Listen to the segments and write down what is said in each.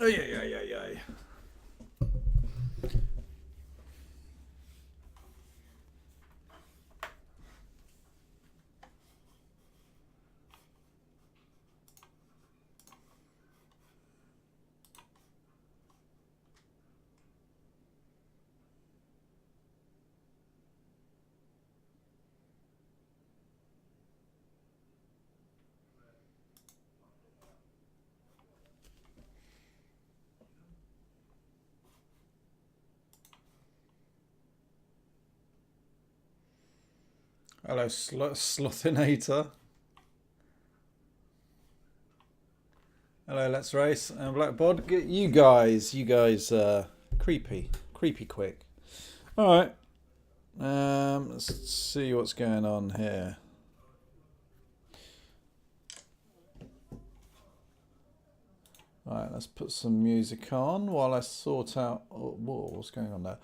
Oh, yeah, yeah, yeah, yeah. Hello, Slothinator. Hello, Let's Race and Blackbod. You guys, creepy, creepy quick. All right. Let's see what's going on here. All right, let's put some music on while I sort out. Oh, whoa, what's going on there?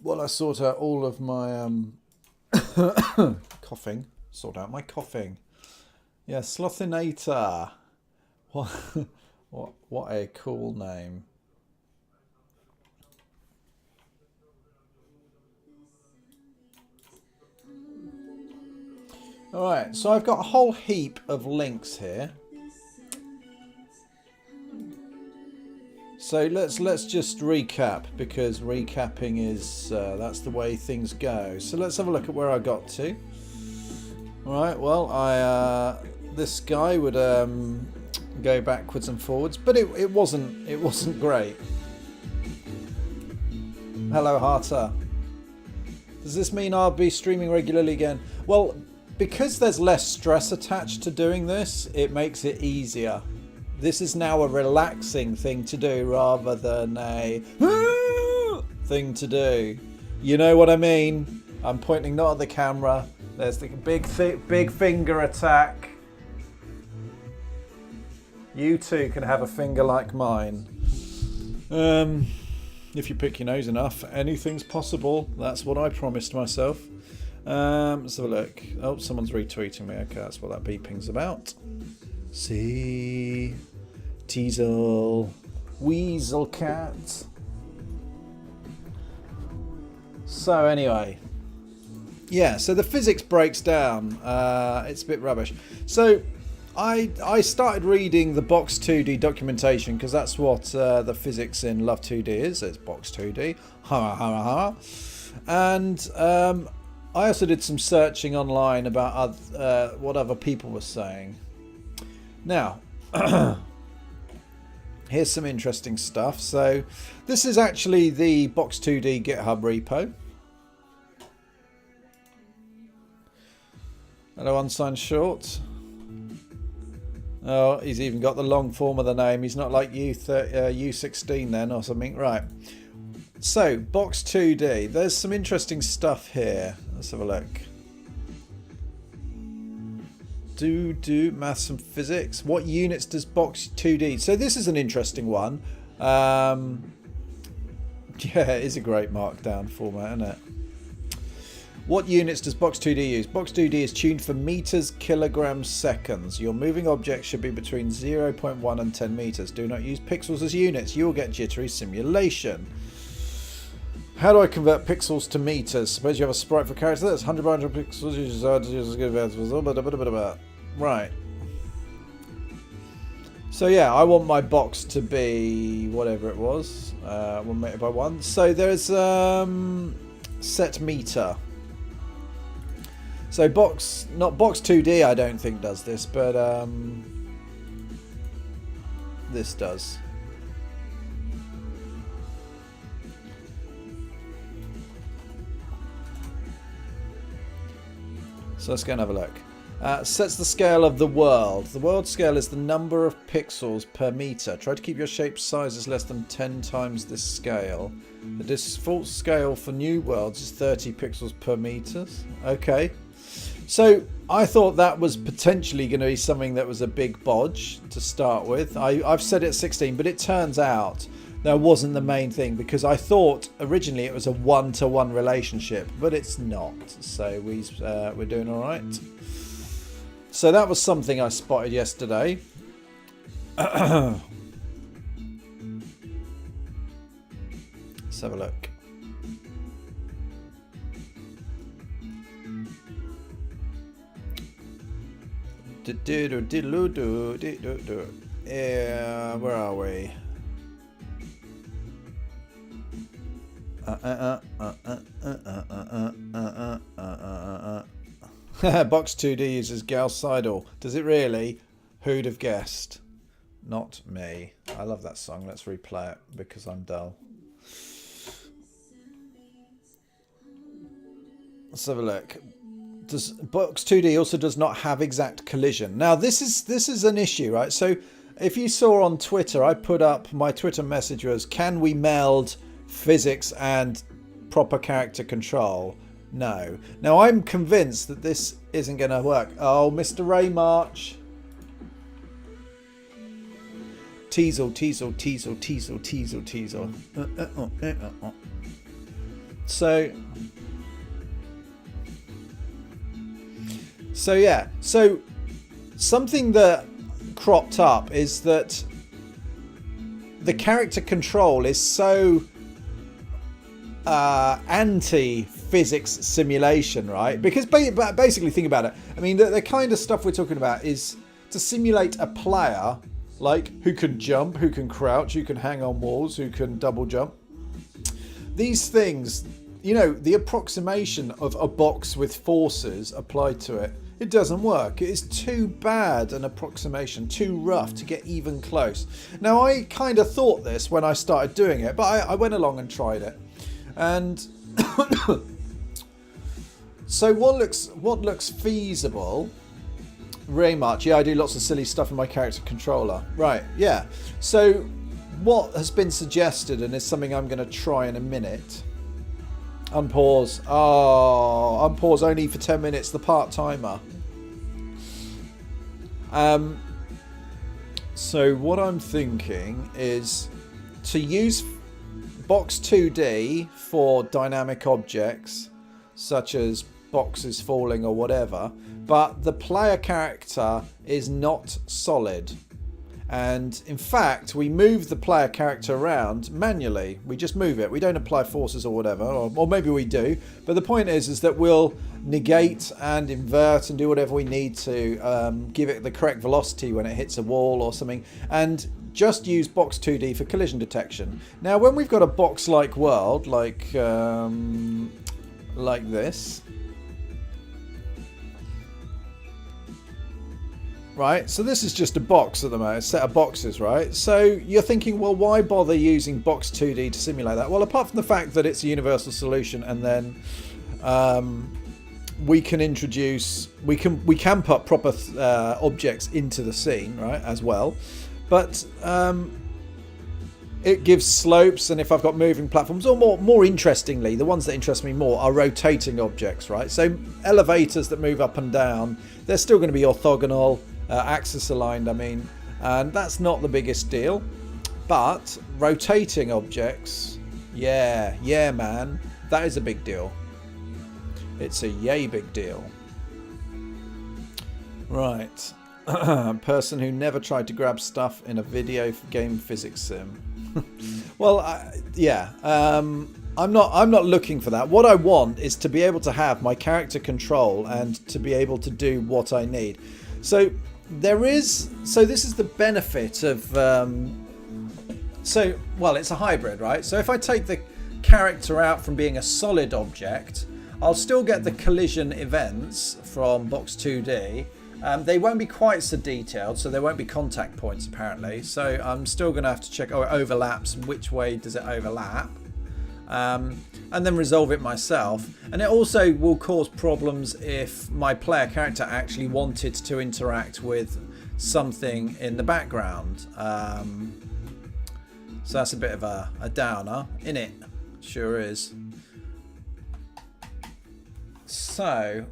While I sort out all of my coughing. Sort out my coughing. Yeah, Slothinator. What? What a cool name. Alright, so I've got a whole heap of links here. So let's just recap, because recapping is that's the way things go. So let's have a look at where I got to. Alright, well this guy would go backwards and forwards, but it wasn't great. Hello, Harter. Does this mean I'll be streaming regularly again? Well, because there's less stress attached to doing this, it makes it easier. This is now a relaxing thing to do rather than a thing to do. You know what I mean? I'm pointing not at the camera. There's the big finger attack. You too can have a finger like mine. If you pick your nose enough, anything's possible. That's what I promised myself. Let's have a look. Oh, someone's retweeting me. Okay, that's what that beeping's about. See, Teasel, Weasel Cat. So anyway, yeah. So the physics breaks down. It's a bit rubbish. So I started reading the Box2D documentation, because that's what the physics in Love2D is. It's Box2D. Ha ha ha. And I also did some searching online about what other people were saying. Now, here's some interesting stuff. So this is actually the Box2D GitHub repo. Hello, Unsigned Short. Oh, he's even got the long form of the name. He's not like U16 then or something. Right. So, Box2D. There's some interesting stuff here. Let's have a look. Do maths and physics. What units does Box2D? So this is an interesting one. Yeah, it is a great markdown format, isn't it? What units does Box2D use? Box2D is tuned for meters, kilograms, seconds. Your moving object should be between 0.1 and 10 meters. Do not use pixels as units. You will get jittery simulation. How do I convert pixels to meters? Suppose you have a sprite for character that's 100 by 100 pixels. You decide to use a right. So yeah, I want my box to be whatever it was, 1 meter by 1. So there's set meter. So not Box2D, I don't think does this, but this does. So let's go and have a look. Sets the scale of the world. The world scale is the number of pixels per meter. Try to keep your shape sizes less than 10 times this scale. The default scale for new worlds is 30 pixels per meter. Okay. So I thought that was potentially going to be something that was a big bodge to start with. I've set it at 16, but it turns out that wasn't the main thing, because I thought originally it was a one-to-one relationship, but it's not. So we're doing all right. So that was something I spotted yesterday. Let's have a look. Yeah, where are we? Box 2D uses Gal Seidel. Does it really? Who'd have guessed? Not me. I love that song. Let's replay it because I'm dull. Let's have a look. Does Box 2D also does not have exact collision? Now this is an issue, right? So if you saw on Twitter, I put up my Twitter message was, can we meld physics and proper character control? No. Now I'm convinced that this isn't going to work. Oh, Mr. Ray March. Teasel, teasel, teasel, teasel, teasel, teasel. So yeah. So something that cropped up is that the character control is so anti-physics simulation, right? Because basically, think about it. I mean, the kind of stuff we're talking about is to simulate a player, like who can jump, who can crouch, who can hang on walls, who can double jump. These things, you know, the approximation of a box with forces applied to it, it doesn't work. It is too bad an approximation, too rough to get even close. Now, I kind of thought this when I started doing it, but I went along and tried it. And so what looks feasible? Very much. Yeah, I do lots of silly stuff in my character controller. Right, yeah. So what has been suggested, and is something I'm going to try in a minute. Unpause. Oh, unpause only for 10 minutes, the part-timer. So what I'm thinking is to use Box 2D for dynamic objects, such as boxes falling or whatever, but the player character is not solid. And in fact, we move the player character around manually. We just move it. We don't apply forces or whatever, or maybe we do. But the point is that we'll negate and invert and do whatever we need to give it the correct velocity when it hits a wall or something, and just use Box 2D for collision detection. Now, when we've got a box-like world, like this. Right, so this is just a box at the moment, a set of boxes, right? So you're thinking, well, why bother using Box 2D to simulate that? Well, apart from the fact that it's a universal solution, and then we can introduce, we can put proper objects into the scene, right, as well. But it gives slopes, and if I've got moving platforms, or more interestingly, the ones that interest me more are rotating objects, right? So elevators that move up and down, they're still going to be orthogonal. Axis aligned, I mean, and that's not the biggest deal, but rotating objects, yeah man, that is a big deal. It's a yay big deal. Right. Person who never tried to grab stuff in a video game physics sim. Well, yeah, I'm not looking for that. What I want is to be able to have my character control and to be able to do what I need. So this is the benefit of well, it's a hybrid, right? So if I take the character out from being a solid object, I'll still get the collision events from Box 2D. They won't be quite so detailed, so there won't be contact points apparently. So I'm still going to have to check, oh, it overlaps, which way does it overlap? And then resolve it myself. And it also will cause problems if my player character actually wanted to interact with something in the background. So that's a bit of a downer, innit? Sure is. So,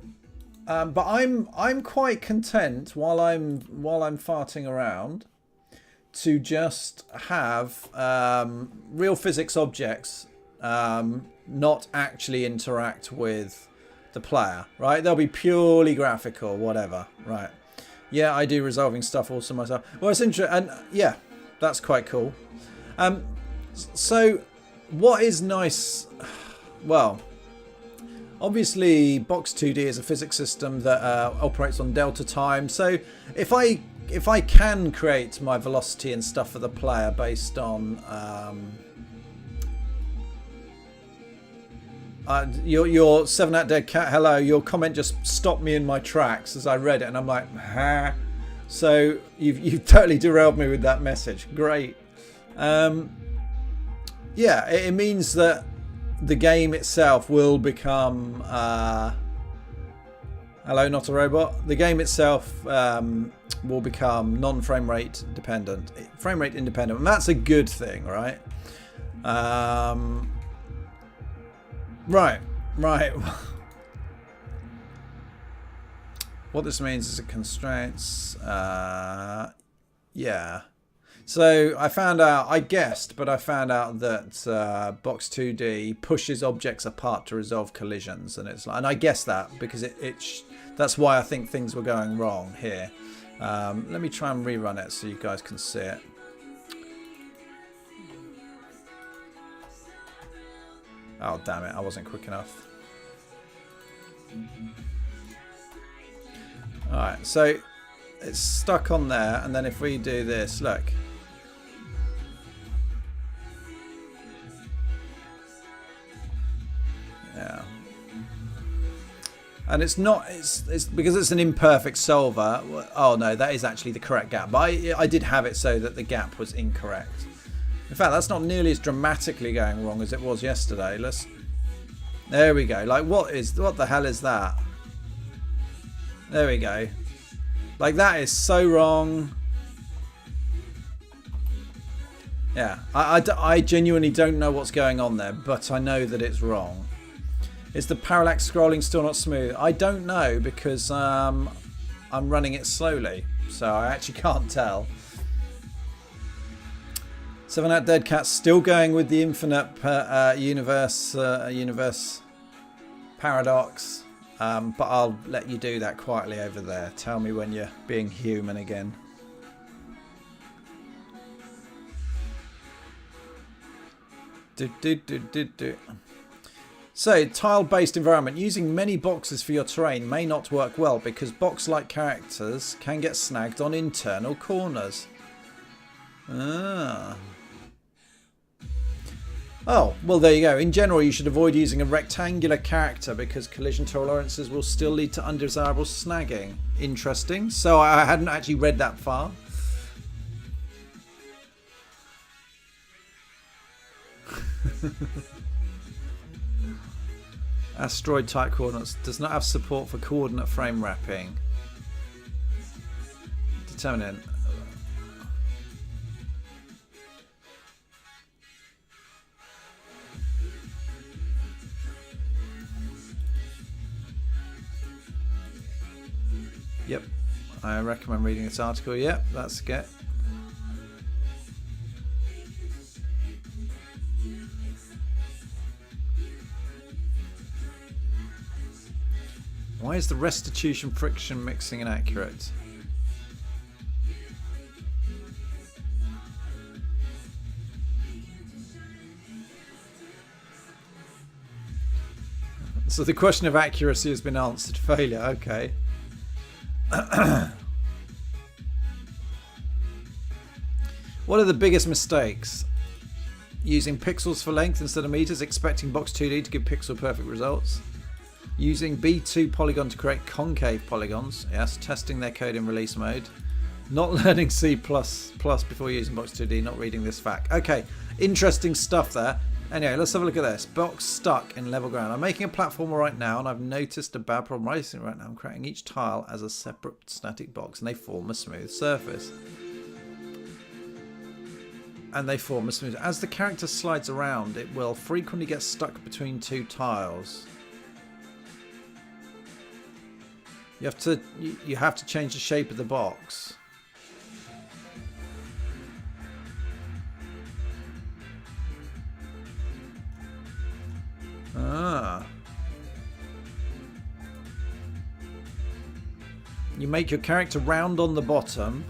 but I'm quite content while I'm farting around to just have real physics objects not actually interact with the player, right? They'll be purely graphical, whatever, right? Yeah, I do resolving stuff also myself. Well, it's interesting, and yeah, that's quite cool. So what is nice, well, obviously Box2D is a physics system that operates on delta time. So if I can create my velocity and stuff for the player based on your 7 Out Dead Cat, hello, your comment just stopped me in my tracks as I read it, and I'm like, huh? So you've totally derailed me with that message. Great. Yeah, it means that the game itself will become hello, not a robot. The game itself will become non-frame rate dependent, frame rate independent, and that's a good thing, right? Right. What this means is it constraints. Yeah. So I found out, I guessed, but I found out that Box2D pushes objects apart to resolve collisions, and and I guessed that because that's why I think things were going wrong here. Let me try and rerun it so you guys can see it. Oh, damn it, I wasn't quick enough. Alright, so it's stuck on there, and then if we do this, look. Yeah. And it's because it's an imperfect solver. Oh no, that is actually the correct gap. But I did have it so that the gap was incorrect. In fact, that's not nearly as dramatically going wrong as it was yesterday. There we go. Like, what the hell is that? There we go. Like, that is so wrong. Yeah, I genuinely don't know what's going on there, but I know that it's wrong. Is the parallax scrolling still not smooth? I don't know because I'm running it slowly, so I actually can't tell. 7 Out Dead Cat's still going with the infinite universe paradox, but I'll let you do that quietly over there. Tell me when you're being human again. So, tile-based environment. Using many boxes for your terrain may not work well because box-like characters can get snagged on internal corners. Ah. Oh, well there you go. In general, you should avoid using a rectangular character because collision tolerances will still lead to undesirable snagging. Interesting. So I hadn't actually read that far. Asteroid type coordinates does not have support for coordinate frame wrapping. Determinant. Yep, I recommend reading this article. Yep, that's good. Why is the restitution friction mixing inaccurate? So the question of accuracy has been answered. Failure, okay. What are the biggest mistakes? Using pixels for length instead of meters, expecting Box2D to give pixel perfect results. Using B2 polygon to create concave polygons. Yes, testing their code in release mode. Not learning C++ before using Box2D, not reading this fact. Okay, interesting stuff there. Anyway, let's have a look at this. Box stuck in level ground. I'm making a platformer right now, and I've noticed a bad problem right now. I'm creating each tile as a separate static box, and they form a smooth surface. As the character slides around, it will frequently get stuck between two tiles. You have to change the shape of the box. Ah. You make your character round on the bottom.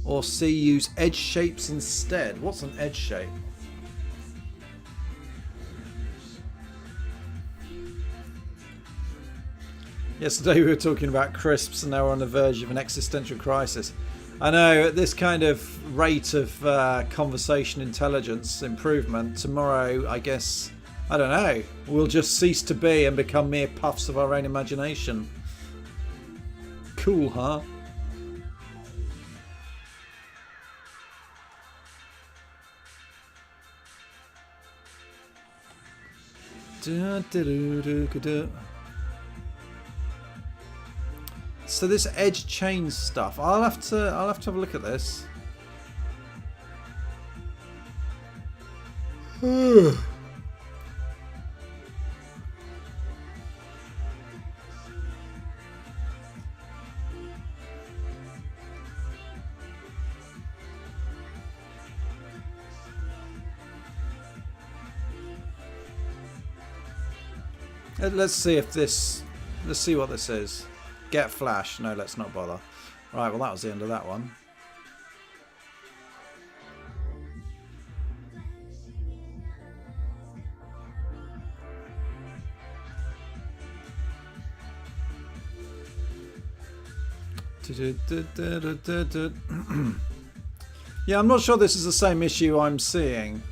Or C, use edge shapes instead. What's an edge shape? Yesterday we were talking about crisps and now we're on the verge of an existential crisis. I know, at this kind of rate of conversation intelligence improvement, tomorrow, I guess, I don't know, we'll just cease to be and become mere puffs of our own imagination. Cool, huh? So this edge chain stuff, I'll have to have a look at this. Let's see if this. Let's see what this is. Get flash. No, let's not bother. Right, well that was the end of that one. Yeah, I'm not sure this is the same issue I'm seeing.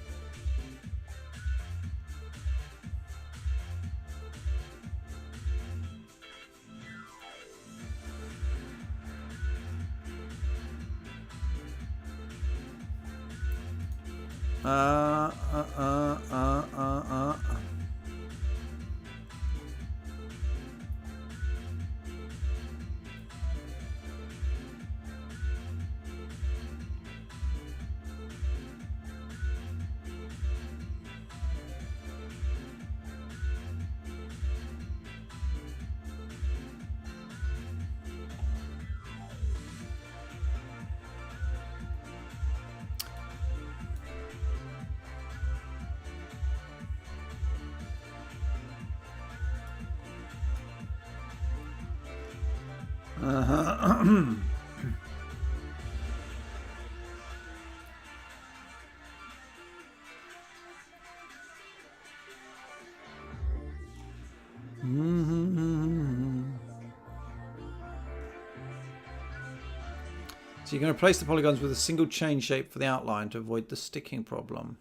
So you're going to replace the polygons with a single chain shape for the outline to avoid the sticking problem.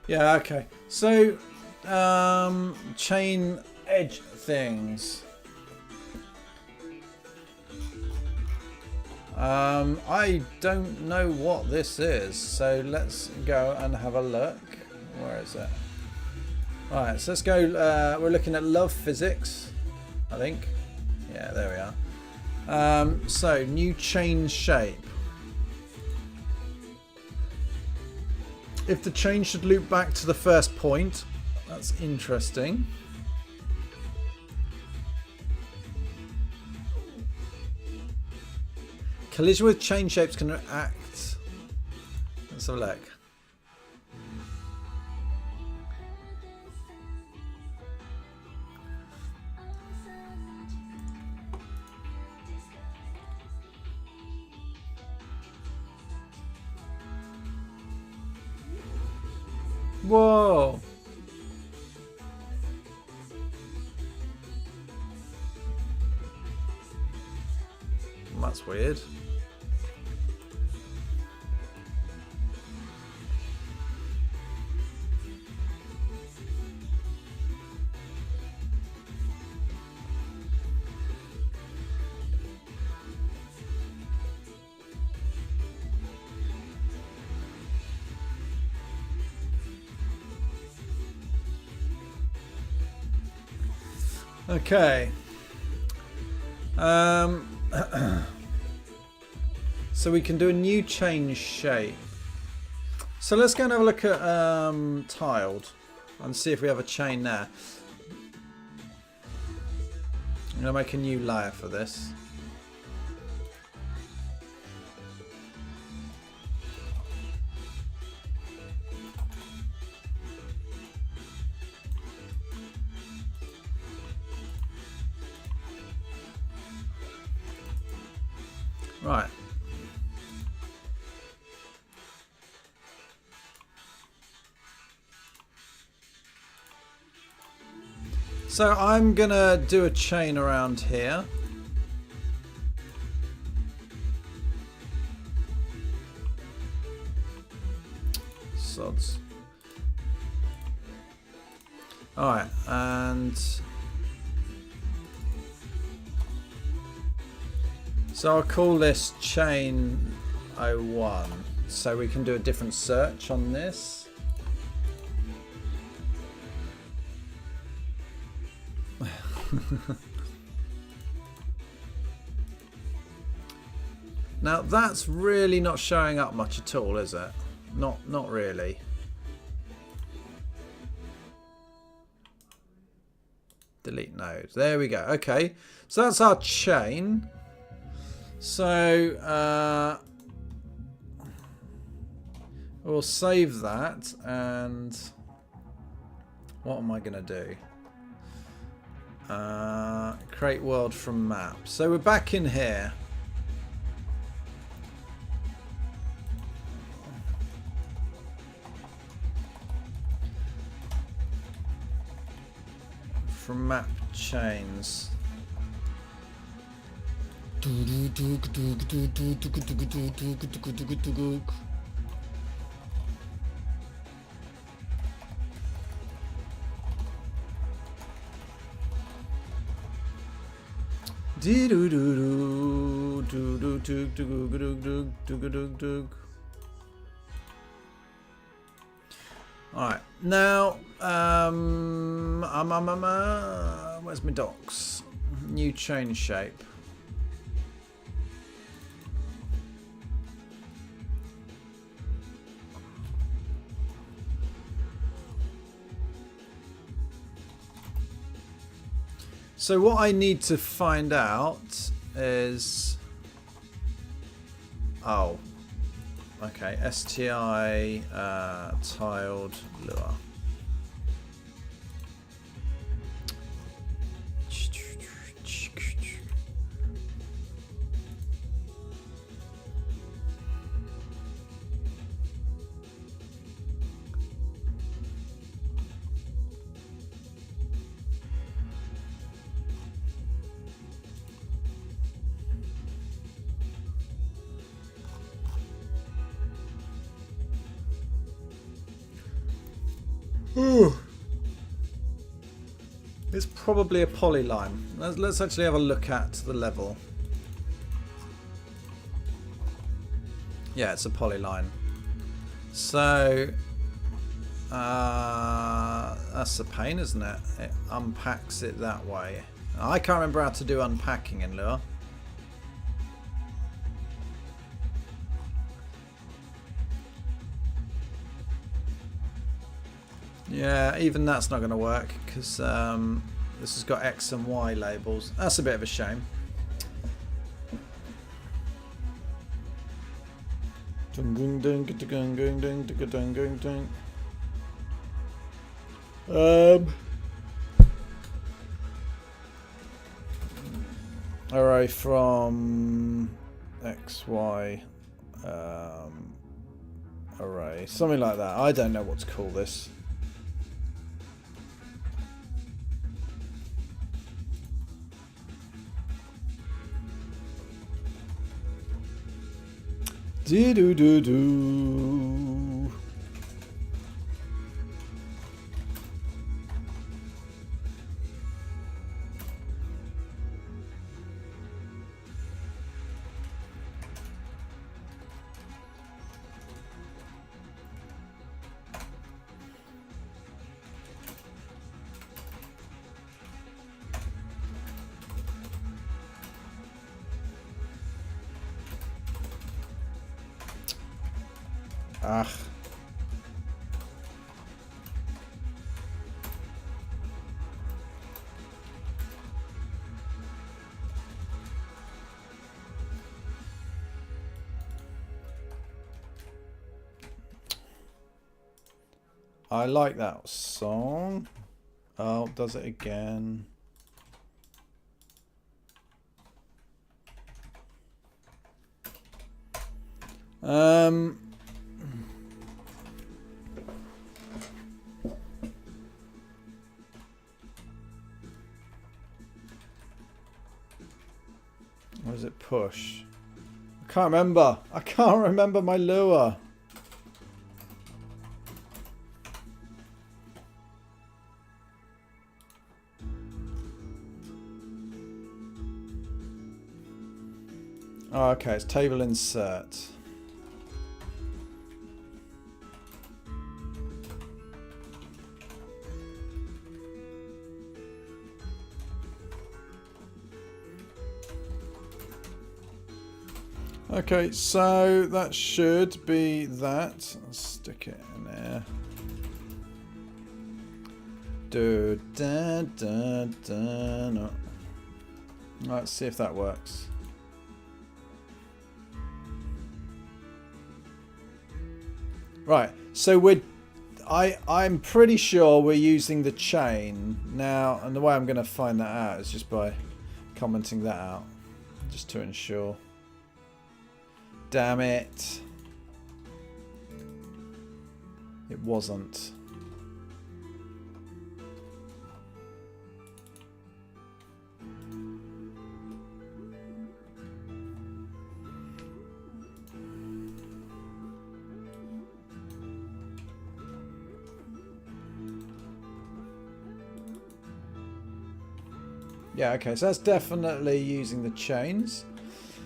Yeah, okay. So, chain edge things. I don't know what this is, so let's go and have a look. Where is it? Alright, so let's go. We're looking at love physics, I think. Yeah, there we are. So, new chain shape. If the chain should loop back to the first point, that's interesting. Collision with chain shapes can act. Let's have a look. Whoa. That's weird. Okay. So we can do a new chain shape. So let's go and have a look at tiled and see if we have a chain there. I'm going to make a new layer for this. Right. So I'm gonna do a chain around here. Sods. Alright, and so I'll call this chain 01. So we can do a different search on this. Now that's really not showing up much at all, is it? Not really. Delete node. There we go. Okay, so that's our chain. So we'll save that, and what am I gonna do? Create world from map. So we're back in here. From map chains. Alright, now, where's my docs? New chain shape. So what I need to find out is, oh, okay, STI tiled lure. Ooh. It's probably a polyline. Let's actually have a look at the level. Yeah, it's a polyline. So that's a pain, isn't it? It unpacks it that way. I can't remember how to do unpacking in Lure. Yeah, even that's not going to work because this has got X and Y labels. That's a bit of a shame. Array from X, Y, array, something like that. I don't know what to call this. Do-do-do-do. Ach. I like that song. Oh, does it again. Um, or does it push? I can't remember. I can't remember my lure. Oh, okay, it's table insert. Okay, so that should be that. Let's stick it in there. No. Let's see if that works. Right, so I'm pretty sure we're using the chain now, and the way I'm going to find that out is just by commenting that out, just to ensure. Damn it. It wasn't. Yeah, okay, so that's definitely using the chains.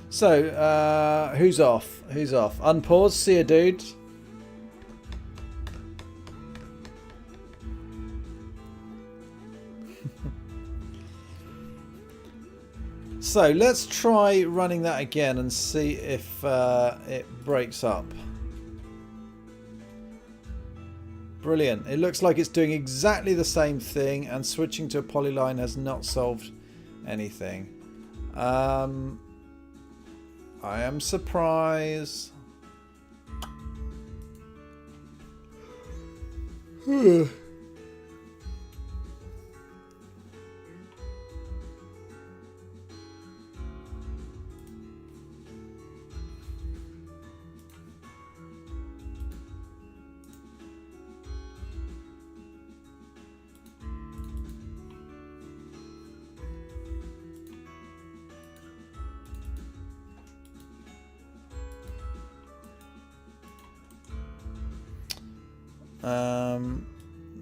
So, who's off? Who's off? Unpause, see a dude. So, let's try running that again and see if it breaks up. Brilliant. It looks like it's doing exactly the same thing, and switching to a polyline has not solved anything. I am surprised.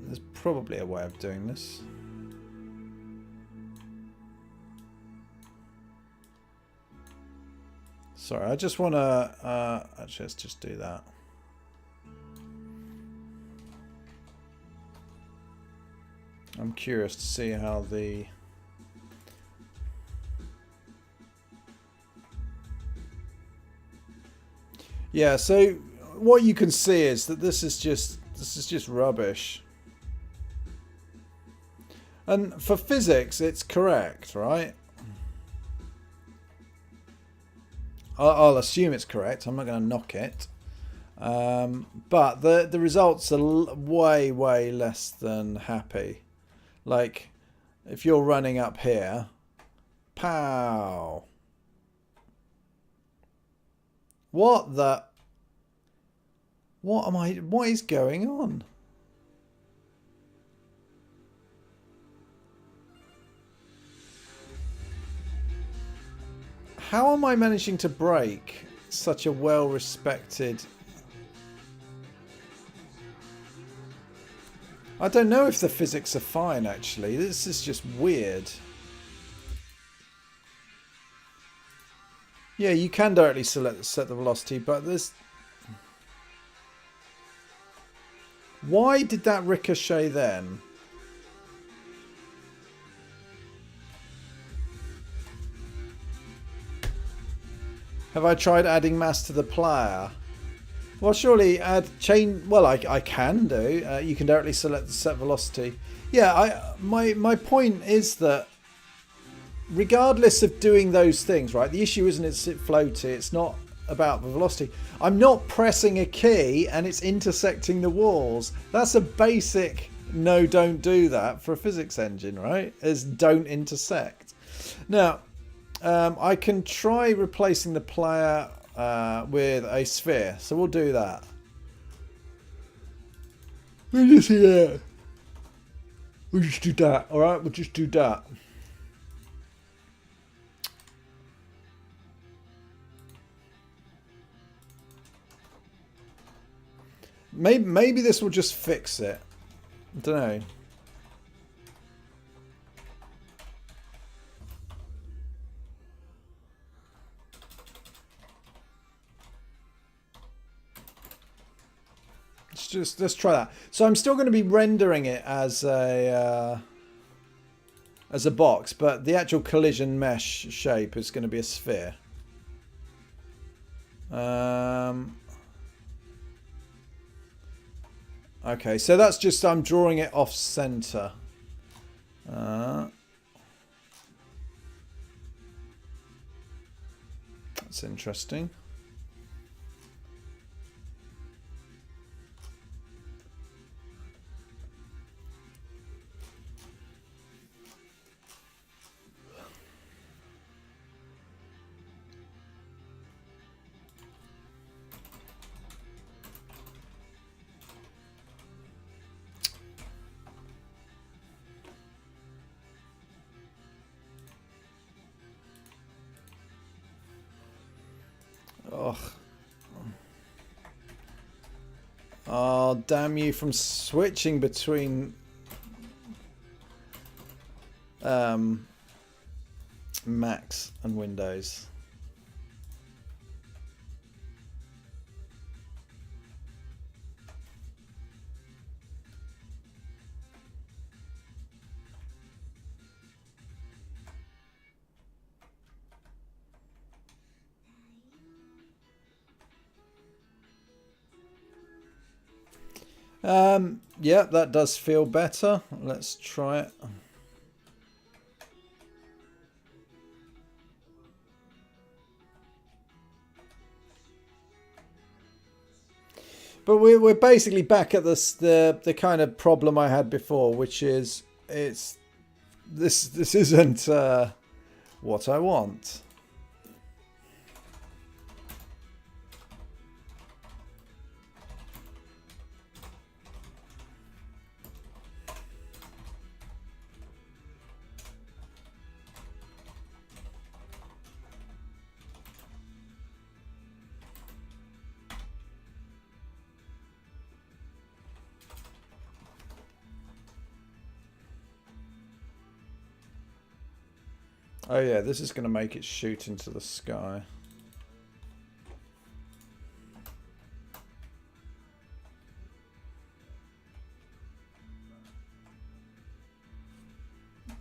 There's probably a way of doing this. Sorry, I just want to... actually, let's just do that. I'm curious to see how the... Yeah, so what you can see is that this is just rubbish. And for physics, it's correct, right? I'll assume it's correct. I'm not going to knock it. But the results are way, way less than happy. Like, if you're running up here, pow. What is going on? How am I managing to break such a well-respected... I don't know if the physics are fine, actually. This is just weird. Yeah, you can directly set the velocity, but there's... Why did that ricochet then? Have I tried adding mass to the player? Well, surely add chain... Well, I can do. You can directly select the set velocity. Yeah, my point is that regardless of doing those things, right? The issue isn't it's floaty. It's not about the velocity. I'm not pressing a key and it's intersecting the walls. That's a basic no, don't do that for a physics engine, right? Is don't intersect. Now... I can try replacing the player with a sphere. So we'll do that. We'll just do that. We'll just do that. All right, we'll just do that. Maybe this will just fix it. I don't know. Let's try that. So I'm still going to be rendering it as a box, but the actual collision mesh shape is going to be a sphere. Okay, so that's just I'm drawing it off center. That's interesting. Ugh. Oh, damn you from switching between Macs and Windows. Yeah, that does feel better. Let's try it. But we're basically back at the kind of problem I had before, which is this isn't what I want. Oh yeah, this is going to make it shoot into the sky.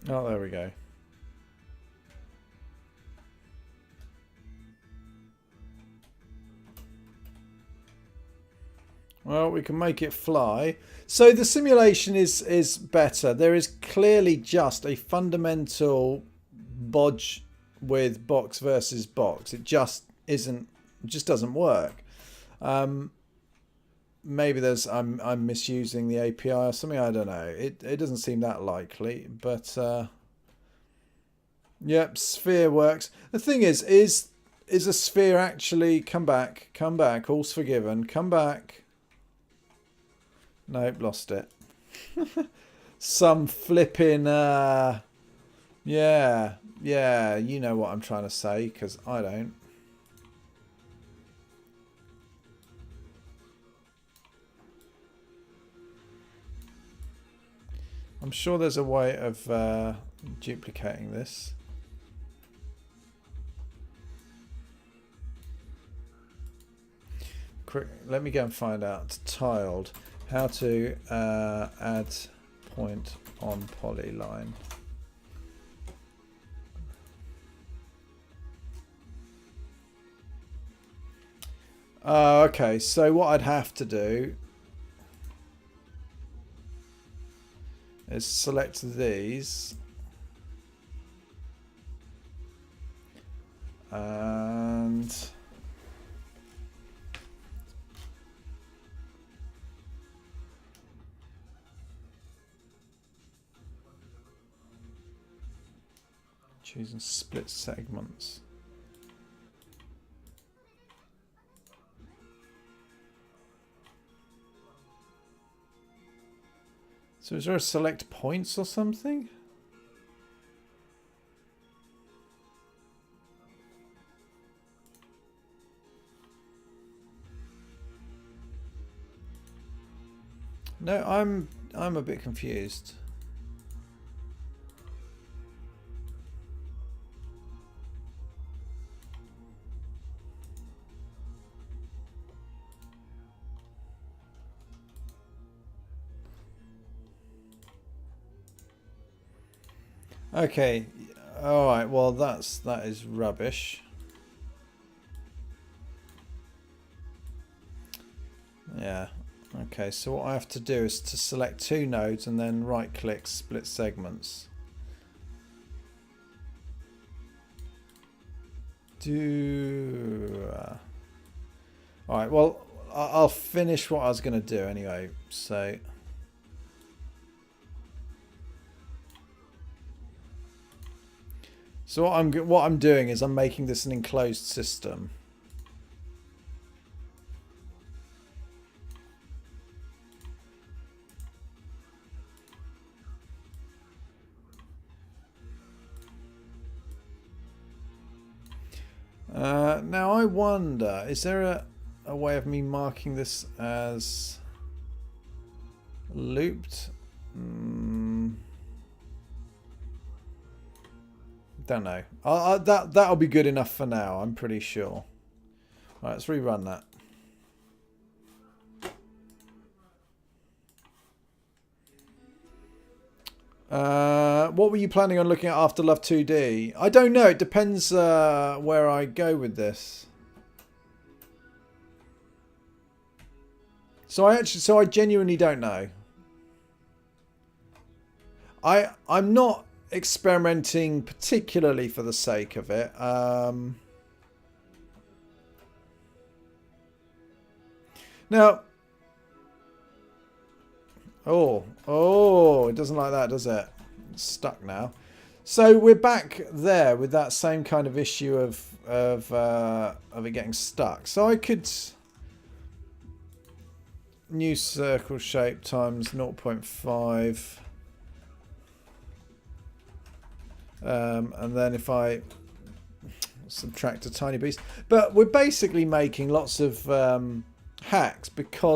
Oh, there we go. Well, we can make it fly. So the simulation is better. There is clearly just a fundamental bodge with box versus box. It just isn't. It just doesn't work. Maybe there's I'm misusing the API or something. I don't know. It doesn't seem that likely, but yep, sphere works. The thing is a sphere actually come back? Come back. All's forgiven. Come back. Nope, lost it. Some flipping yeah, you know what I'm trying to say, because I don't. I'm sure there's a way of duplicating this. Quick, let me go and find out. Tiled. How to add point on polyline. Okay, so what I'd have to do is select these and choosing split segments. So is there a select points or something? No, I'm a bit confused. Okay. All right. Well, that is rubbish. Yeah. Okay. So what I have to do is to select 2 nodes and then right-click split segments. All right. Well, I'll finish what I was going to do anyway. So. So what I'm doing is I'm making this an enclosed system. Now I wonder, is there a way of me marking this as looped? Don't know. That'll be good enough for now, I'm pretty sure. Right, let's rerun that. What were you planning on looking at after Love2D? I don't know. It depends where I go with this. So I genuinely don't know. I'm not experimenting particularly for the sake of it. Now, oh, it doesn't like that, does it? It's stuck now. So we're back there with that same kind of issue of it getting stuck. So I could new circle shape times 0.5. And then if I subtract a tiny piece, but we're basically making lots of hacks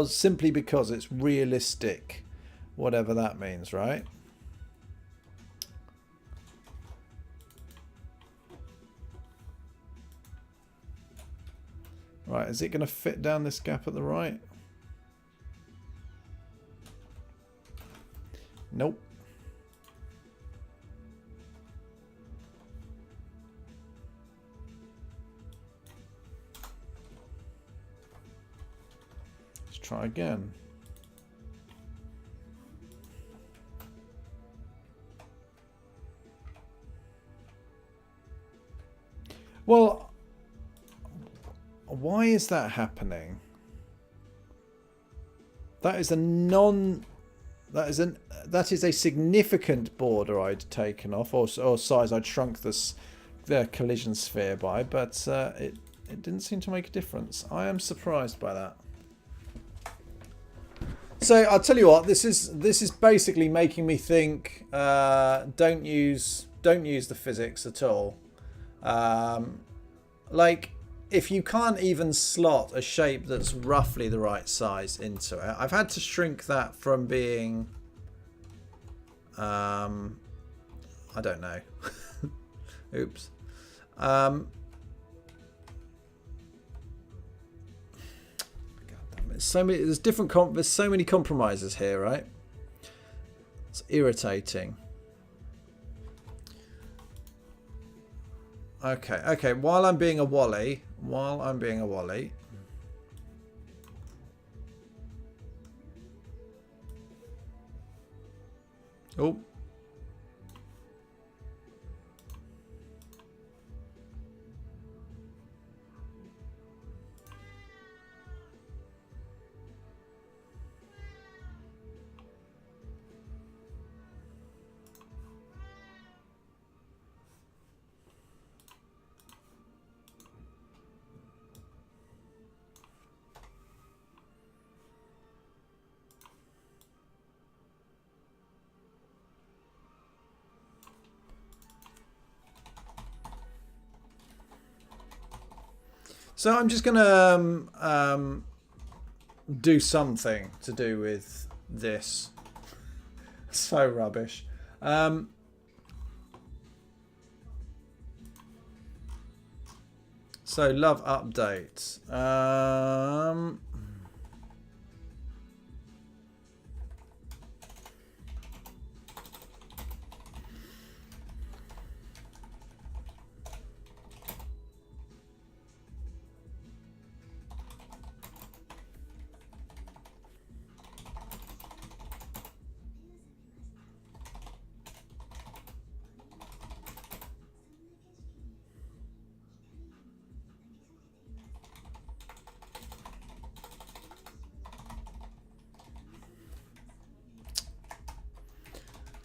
simply because it's realistic, whatever that means, right? Right, is it going to fit down this gap at the right? Nope. Try again. Well, why is that happening? That is a significant border I'd taken off, or size I'd shrunk the collision sphere by, but it didn't seem to make a difference. I am surprised by that. So I'll tell you what, this is basically making me think. Don't use the physics at all. Like, if you can't even slot a shape that's roughly the right size into it, I've had to shrink that from being, I don't know. Oops. There's so many compromises here, right? It's irritating. Okay. While I'm being a Wally. Oh. So I'm just going to do something to do with this. So rubbish. So love update.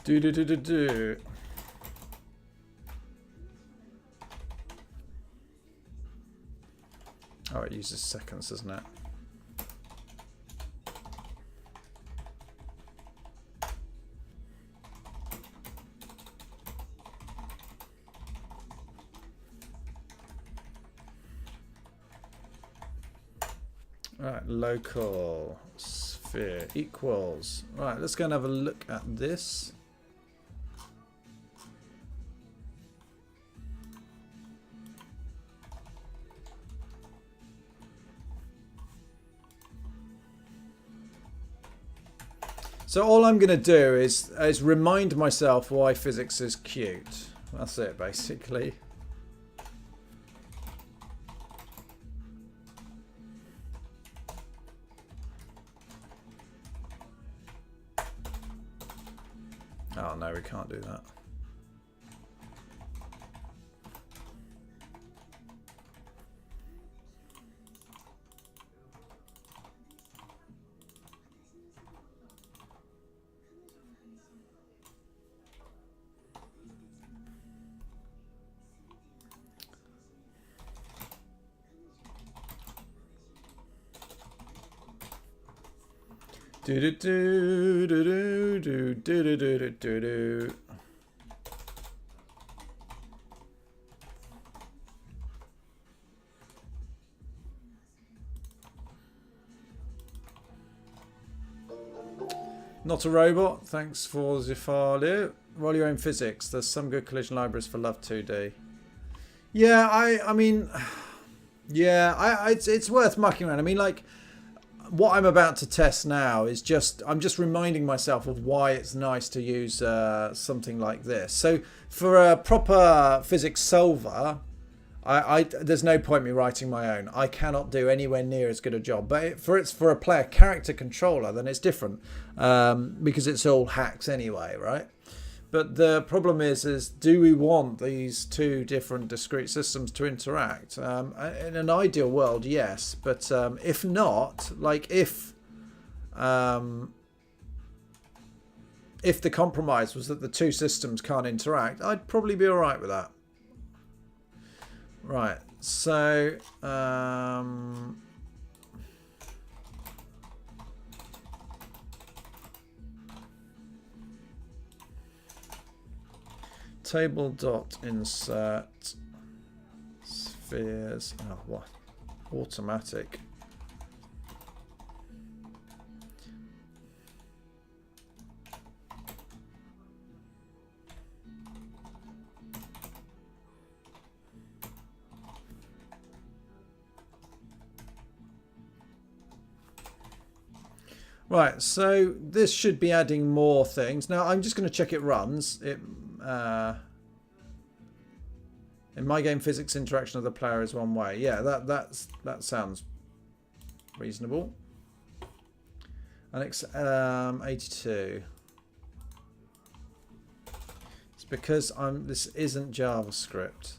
Do. Oh, it uses seconds, doesn't it? Right, local sphere equals. Right, let's go and have a look at this. So all I'm going to do is remind myself why physics is cute. That's it, basically. Oh no, we can't do that. Do do do do do do do do do do. Not a robot. Thanks for Zifalu. Roll your own physics. There's some good collision libraries for Love2D. Yeah, I mean, yeah, it's worth mucking around. I mean, like, what I'm about to test now is I'm just reminding myself of why it's nice to use something like this. So for a proper physics solver, there's no point me writing my own. I cannot do anywhere near as good a job. But for a player character controller, then it's different because it's all hacks anyway, right? But the problem is do we want these two different discrete systems to interact? In an ideal world, yes. But if not, like if the compromise was that the two systems can't interact, I'd probably be all right with that. Right. So table dot insert spheres. Oh, what? Automatic. Right, so this should be adding more things. Now I'm just going to check it runs. In my game, physics interaction of the player is one way. Yeah, that sounds reasonable. And 82. It's because this isn't JavaScript.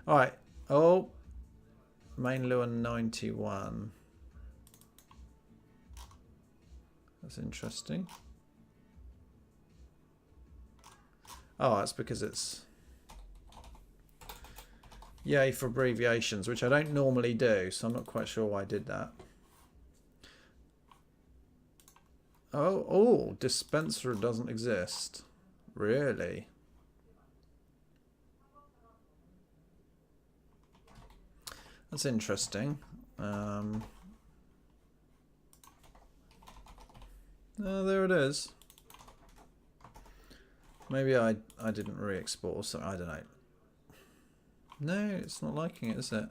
All right. Oh, main Lua 91. That's interesting. Oh, that's because it's yay for abbreviations, which I don't normally do, so I'm not quite sure why I did that. Oh, dispenser doesn't exist. Really? That's interesting. Oh, there it is. Maybe I didn't re-export or something. I don't know. No, it's not liking it, is it?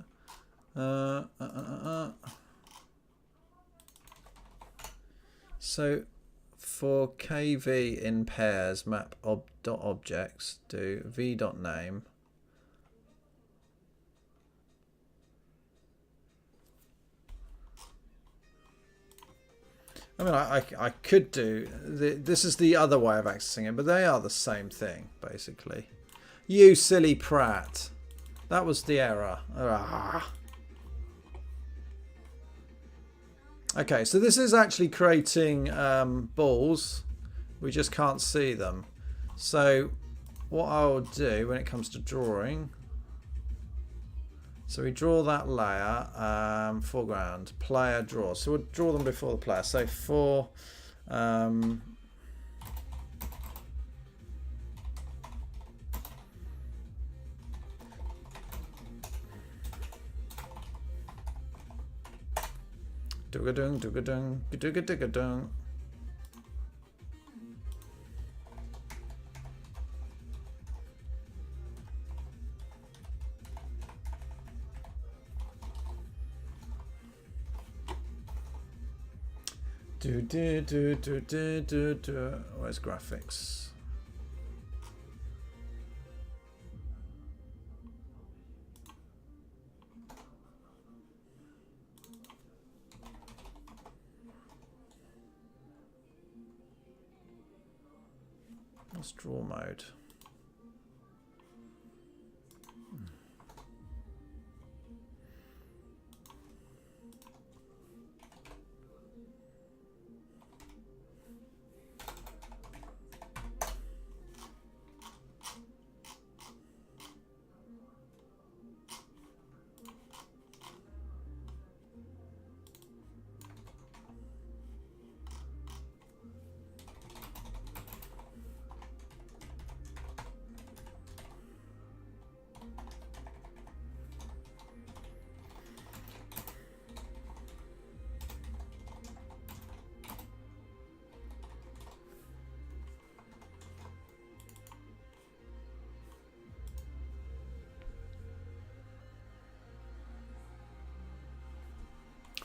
So for kv in pairs, map dot objects, do v dot name. I mean, I could do this is the other way of accessing it, but they are the same thing basically. You silly prat! That was the error. Ah. Okay, so this is actually creating balls. We just can't see them. So what I'll do when it comes to drawing, so we draw that layer, foreground, player, draw. So we'll draw them before the player. So for Doogadung, doogadung, doogadoogadung. Do do do do do do do. Where's graphics? What's draw mode?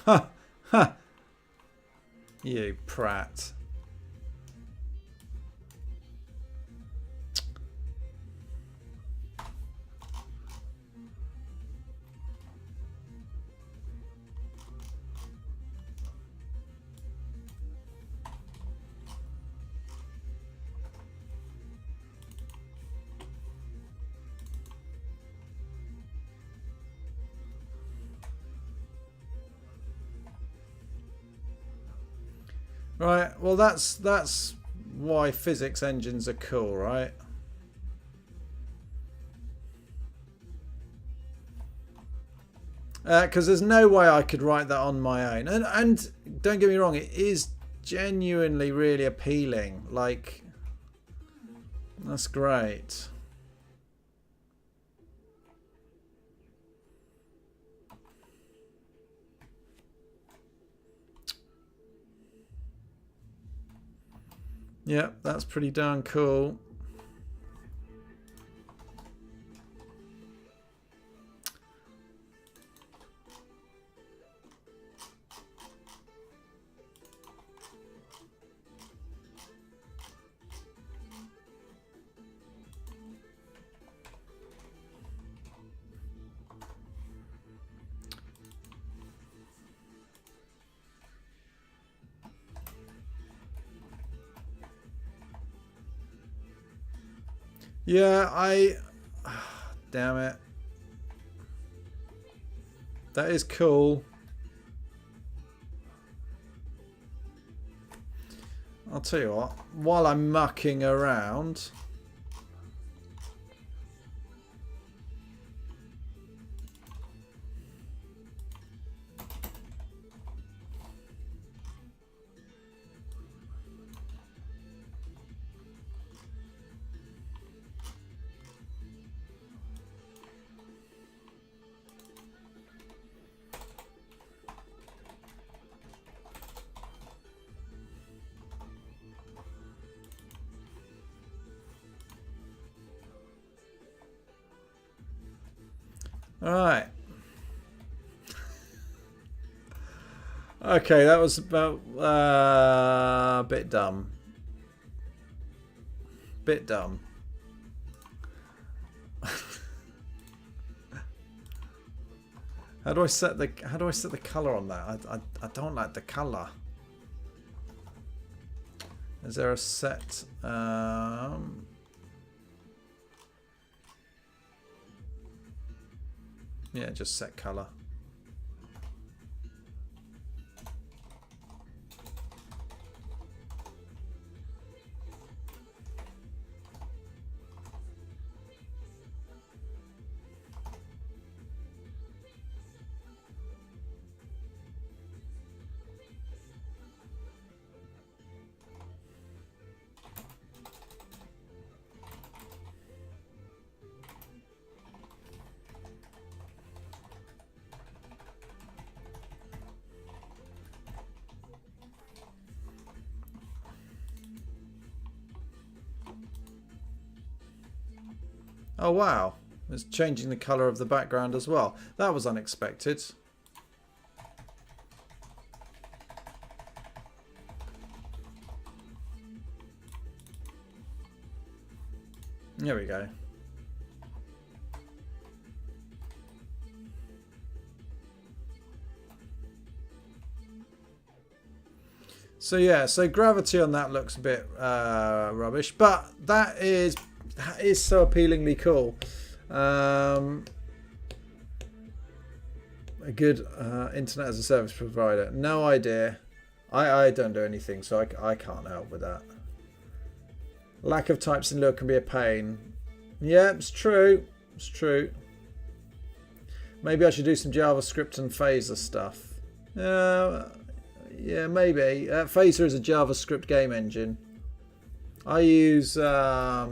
Ha! Ha! You prat. Right, well that's why physics engines are cool, right? Because there's no way I could write that on my own. And don't get me wrong, it is genuinely really appealing. Like, that's great. Yep, that's pretty darn cool. Yeah, damn it. That is cool. I'll tell you what, while I'm mucking around, Alright. Okay, that was about a bit dumb. Bit dumb. How do I set the color on that? I don't like the color. Is there a set yeah, just set color. Oh wow, it's changing the colour of the background as well. That was unexpected. There we go. So yeah, so gravity on that looks a bit rubbish, but that is so appealingly cool. A good internet as a service provider. No idea. I don't do anything, so I can't help with that. Lack of types in Lua can be a pain. Yeah, it's true. It's true. Maybe I should do some JavaScript and Phaser stuff. Yeah, maybe. Phaser is a JavaScript game engine. I use, for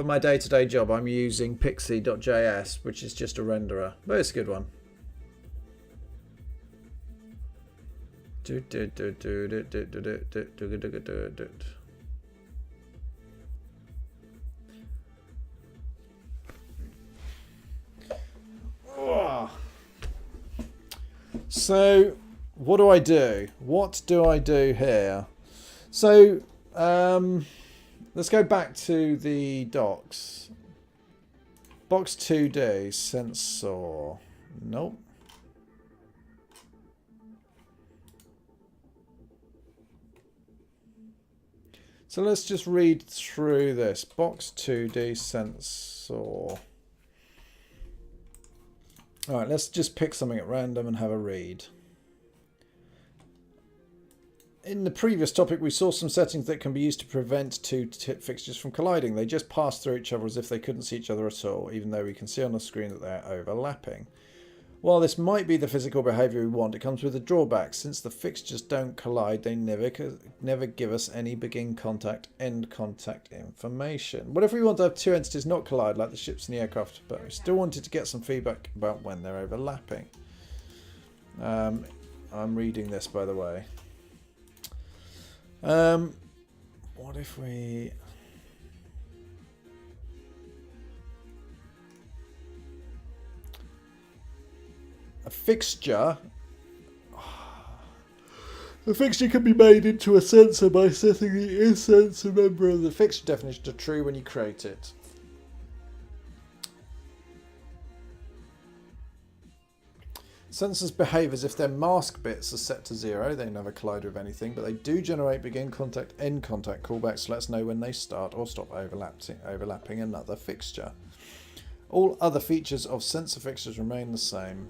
my day-to-day job, I'm using pixie.js, which is just a renderer. But it's a good one. So, what do I do? What do I do here? So, let's go back to the docs. Box 2D, sensor. Nope. So let's just read through this. Box 2D sensor. Alright, let's just pick something at random and have a read. In the previous topic, we saw some settings that can be used to prevent two fixtures from colliding. They just pass through each other as if they couldn't see each other at all, even though we can see on the screen that they're overlapping. While this might be the physical behaviour we want, it comes with a drawback. Since the fixtures don't collide, they never give us any begin contact, end contact information. What if we want to have two entities not collide, like the ships and the aircraft, but we still wanted to get some feedback about when they're overlapping? I'm reading this, by the way. What if we... A fixture. The fixture can be made into a sensor by setting the in-sensor member of the fixture definition to true when you create it. Sensors behave as if their mask bits are set to 0. They never collide with anything, but they do generate begin contact, end contact callbacks to let us know when they start or stop overlapping another fixture. All other features of sensor fixtures remain the same.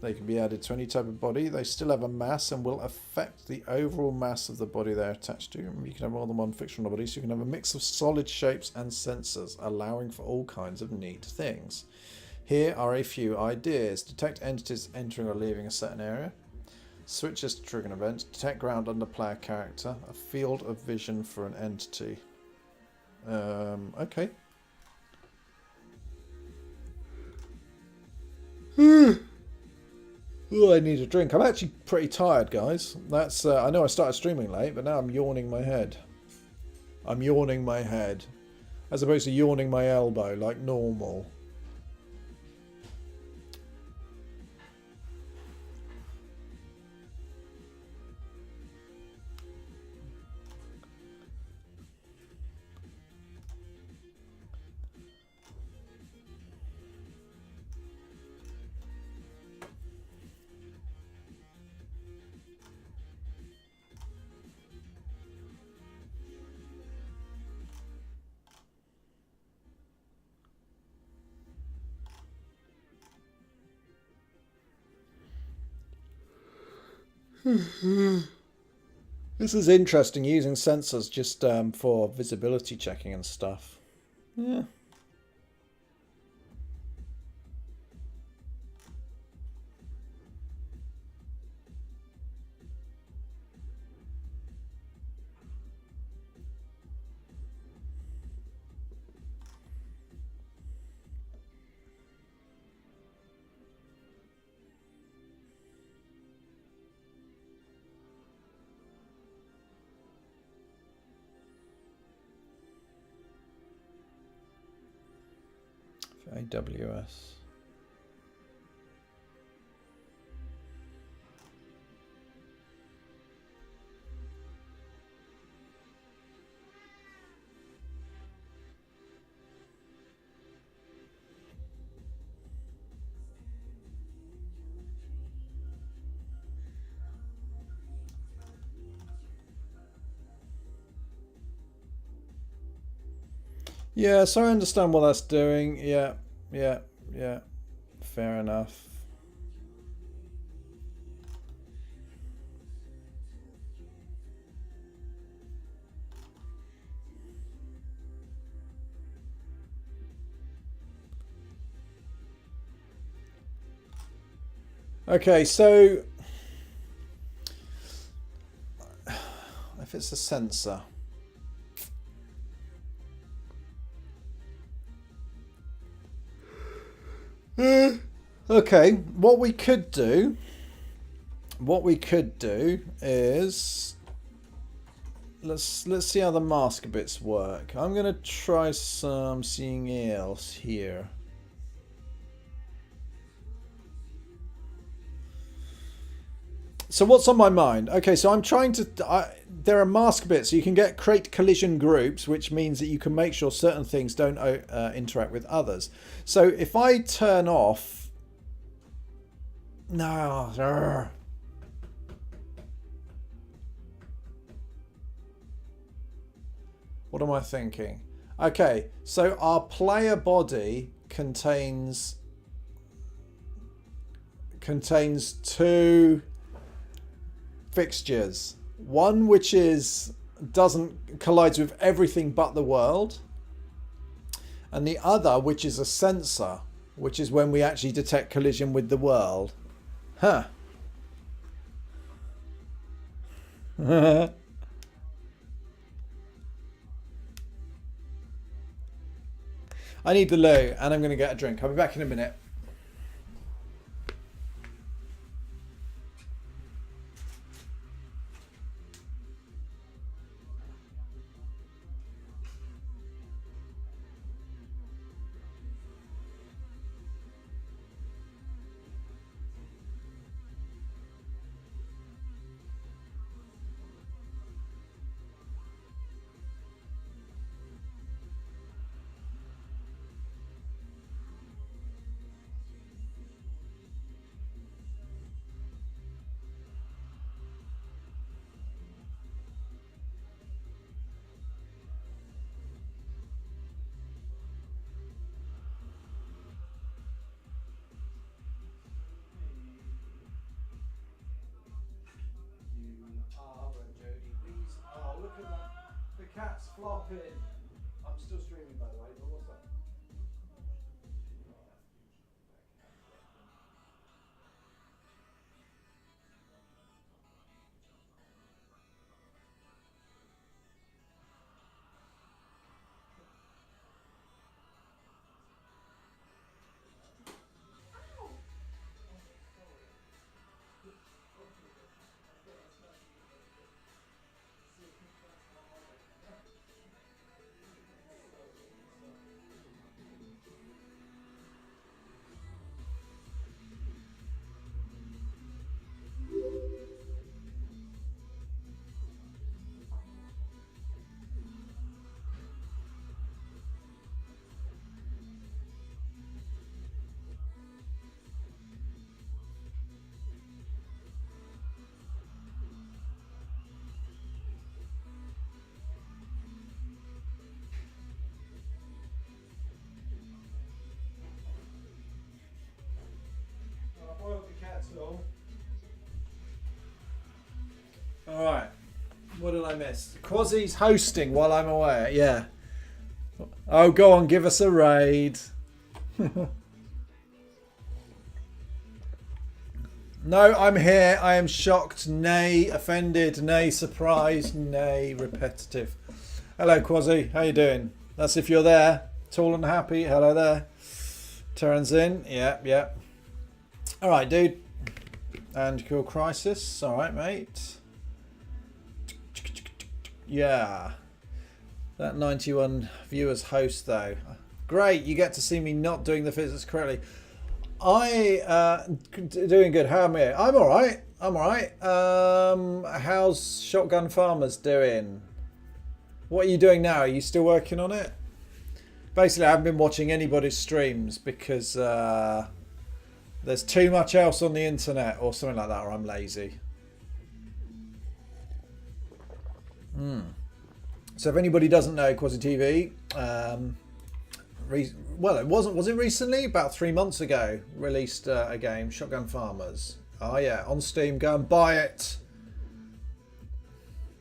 They can be added to any type of body. They still have a mass and will affect the overall mass of the body they're attached to. You can have more than one fixture on a body, so you can have a mix of solid shapes and sensors, allowing for all kinds of neat things. Here are a few ideas. Detect entities entering or leaving a certain area. Switches to trigger an event. Detect ground under player character. A field of vision for an entity. Okay. Oh, I need a drink. I'm actually pretty tired, guys. That's I know I started streaming late, but now I'm yawning my head. I'm yawning my head. As opposed to yawning my elbow like normal. This is interesting, using sensors just for visibility checking and stuff. Yeah. AWS. Yeah, so I understand what that's doing. Yeah, yeah, yeah. Fair enough. Okay, so if it's a sensor. Okay, what we could do is let's see how the mask bits work. I'm gonna try some seeing else here. So what's on my mind? Okay, so I'm trying to... there are mask bits. So you can create collision groups, which means that you can make sure certain things don't interact with others. So if I turn off... No. What am I thinking? Okay, so our player body contains two fixtures. One which collides with everything but the world, and the other which is a sensor, which is when we actually detect collision with the world. Huh. I need the loo, and I'm going to get a drink. I'll be back in a minute. Cat's flopping. I'm still streaming, by the way, but what's up? I boiled the kettle. All right. What did I miss? Quasi's hosting while I'm away. Yeah. Oh, go on, give us a raid. No, I'm here. I am shocked, nay offended, nay surprised, nay repetitive. Hello, Quasi. How you doing? That's if you're there. Tall and happy. Hello there. Turns in. Yep, yep. All right, dude. And Cool Crisis. All right, mate. Yeah. That 91 viewers host, though. Great. You get to see me not doing the physics correctly. Doing good. How am I? I'm all right. I'm all right. How's Shotgun Farmers doing? What are you doing now? Are you still working on it? Basically, I haven't been watching anybody's streams because there's too much else on the internet or something like that, or I'm lazy. So if anybody doesn't know Quasi TV, well, it wasn't. Was it recently? About 3 months ago, released a game, Shotgun Farmers. Oh yeah, on Steam. Go and buy it.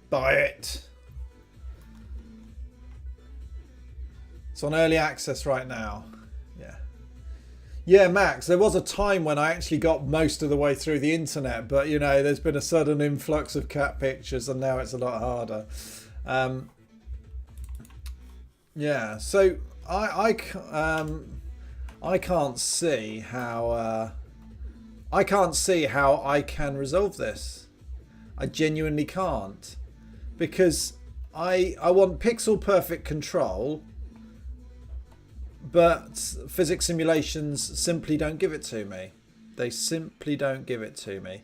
Buy it. It's on early access right now. Yeah. Yeah, Max. There was a time when I actually got most of the way through the internet, but you know, there's been a sudden influx of cat pictures, and now it's a lot harder. Yeah. So. I can't see how I can resolve this. I genuinely can't, because I want pixel perfect control, but physics simulations simply don't give it to me. They simply don't give it to me.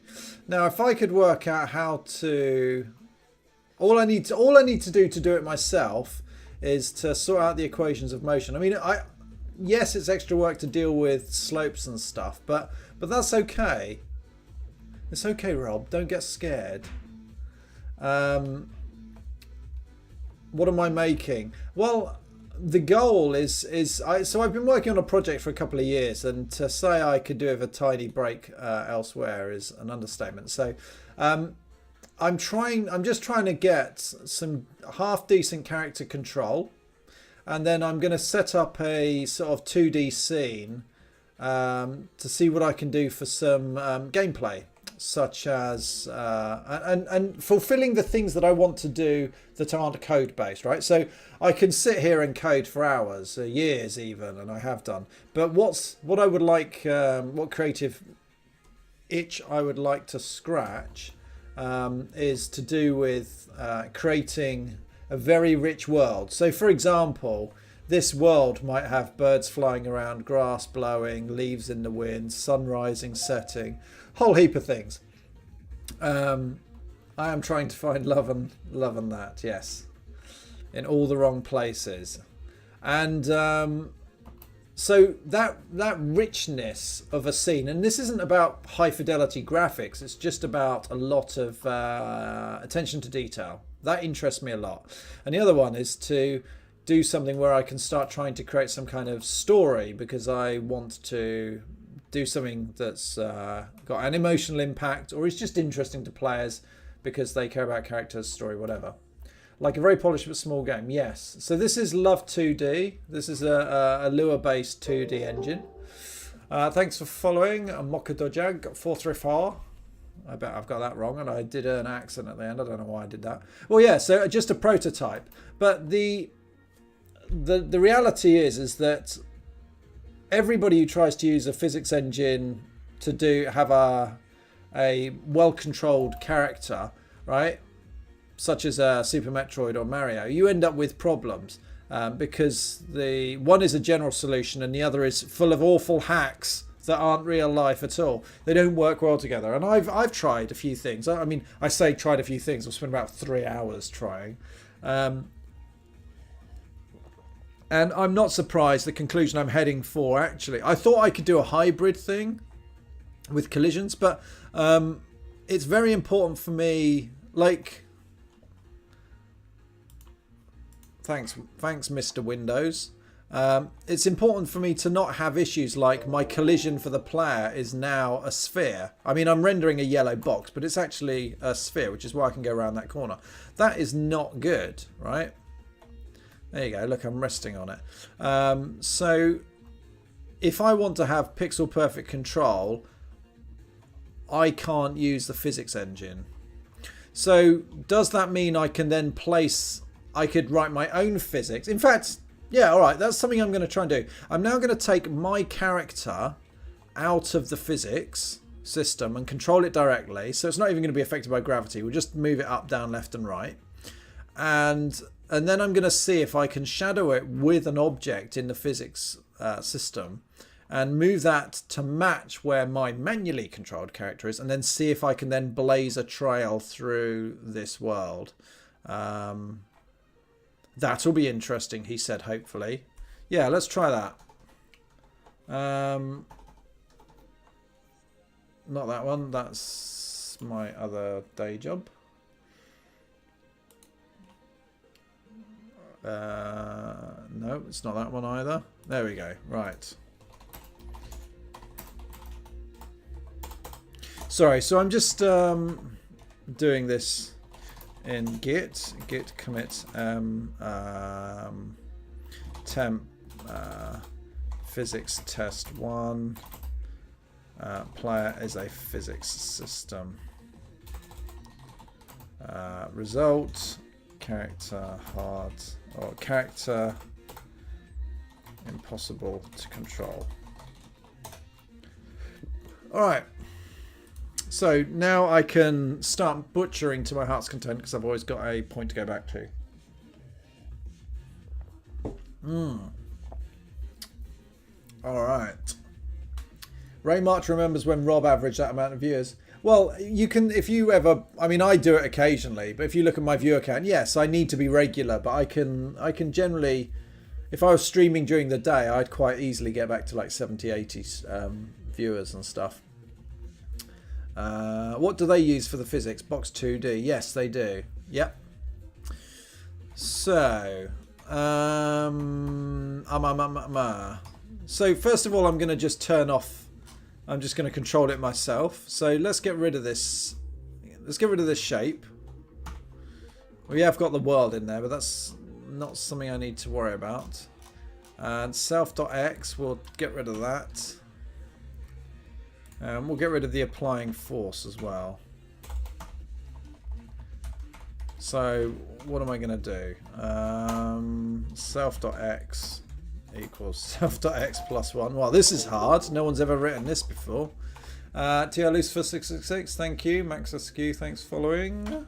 Now, if I could work out how to, all I need to do it myself is to sort out the equations of motion. I mean, yes, it's extra work to deal with slopes and stuff, but that's okay. It's okay, Rob. Don't get scared. What am I making? Well, the goal is so I've been working on a project for a couple of years, and to say I could do with a tiny break elsewhere is an understatement. So I'm just trying to get some half decent character control, and then I'm going to set up a sort of 2D scene to see what I can do for some gameplay, such as and fulfilling the things that I want to do that aren't code based, right? So I can sit here and code for hours, years even, and I have done. But what I would like, what creative itch I would like to scratch is to do with creating a very rich world. So for example, this world might have birds flying around, grass blowing, leaves in the wind, sun rising, setting, whole heap of things. I am trying to find love and that, yes, in all the wrong places. And so that richness of a scene, and this isn't about high fidelity graphics, it's just about a lot of attention to detail. That interests me a lot. And the other one is to do something where I can start trying to create some kind of story, because I want to do something that's got an emotional impact, or is just interesting to players because they care about characters, story, whatever. Like a very polished but small game, yes. So this is Love2D. This is a Lua-based 2D engine. Thanks for following. Mokadojag 434. I bet I've got that wrong, and I did an accent at the end. I don't know why I did that. Well, yeah. So just a prototype, but the reality is that everybody who tries to use a physics engine to have a well-controlled character, right, such as Super Metroid or Mario, you end up with problems because the one is a general solution and the other is full of awful hacks that aren't real life at all. They don't work well together. And I've tried a few things. I mean, I say tried a few things. I've spent about 3 hours trying. And I'm not surprised the conclusion I'm heading for, actually. I thought I could do a hybrid thing with collisions, but it's very important for me, like... Thanks, Mr. Windows. It's important for me to not have issues like my collision for the player is now a sphere. I mean, I'm rendering a yellow box, but it's actually a sphere, which is why I can go around that corner. That is not good, right? There you go. Look, I'm resting on it. So if I want to have pixel perfect control, I can't use the physics engine. So does that mean I can then I could write my own physics? In fact, yeah, all right, that's something I'm going to try and do. I'm now going to take my character out of the physics system and control it directly. So it's not even going to be affected by gravity. We'll just move it up, down, left and right. And then I'm going to see if I can shadow it with an object in the physics system and move that to match where my manually controlled character is, and then see if I can then blaze a trail through this world. That'll be interesting, he said, hopefully. Yeah, let's try that. Not that one. That's my other day job. No, it's not that one either. There we go. Right. Sorry, so I'm just doing this in git commit temp physics test 1 player is a physics system result character hard or character impossible to control. All right. So now I can start butchering to my heart's content because I've always got a point to go back to. All right. Ray March remembers when Rob averaged that amount of viewers. Well, you can, if you ever, I mean, I do it occasionally, but if you look at my viewer count, yes, I need to be regular, but I can generally, if I was streaming during the day, I'd quite easily get back to like 70, 80 viewers and stuff. What do they use for the physics? Box 2D. Yes, they do. Yep. So, so first of all, I'm going to just turn off. I'm just going to control it myself. So let's get rid of this. Let's get rid of this shape. We have got the world in there, but that's not something I need to worry about. And self.x, we'll get rid of that. We'll get rid of the applying force as well. So what am I going to do? Self.x equals self.x plus 1. Well, this is hard. No one's ever written this before. TR Lucifer 666, thank you. Max Askew, thanks for following.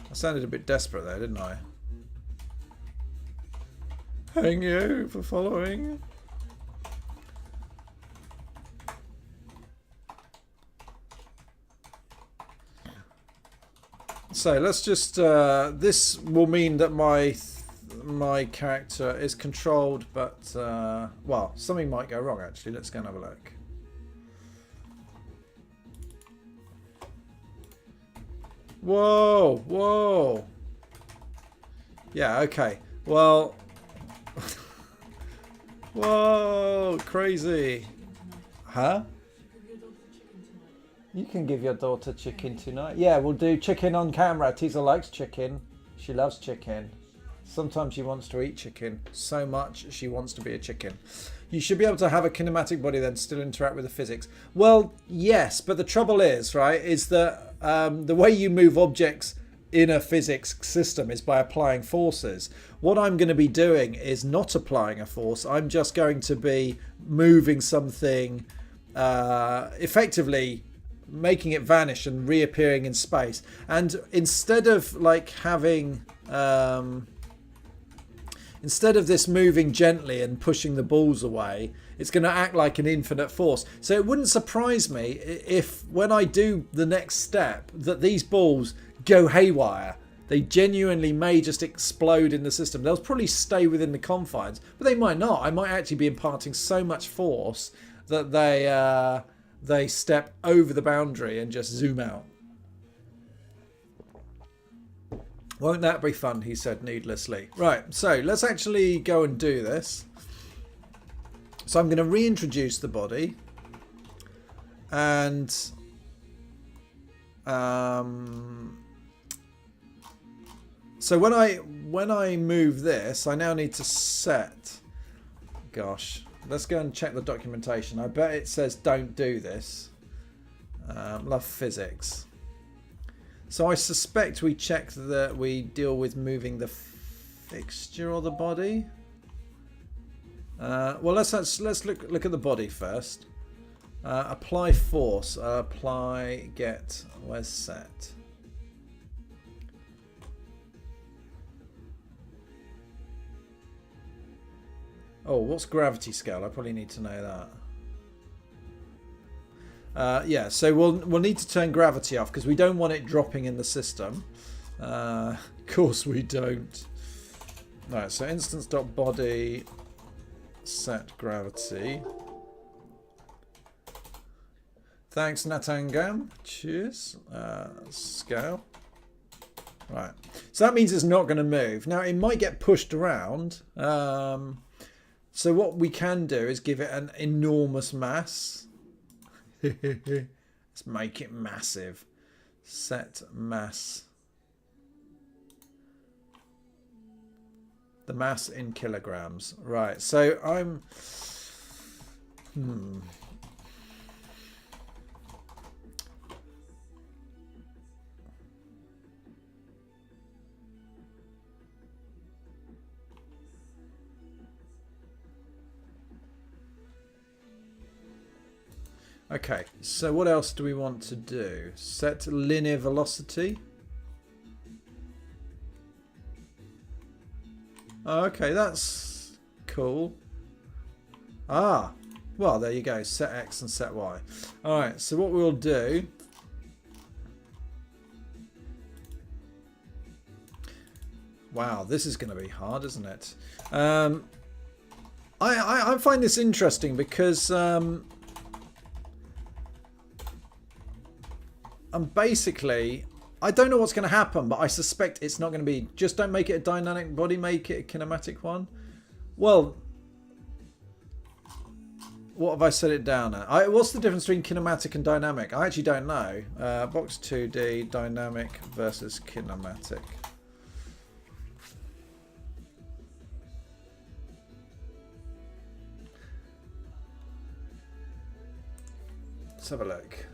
I sounded a bit desperate there, didn't I? Thank you for following. So let's just, this will mean that my character is controlled, but, well, something might go wrong actually. Let's go and have a look. Whoa, whoa. Yeah, okay. Well, whoa, crazy. Huh? You can give your daughter chicken tonight. Yeah, we'll do chicken on camera. Tisa likes chicken. She loves chicken. Sometimes she wants to eat chicken so much she wants to be a chicken. You should be able to have a kinematic body then still interact with the physics. Well, yes, but the trouble is, right, is that the way you move objects in a physics system is by applying forces. What I'm going to be doing is not applying a force. I'm just going to be moving something effectively making it vanish and reappearing in space. And instead of like having instead of this moving gently and pushing the balls away, it's going to act like an infinite force. So it wouldn't surprise me if when I do the next step that these balls go haywire. They genuinely may just explode in the system. They'll probably stay within the confines, but they might not. I might actually be imparting so much force that they step over the boundary and just zoom out. Won't that be fun, he said needlessly. Right, so let's actually go and do this. So I'm going to reintroduce the body. And so when I move this, I now need to set. Gosh, let's go and check the documentation. I bet it says don't do this. Love physics. So I suspect we checked that we deal with moving the fixture or the body. Well, let's look at the body first. Apply force. Apply get. Where's set? Oh, what's gravity scale? I probably need to know that. Yeah, so we'll need to turn gravity off because we don't want it dropping in the system. Of course we don't. Right, so instance.body set gravity. Thanks, Natangam. Cheers. Scale. Right. So that means it's not going to move. Now, it might get pushed around. So what we can do is give it an enormous mass. Let's make it massive. Set mass. The mass in kilograms. Right. So I'm... Okay, so what else do we want to do? Set linear velocity. Okay, that's cool. Ah, well, there you go. Set X and set Y. All right, so what we'll do... Wow, this is going to be hard, isn't it? I find this interesting because... basically, I don't know what's going to happen, but I suspect it's not going to be... Just don't make it a dynamic body, make it a kinematic one. Well, what have I set it down at? What's the difference between kinematic and dynamic? I actually don't know. Box 2D, dynamic versus kinematic. Let's have a look.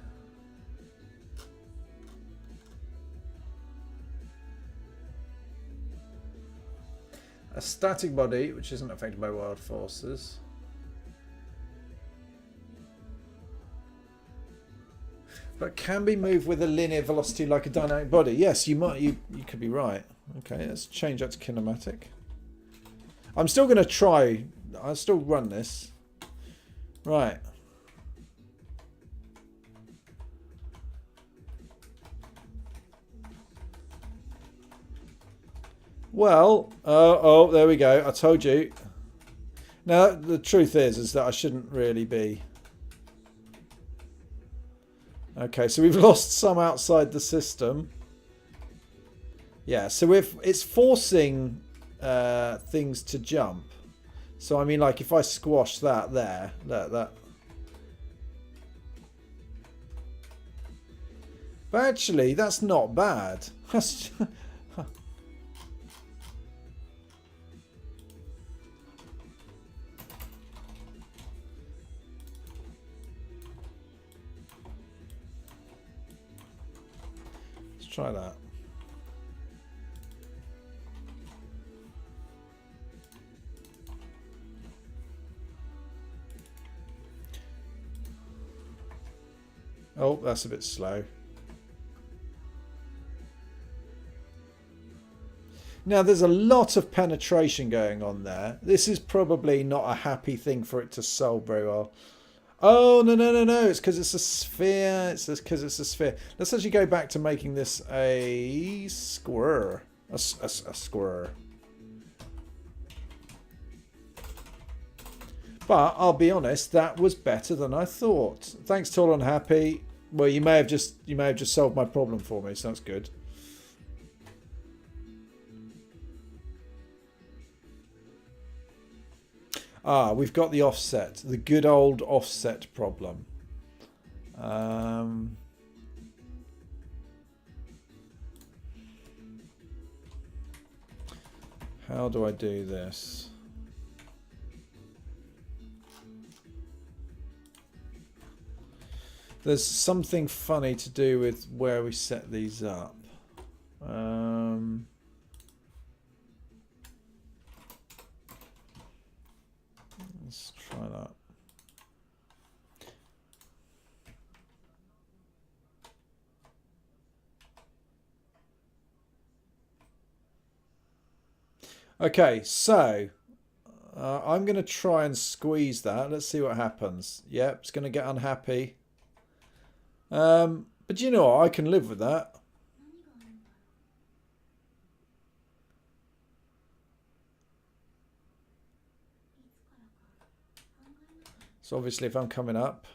A static body, which isn't affected by wild forces. But can be moved with a linear velocity like a dynamic body. Yes, you might. You could be right. Okay, let's change that to kinematic. I'm still going to try. I'll still run this. Right. Well, oh, there we go. I told you. Now, the truth is that I shouldn't really be. Okay, so we've lost some outside the system. Yeah, so if it's forcing things to jump. So, I mean, like, if I squash that there, that. But actually, that's not bad. That's... Try that. Oh, that's a bit slow. Now, there's a lot of penetration going on there. This is probably not a happy thing for it to solve very well. Oh, no. It's because it's a sphere. It's because it's a sphere. Let's actually go back to making this a square. A square. But I'll be honest, that was better than I thought. Thanks, Tall and Happy. Well, you may have just solved my problem for me, so that's good. Ah, we've got the offset. The good old offset problem. How do I do this? There's something funny to do with where we set these up. Let's try that. Okay, so I'm going to try and squeeze that. Let's see what happens. Yep, it's going to get unhappy. But you know what? I can live with that. So obviously if I'm coming up,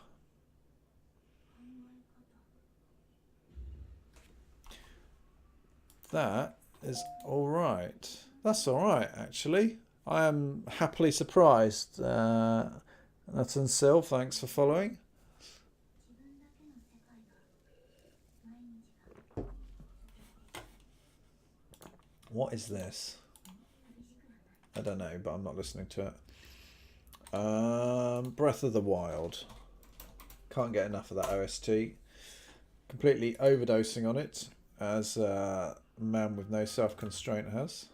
that is all right. That's all right, actually. I am happily surprised. That's Unsil, thanks for following. What is this? I don't know, but I'm not listening to it. Breath of the Wild. Can't get enough of that OST. Completely overdosing on it, as a man with no self-constraint has.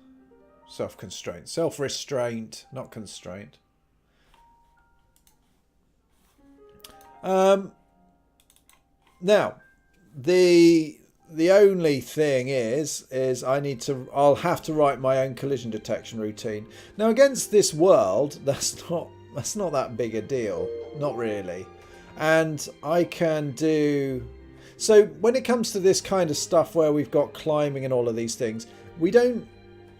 Self-constraint. Self-restraint, not constraint. Now, the only thing is I'll have to write my own collision detection routine. Now against this world, that's not that big a deal, not really. And I can do, so when it comes to this kind of stuff where we've got climbing and all of these things, we don't,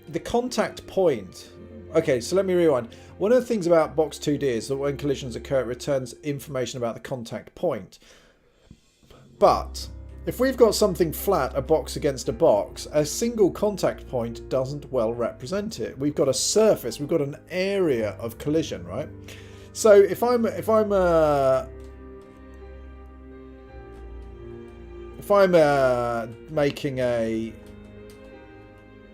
the contact point. Okay, so let me rewind. One of the things about Box 2D is that when collisions occur, it returns information about the contact point. But if we've got something flat, a box against a box, a single contact point doesn't well represent it. We've got a surface, we've got an area of collision, right? So if I'm making a,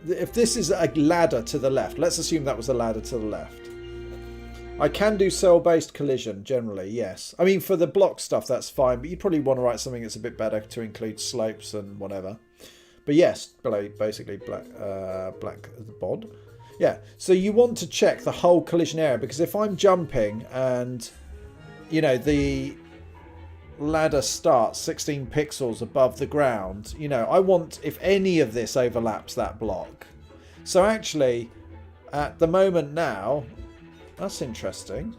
if this is a ladder to the left, let's assume that was a ladder to the left. I can do cell-based collision, generally, yes. I mean, for the block stuff, that's fine, but you'd probably want to write something that's a bit better to include slopes and whatever. But yes, basically black the bod. Yeah, so you want to check the whole collision area, because if I'm jumping and, you know, the ladder starts 16 pixels above the ground, you know, I want if any of this overlaps that block. So actually, at the moment now, that's interesting.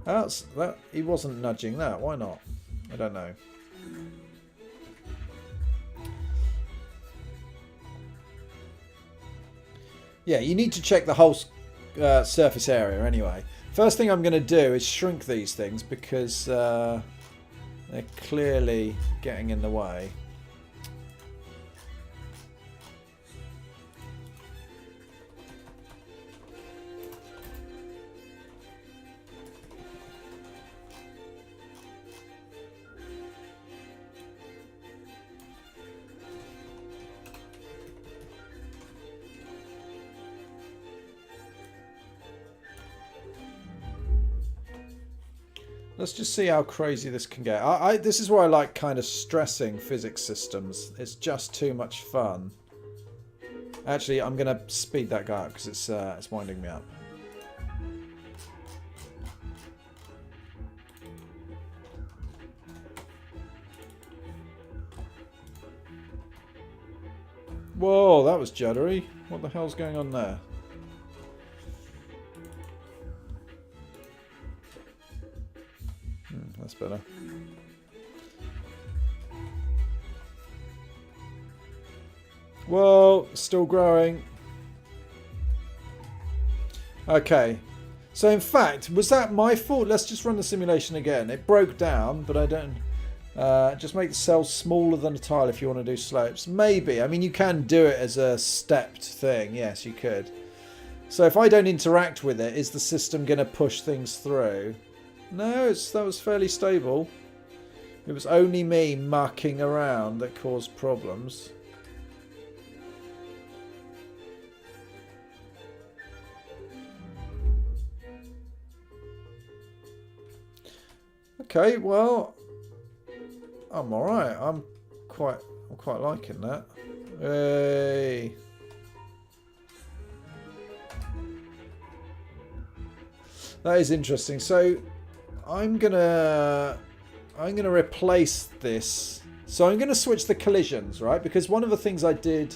That he wasn't nudging that. Why not? I don't know. Yeah, you need to check the whole surface area anyway. First thing I'm going to do is shrink these things because they're clearly getting in the way. Let's just see how crazy this can get. This is why I like kind of stressing physics systems. It's just too much fun. Actually, I'm going to speed that guy up because it's winding me up. Whoa, that was juddery. What the hell's going on there? That's better. Whoa, still growing. Okay. So in fact, was that my fault? Let's just run the simulation again. It broke down, but I don't... just make the cells smaller than a tile if you want to do slopes. Maybe. I mean, you can do it as a stepped thing. Yes, you could. So if I don't interact with it, is the system going to push things through? No, that was fairly stable. It was only me mucking around that caused problems. Okay, well, I'm all right. I'm quite liking that. Hey. That is interesting. So I'm gonna replace this. So I'm gonna switch the collisions, right? Because one of the things I did,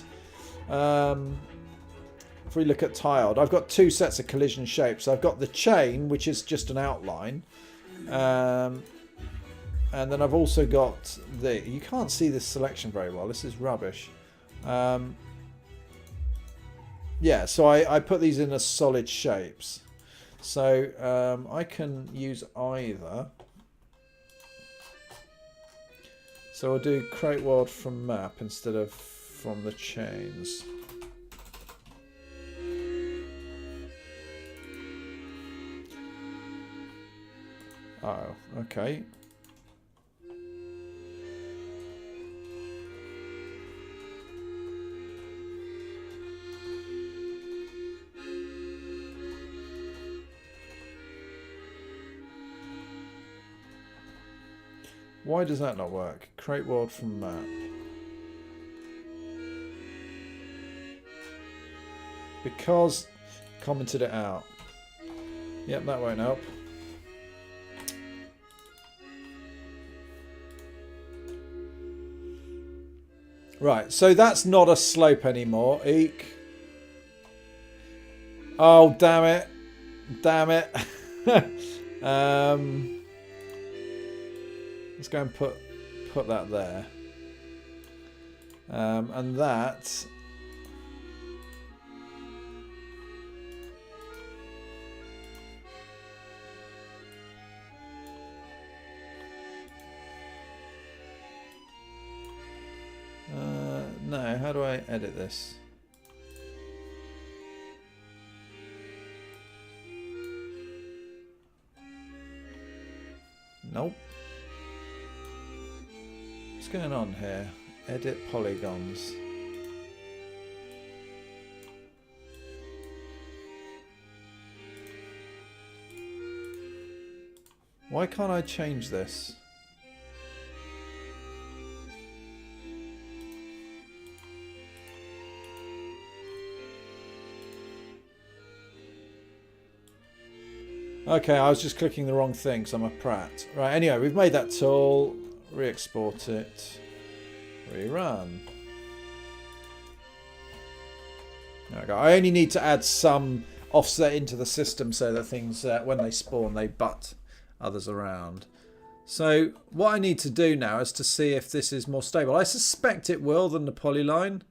if we look at tiled, I've got two sets of collision shapes. I've got the chain, which is just an outline. And then I've also got the... You can't see this selection very well. This is rubbish. Yeah, so I put these in as solid shapes. So I can use either. So I'll do create world from map instead of from the chains. Oh, okay. Why does that not work? Create world from map. Because commented it out. Yep, that won't help. Right, so that's not a slope anymore. Eek. Oh, damn it. Damn it. Let's go and put that there. And that... no, how do I edit this? Nope. What's going on here? Edit polygons. Why can't I change this? Okay, I was just clicking the wrong thing because I'm a prat. Right, anyway, we've made that tool. Re-export it. Rerun. There we go. I only need to add some offset into the system so that things, when they spawn, they butt others around. So what I need to do now is to see if this is more stable. I suspect it will than the polyline.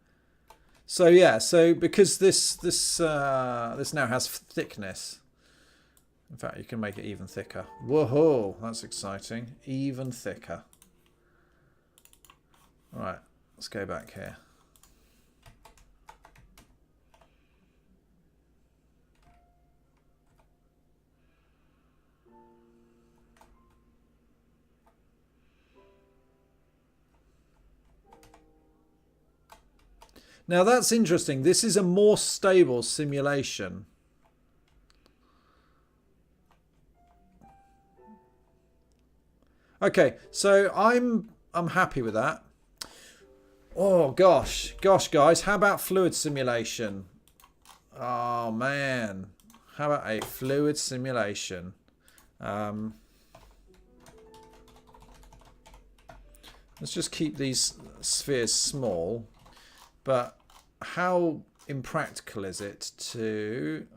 So yeah, so because this now has thickness. In fact, you can make it even thicker. Whoa, that's exciting. Even thicker. All right, let's go back here. Now that's interesting. This is a more stable simulation. Okay, so I'm happy with that. Oh gosh, guys, how about fluid simulation? Oh man, how about a fluid simulation? Let's just keep these spheres small. But how impractical is it to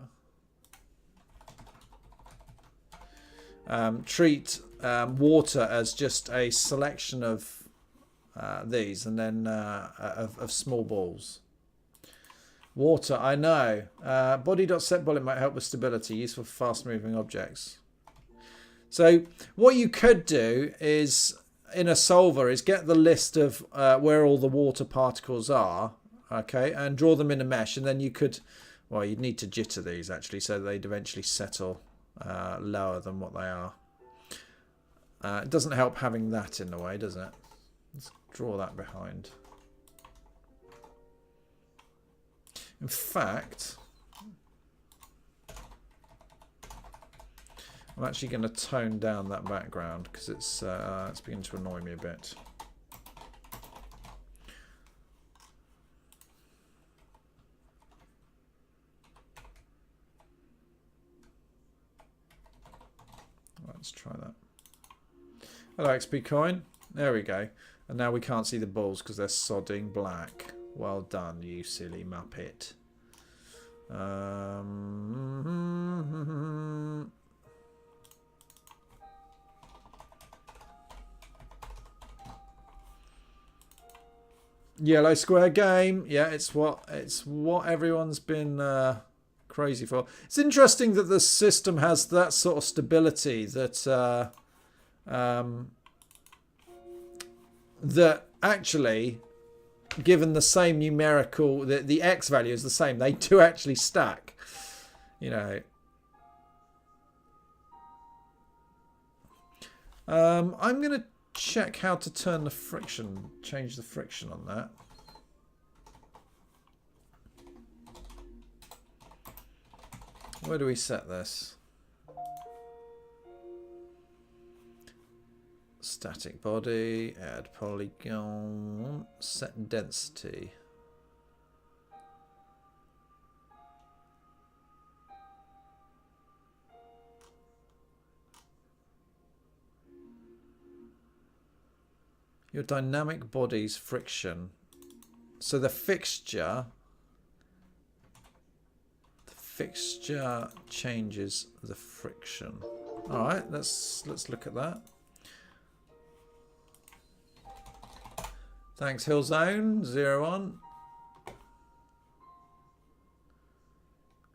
treat water as just a selection of these and then of small balls? Water, I know. Body.setBullet might help with stability, useful for fast moving objects. So what you could do is, in a solver, is get the list of where all the water particles are, okay, and draw them in a mesh, and then you could, Well, you'd need to jitter these actually, so they'd eventually settle lower than what they are. It doesn't help having that in the way, does it? Let's draw that behind. In fact, I'm actually going to tone down that background because it's beginning to annoy me a bit. Let's try that. Hello, XP coin. There we go. And now we can't see the balls because they're sodding black. Well done, you silly muppet. Yellow square game. Yeah, it's what everyone's been crazy for. It's interesting that the system has that sort of stability that that actually, given the same numerical, the X value is the same, they do actually stack, you know. I'm going to check how to turn the friction, change the friction on that. Where do we set this? Static body, add polygon, set density. Your dynamic body's friction. So the fixture changes the friction. All right, let's look at that. Thanks, Hillzone 01.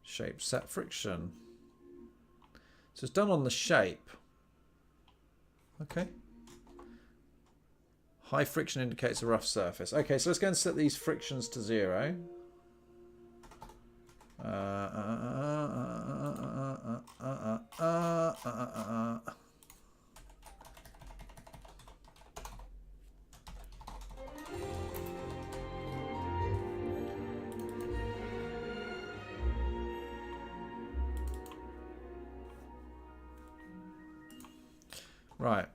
Shape set friction. So it's done on the shape. Okay. High friction indicates a rough surface. Okay, so let's go and set these frictions to 0. Right,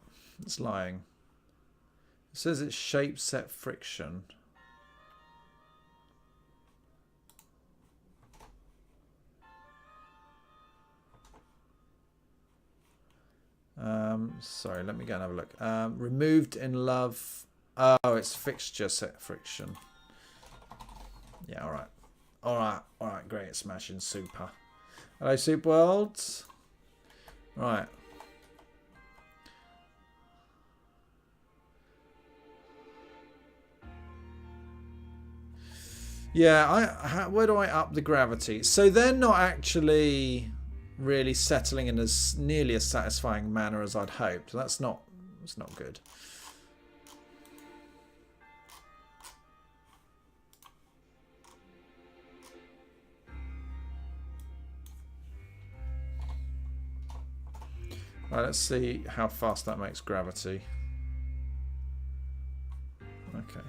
it's lying. It says it's shape set friction. Sorry, let me go and have a look. Removed in love. Oh, it's fixture set friction. Yeah, alright. Alright, great. Smashing super. Hello, Soup World. Right. Yeah, where do I up the gravity? So they're not actually really settling in as nearly as satisfying manner as I'd hoped. That's not good. Right, let's see how fast that makes gravity. Okay.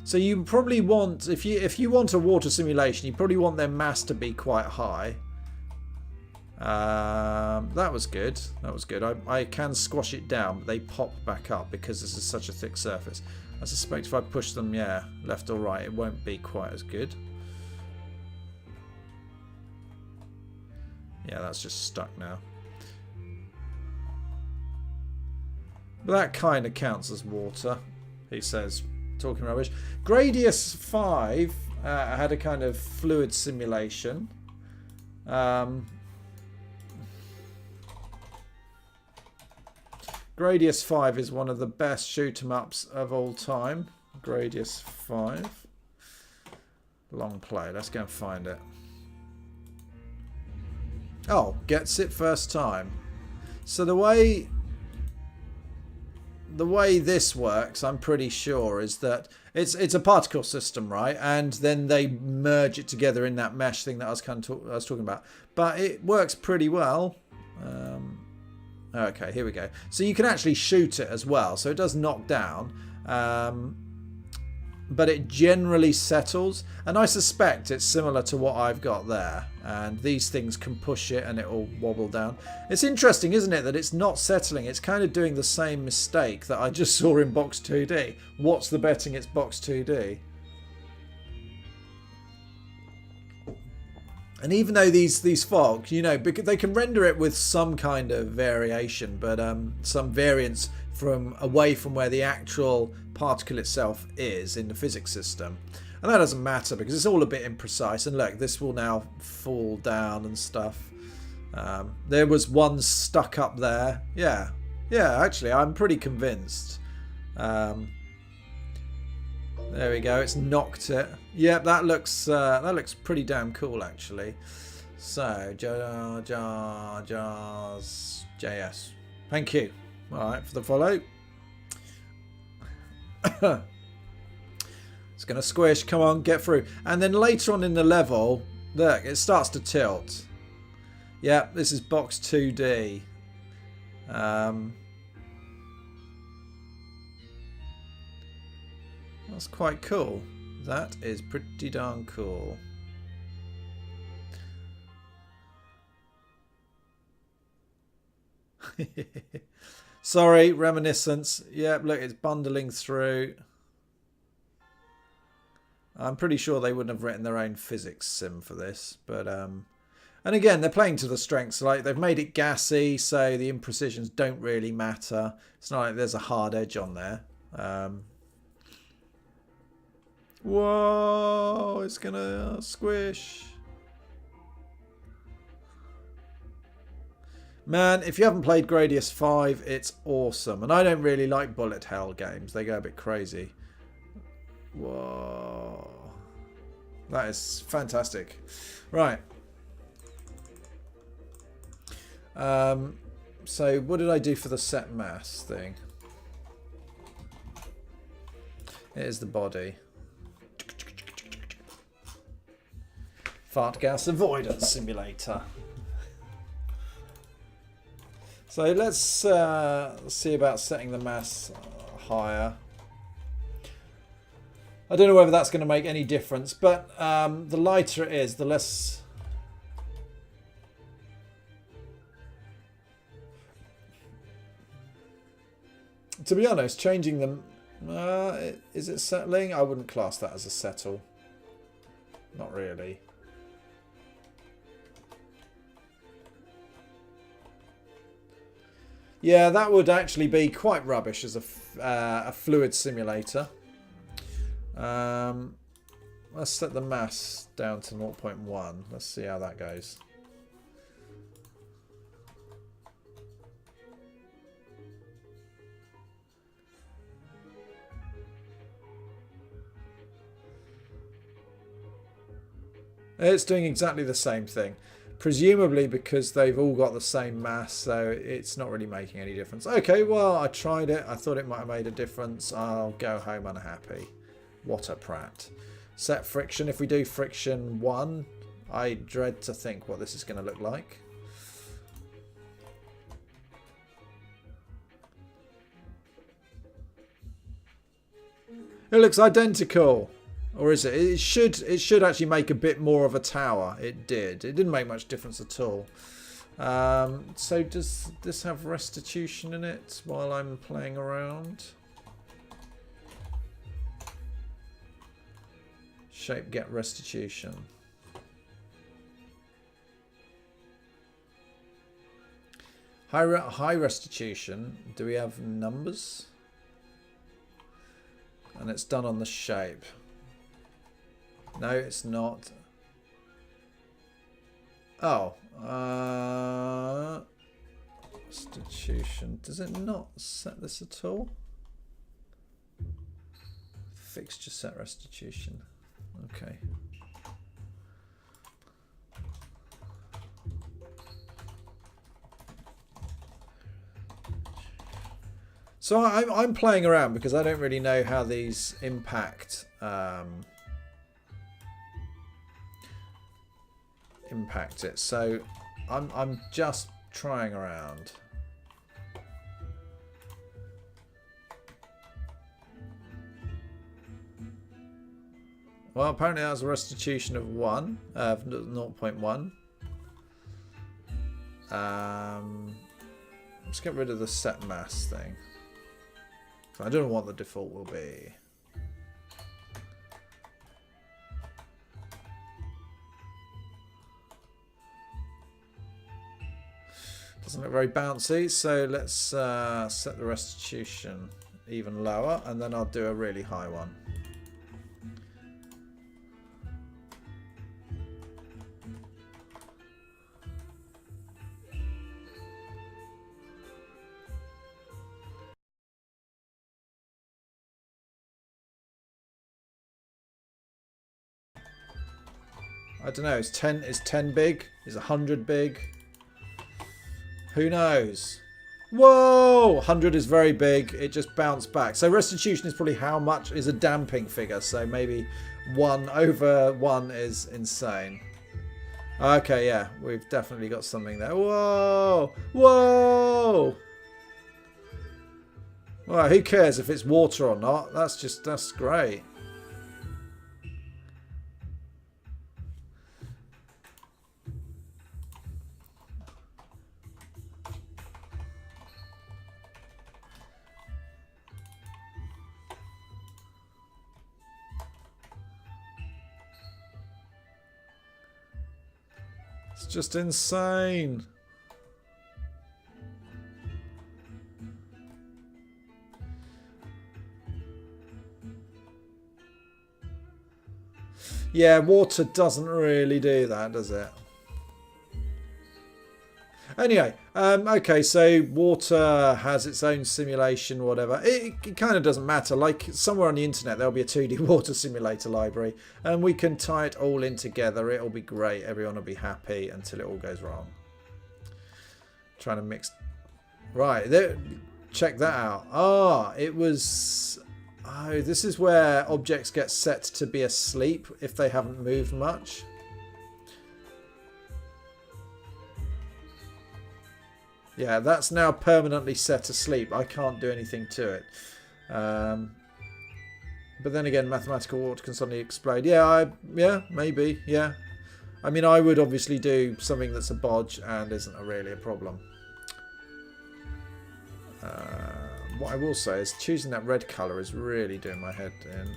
So you probably want, if you want a water simulation, you probably want their mass to be quite high. That was good. That was good. I can squash it down, but they pop back up because this is such a thick surface. I suspect if I push them, yeah, left or right, it won't be quite as good. Yeah, that's just stuck now. But that kind of counts as water, he says. Talking rubbish. Gradius 5 had a kind of fluid simulation. Gradius 5 is one of the best shoot 'em ups of all time. Gradius 5. Long play. Let's go and find it. Oh, gets it first time. So the way the way this works, I'm pretty sure, is that it's a particle system, right? And then they merge it together in that mesh thing that I was talking about. But it works pretty well. Okay, here we go. So you can actually shoot it as well. So it does knock down. But it generally settles, and I suspect it's similar to what I've got there, and these things can push it and it will wobble down. It's interesting, isn't it, that it's not settling. It's kind of doing the same mistake that I just saw in Box 2D. What's the betting it's Box 2D? And even though these fog, you know, because they can render it with some kind of variation, but some variance from away from where the actual particle itself is in the physics system. And that doesn't matter because it's all a bit imprecise. And look, this will now fall down and stuff. There was one stuck up there. Yeah, actually, I'm pretty convinced. There we go. It's knocked it. Yeah, that looks pretty damn cool, actually. So, JS. Thank you. All right, for the follow. It's going to squish. Come on, get through. And then later on in the level, look, it starts to tilt. Yeah, this is Box 2D. That's quite cool. That is pretty darn cool. Sorry, reminiscence. Yep, look, it's bundling through. I'm pretty sure they wouldn't have written their own physics sim for this, but and again, they're playing to the strengths. Like, they've made it gassy, so the imprecisions don't really matter. It's not like there's a hard edge on there. Whoa, it's gonna squish. Man, if you haven't played Gradius 5, it's awesome. And I don't really like bullet hell games. They go a bit crazy. Whoa. That is fantastic. Right. So what did I do for the set mass thing? It is the body. Fart gas avoidance simulator. So let's see about setting the mass higher. I don't know whether that's going to make any difference, but the lighter it is, the less... To be honest, changing them... is it settling? I wouldn't class that as a settle. Not really. Yeah, that would actually be quite rubbish as a fluid simulator. Let's set the mass down to 0.1. Let's see how that goes. It's doing exactly the same thing. Presumably because they've all got the same mass, so it's not really making any difference. Okay, well, I tried it. I thought it might have made a difference. I'll go home unhappy. What a prat. Set friction. If we do friction 1, I dread to think what this is going to look like. It looks identical. Or is it? It should actually make a bit more of a tower. It did. It didn't make much difference at all. So does this have restitution in it while I'm playing around? Shape get restitution. High restitution. Do we have numbers? And it's done on the shape. No, it's not. Oh. Restitution. Does it not set this at all? Fixture set restitution. Okay. So I'm playing around because I don't really know how these impact impact it. So I'm just trying around. Well, apparently that was a restitution of 0.1. Let's get rid of the set mass thing. So I don't know what the default will be. Doesn't look very bouncy, so let's set the restitution even lower, and then I'll do a really high one. I don't know, is 10 big? Is 100 big? Who knows? Whoa! 100 is very big. It just bounced back. So restitution is probably how much is a damping figure. So maybe 1 over 1 is insane. Okay, yeah. We've definitely got something there. Whoa! Whoa! Well, who cares if it's water or not? That's great. It's just insane. Yeah, water doesn't really do that, does it? Anyway, okay, so water has its own simulation, whatever. It kind of doesn't matter. Like somewhere on the internet, there'll be a 2D water simulator library, and we can tie it all in together. It'll be great. Everyone will be happy until it all goes wrong. Trying to mix. Right, there. Check that out. Ah, it was. Oh, this is where objects get set to be asleep if they haven't moved much. Yeah, that's now permanently set asleep. I can't do anything to it. But then again, mathematical water can suddenly explode. Yeah, yeah, maybe, yeah. I mean, I would obviously do something that's a bodge and isn't really a problem. What I will say is choosing that red colour is really doing my head in.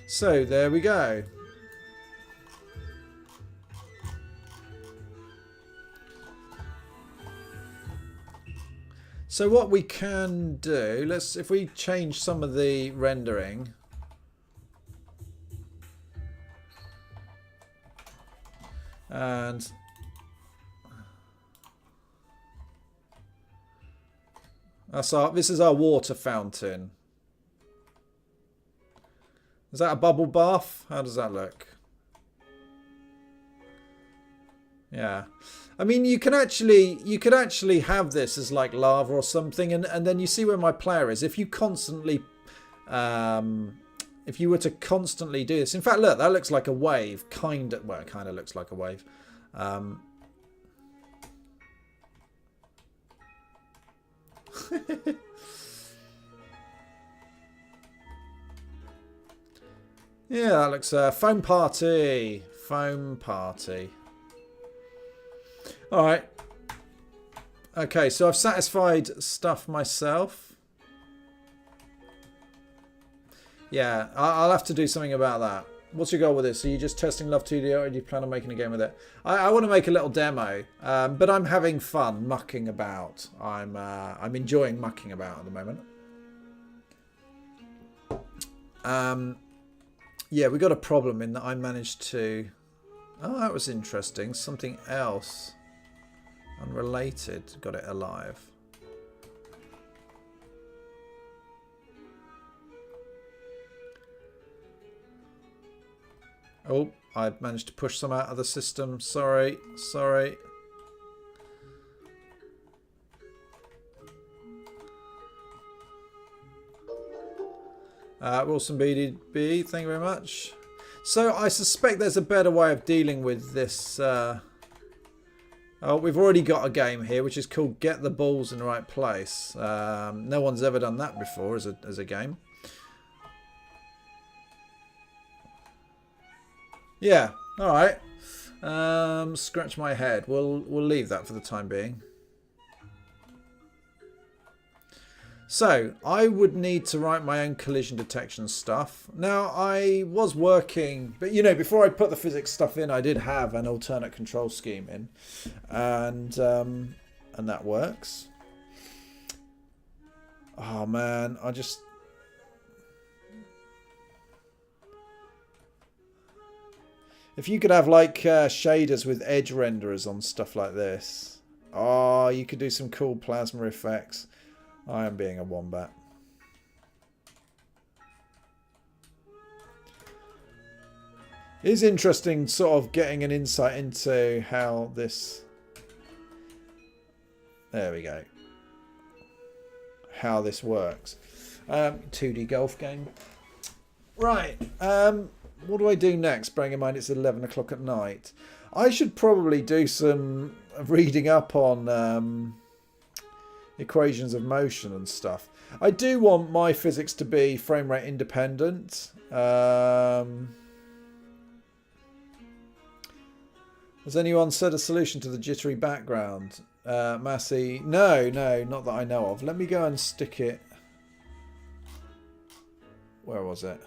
So, there we go. So what we can do, if we change some of the rendering. And this is our water fountain. Is that a bubble bath? How does that look? Yeah. I mean, you could actually have this as like lava or something, and then you see where my player is. If you constantly, if you were to constantly do this, in fact, look, that looks like a wave, well, it kind of looks like a wave. Yeah, that looks foam party, foam party. Alright. Okay, so I've satisfied stuff myself. Yeah, I'll have to do something about that. What's your goal with this? Are you just testing Love2D or do you plan on making a game with it? I want to make a little demo, but I'm having fun mucking about. I'm enjoying mucking about at the moment. Yeah, we got a problem in that I managed to... Oh, that was interesting. Something else. Unrelated. Got it alive. Oh, I managed to push some out of the system. Sorry. Sorry. Wilson BDB, thank you very much. So I suspect there's a better way of dealing with this. Oh, we've already got a game here, which is called Get the Balls in the Right Place. No one's ever done that before as a game. Yeah, all right. Scratch my head. We'll leave that for the time being. So, I would need to write my own collision detection stuff. Now, I was working, but you know, before I put the physics stuff in, I did have an alternate control scheme in, and that works. Oh man, if you could have like shaders with edge renderers on stuff like this, oh, you could do some cool plasma effects. I am being a wombat. It is interesting sort of getting an insight into how this... There we go. How this works. 2D golf game. Right. What do I do next? Bearing in mind it's 11 o'clock at night. I should probably do some reading up on... equations of motion and stuff. I do want my physics to be frame rate independent. Has anyone said a solution to the jittery background? Massey? No, not that I know of. Let me go and stick it. Where was it?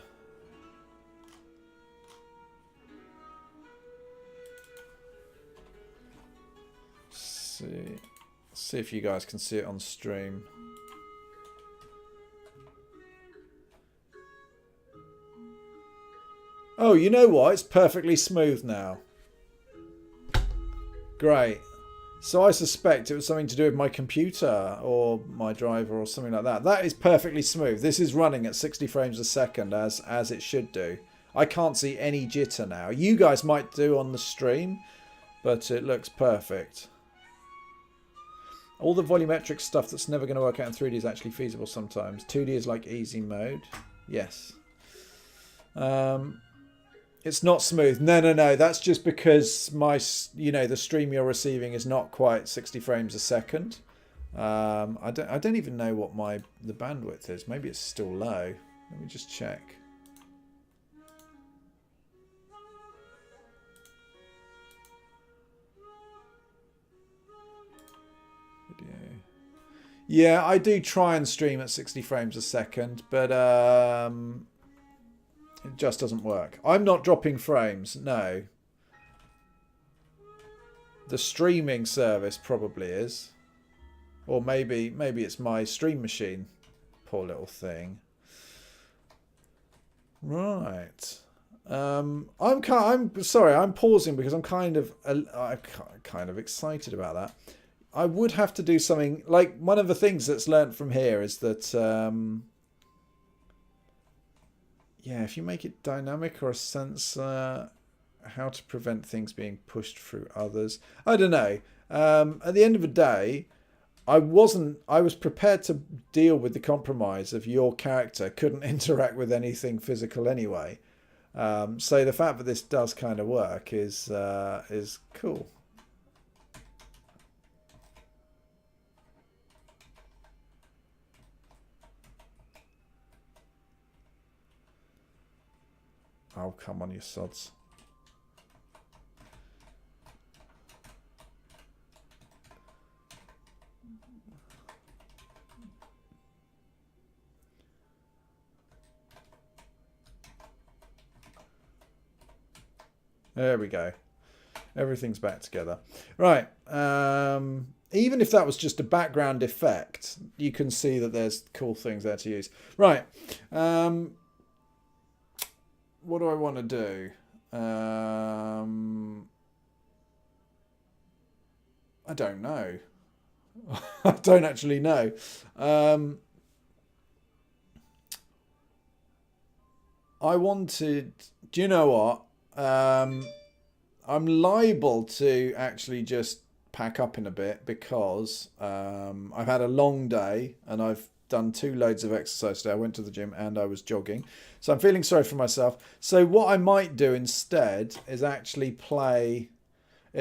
See if you guys can see it on stream. Oh, you know what? It's perfectly smooth now. Great. So I suspect it was something to do with my computer or my driver or something like that. That is perfectly smooth. This is running at 60 frames a second as it should do. I can't see any jitter now. You guys might do on the stream, but it looks perfect. All the volumetric stuff that's never going to work out in 3D is actually feasible sometimes. 2D is like easy mode. Yes. It's not smooth. No. That's just because the stream you're receiving is not quite 60 frames a second. I don't even know what the bandwidth is. Maybe it's still low. Let me just check. Yeah, I do try and stream at 60 frames a second, but it just doesn't work. I'm not dropping frames, no. The streaming service probably is. Or maybe it's my stream machine. Poor little thing. Right. I'm sorry, I'm pausing because I'm kind of excited about that. I would have to do something like one of the things that's learnt from here is that if you make it dynamic or a sensor, how to prevent things being pushed through others. I don't know. At the end of the day, I was prepared to deal with the compromise of your character couldn't interact with anything physical anyway. So the fact that this does kind of work is cool. Oh, come on, you sods. There we go. Everything's back together. Right. Even if that was just a background effect, you can see that there's cool things there to use. Right. What do I want to do? I don't know. I don't actually know. I wanted... Do you know what? I'm liable to actually just pack up in a bit because I've had a long day and I've done 2 loads of exercise today. I went to the gym and I was jogging. So I'm feeling sorry for myself. So what I might do instead is actually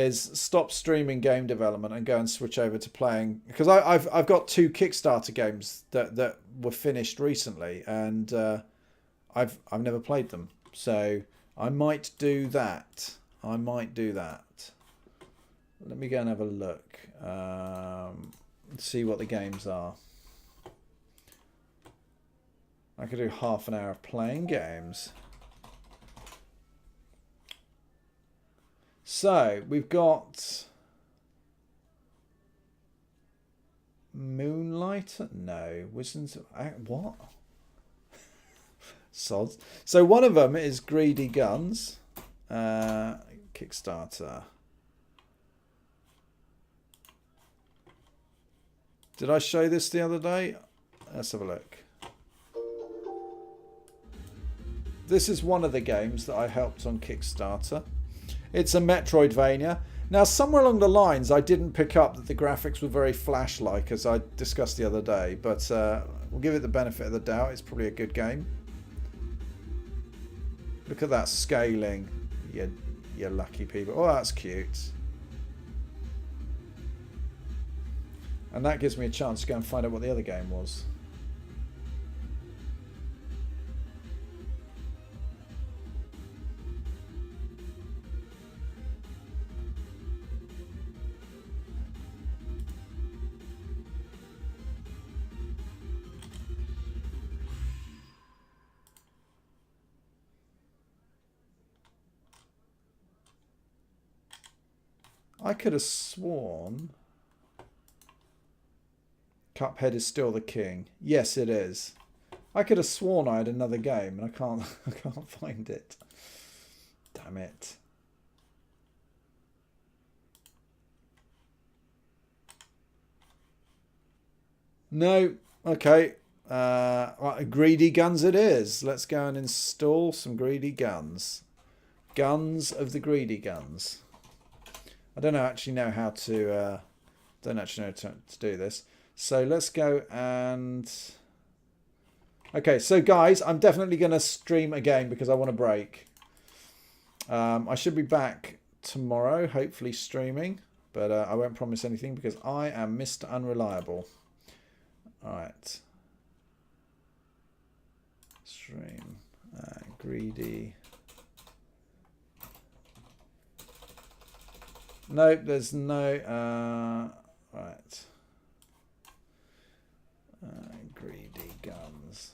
stop streaming game development and go and switch over to playing, because I've got 2 Kickstarter games that were finished recently, and I've never played them. So I might do that. Let me go and have a look. See what the games are. I could do half an hour of playing games. So we've got Moonlighter. No, Wisdom's what? Sods. So one of them is Greedy Guns. Kickstarter. Did I show this the other day? Let's have a look. This is one of the games that I helped on Kickstarter. It's a Metroidvania. Now, somewhere along the lines, I didn't pick up that the graphics were very Flash-like, as I discussed the other day. But we'll give it the benefit of the doubt. It's probably a good game. Look at that scaling. You lucky people. Oh, that's cute. And that gives me a chance to go and find out what the other game was. I could have sworn Cuphead is still the king. Yes, it is. I could have sworn I had another game, and I can't find it. Damn it. No. Okay. Right, Greedy Guns it is. Let's go and install some Greedy Guns. Guns of the Greedy Guns. I don't actually know how to to do this. So let's go and... Okay, so guys, I'm definitely going to stream again because I want a break. I should be back tomorrow, hopefully streaming. But I won't promise anything because I am Mr. Unreliable. Alright. Stream. Greedy. Nope, there's no... right. Greedy Guns.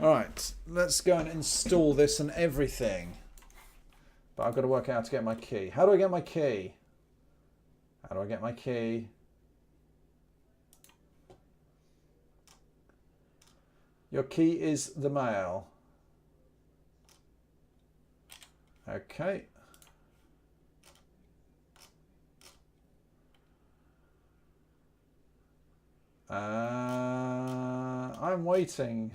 Alright, let's go and install this and everything. But I've got to work out how to get my key. How do I get my key? How do I get my key? Your key is the mail. Okay. I'm waiting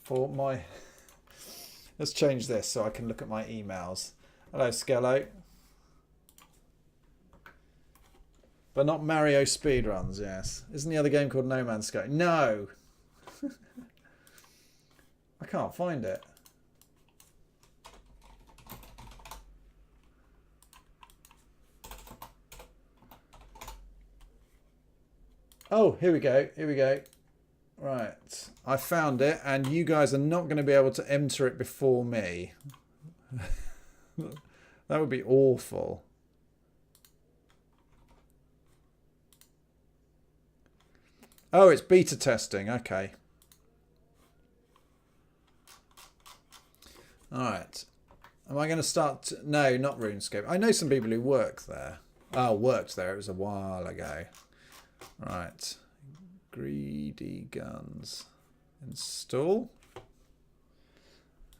for my... Let's change this so I can look at my emails. Hello, Skello. But not Mario speedruns, yes. Isn't the other game called No Man's Sky? No! I can't find it. Oh, here we go. Here we go. Right. I found it, and you guys are not going to be able to enter it before me. That would be awful. Oh, it's beta testing. Okay. Alright. Am I going to start... No, not RuneScape. I know some people who work there. Oh, worked there. It was a while ago. Right. Greedy Guns. Install.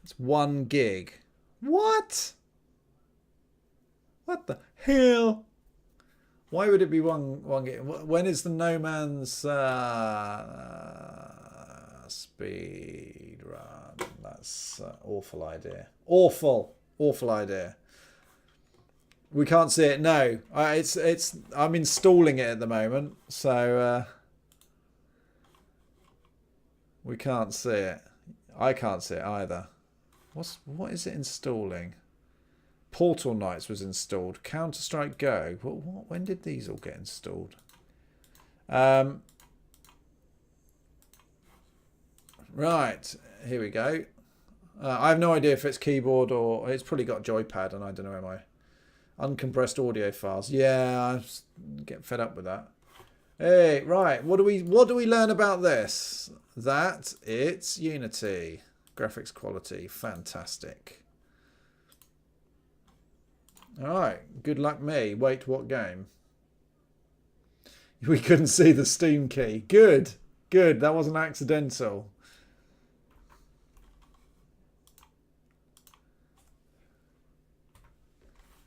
It's 1 gig. What? What the hell? Why would it be one gig? When is the No Man's speed run? That's awful idea. Awful idea. We can't see it. No, I'm installing it at the moment, so we can't see it. I can't see it either. What is it installing? Portal Knights was installed. Counter-Strike Go. When did these all get installed? Right, here we go. I have no idea if it's keyboard or it's probably got joypad, and I don't know where my uncompressed audio files. Yeah, I get fed up with that. Hey, right. What do we learn about this? That it's Unity. Graphics quality, fantastic. Alright, good luck me. Wait, what game? We couldn't see the Steam key. Good, good. That wasn't accidental.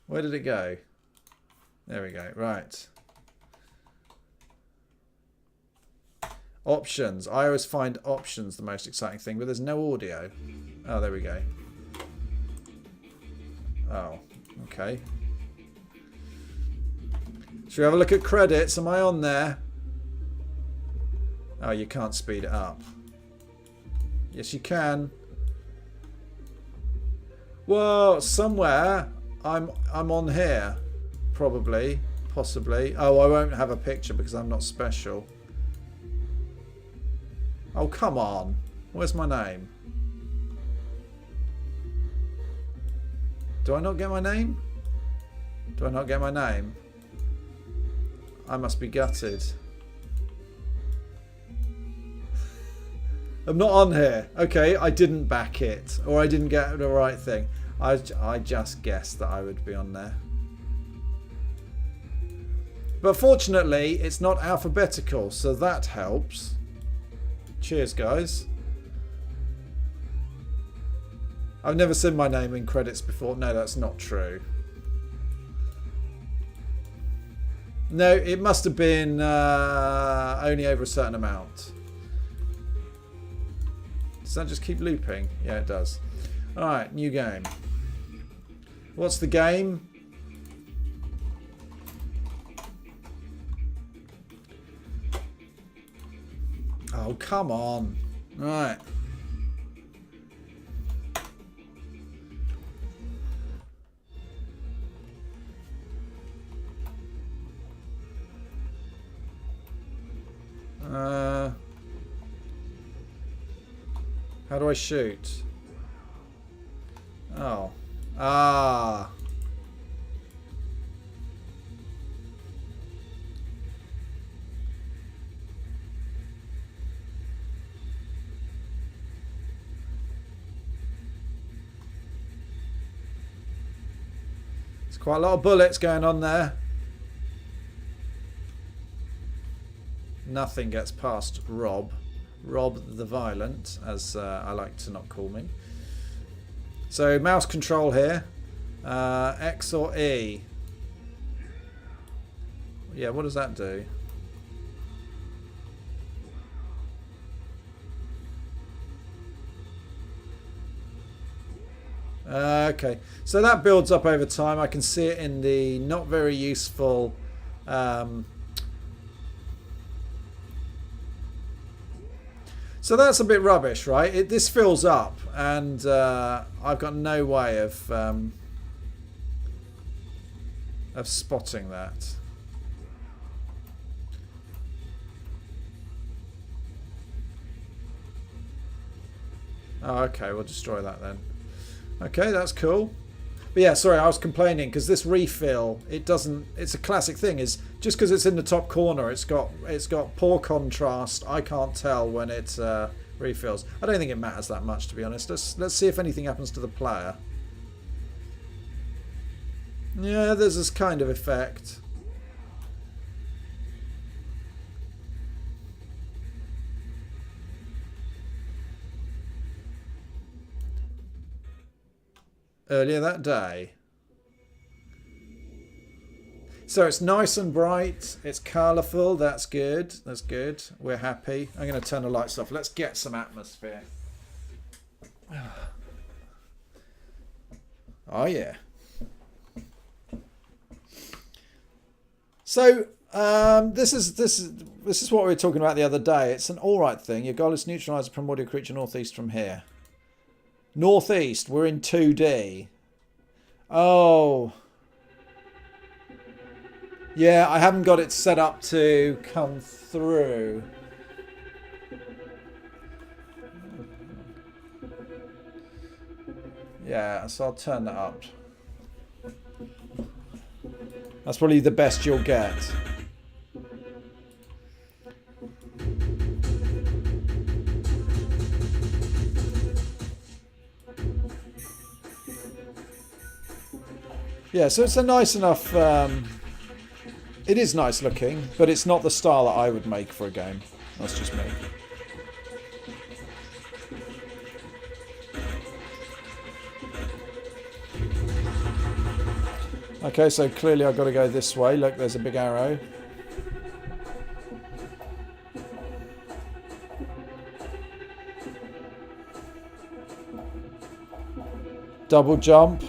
Where did it go? There we go. Right. Options. I always find options the most exciting thing, but there's no audio. Oh, there we go. Oh, okay. Should we have a look at credits? Am I on there? Oh, you can't speed it up. Yes, you can. Well, somewhere I'm on here. Probably. Possibly. Oh, I won't have a picture because I'm not special. Oh, come on. Where's my name? Do I not get my name? Do I not get my name? I must be gutted. I'm not on here. Okay, I didn't back it. Or I didn't get the right thing. I just guessed that I would be on there. But fortunately, it's not alphabetical, so that helps. Cheers, guys. I've never seen my name in credits before. No, that's not true. No, it must have been only over a certain amount. Does that just keep looping? Yeah, it does. Alright, new game. What's the game? Oh, come on. Right. How do I shoot? Oh. Ah. There's quite a lot of bullets going on there. Nothing gets past Rob. Rob the Violent, as I like to not call me. So mouse control here. X or E? Yeah, what does that do? Okay, so that builds up over time. I can see it in the not very useful so that's a bit rubbish, right? This fills up, and I've got no way of spotting that. Oh, okay, we'll destroy that then. Okay, that's cool. But yeah, sorry, I was complaining because this refill, it doesn't. It's a classic thing. Is just because it's in the top corner, it's got poor contrast. I can't tell when it refills. I don't think it matters that much, to be honest. Let's see if anything happens to the player. Yeah, there's this kind of effect. Earlier that day. So it's nice and bright. It's colourful. That's good. That's good. We're happy. I'm going to turn the lights off. Let's get some atmosphere. Oh, yeah. So this is what we were talking about the other day. It's an alright thing. Your goal is to neutralise a primordial creature northeast from here. Northeast. We're in 2D. Oh. Yeah, I haven't got it set up to come through. Yeah, so I'll turn that up. That's probably the best you'll get. Yeah, so it's a nice enough... it is nice looking, but it's not the style that I would make for a game. That's just me. Okay, so clearly I've got to go this way. Look, there's a big arrow. Double jump.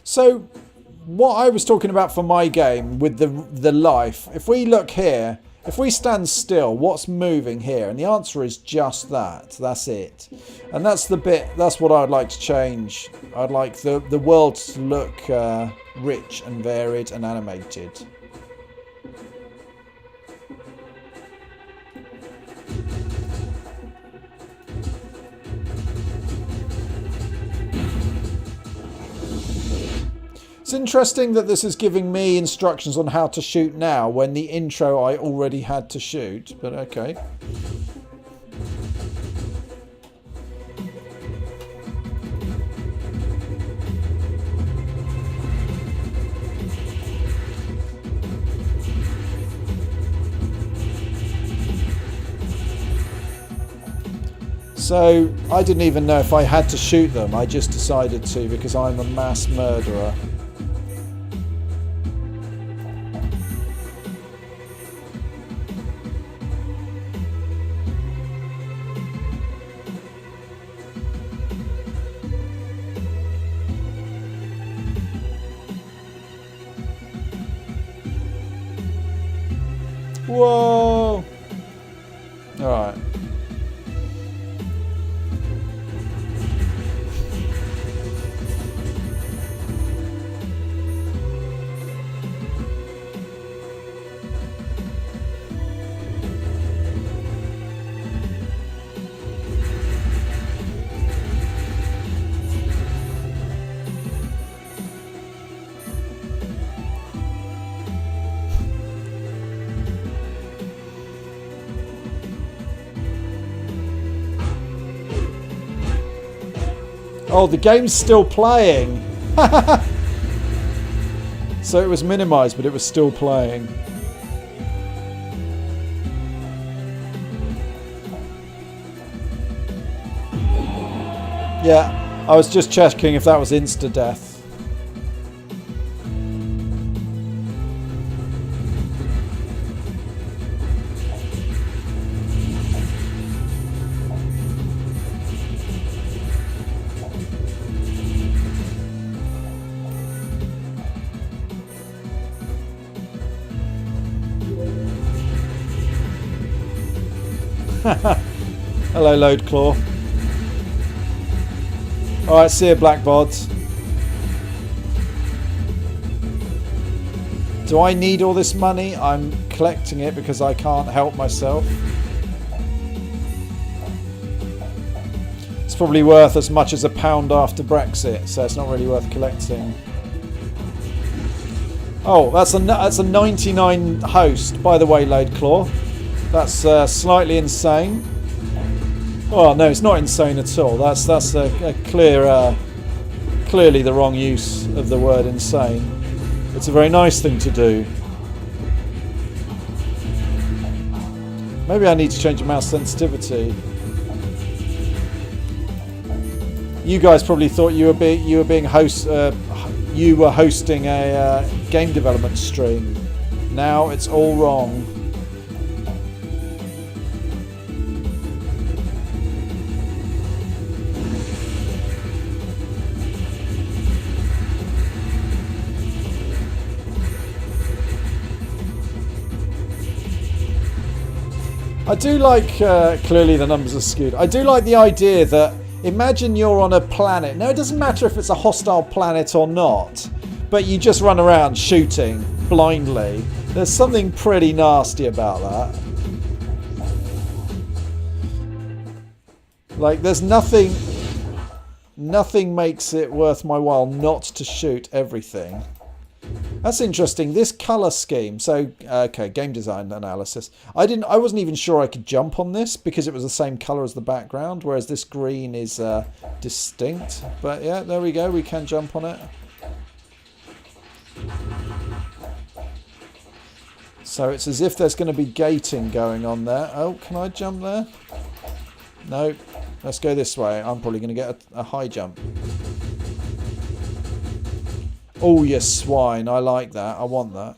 So, what I was talking about for my game with the life, if we look here, if we stand still, what's moving here? And the answer is just that. That's it. And that's the bit, that's what I'd like to change. I'd like the world to look rich and varied and animated. It's interesting that this is giving me instructions on how to shoot now when the intro I already had to shoot, but okay. So I didn't even know if I had to shoot them, I just decided to because I'm a mass murderer. Whoa! Alright. Oh, the game's still playing. So it was minimized, but it was still playing. Yeah, I was just checking if that was insta-death. Hello, Load Claw. Alright, see you, Black Bods. Do I need all this money? I'm collecting it because I can't help myself. It's probably worth as much as £1 after Brexit, so it's not really worth collecting. Oh, that's a 99 host, by the way, Load Claw. That's slightly insane. Oh no, it's not insane at all. That's a clear, clearly the wrong use of the word insane. It's a very nice thing to do. Maybe I need to change the mouse sensitivity. You guys probably thought you were hosting a game development stream. Now it's all wrong. I do like, clearly the numbers are skewed. I do like the idea that, imagine you're on a planet. Now, it doesn't matter if it's a hostile planet or not, but you just run around shooting blindly. There's something pretty nasty about that. Like, there's nothing makes it worth my while not to shoot everything. That's interesting. This color scheme. So, okay, game design analysis. I wasn't even sure I could jump on this because it was the same color as the background, whereas this green is distinct. But yeah, there we go. We can jump on it. So it's as if there's going to be gating going on there. Oh, can I jump there? No. Let's go this way. I'm probably going to get a high jump. Oh, you swine. I like that. I want that.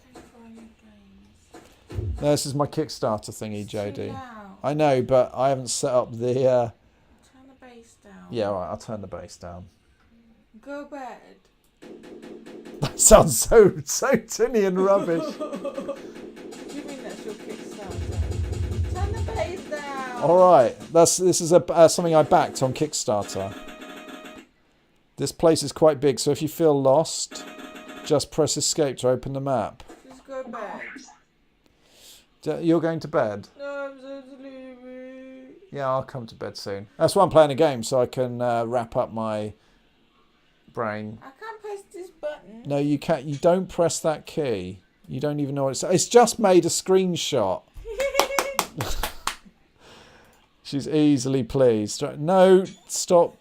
This is my Kickstarter thingy, JD. I know, but I haven't set up the... Turn the bass down. Yeah, all right. I'll turn the bass down. Go bed. That sounds so tinny and rubbish. You mean that's your Kickstarter? Turn the bass down. All right. This is something I backed on Kickstarter. This place is quite big, so if you feel lost, just press escape to open the map. Just go bed. You're going to bed? No, I'm so sleepy. Yeah, I'll come to bed soon. That's why I'm playing a game, so I can wrap up my brain. I can't press this button. No, you can't. You don't press that key. You don't even know what it's just made a screenshot. She's easily pleased. No, stop.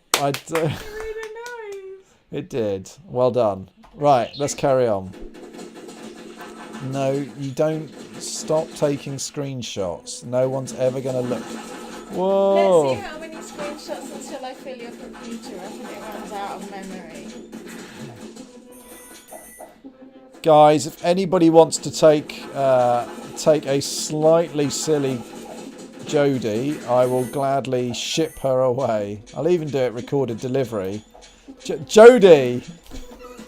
It did. Well done. Right, let's carry on. No, you don't. Stop taking screenshots. No one's ever going to look. Whoa. Let's see how many screenshots until I fill your computer up and it runs out of memory. Guys, if anybody wants to take a slightly silly Jodie, I will gladly ship her away. I'll even do it recorded delivery. Jodie,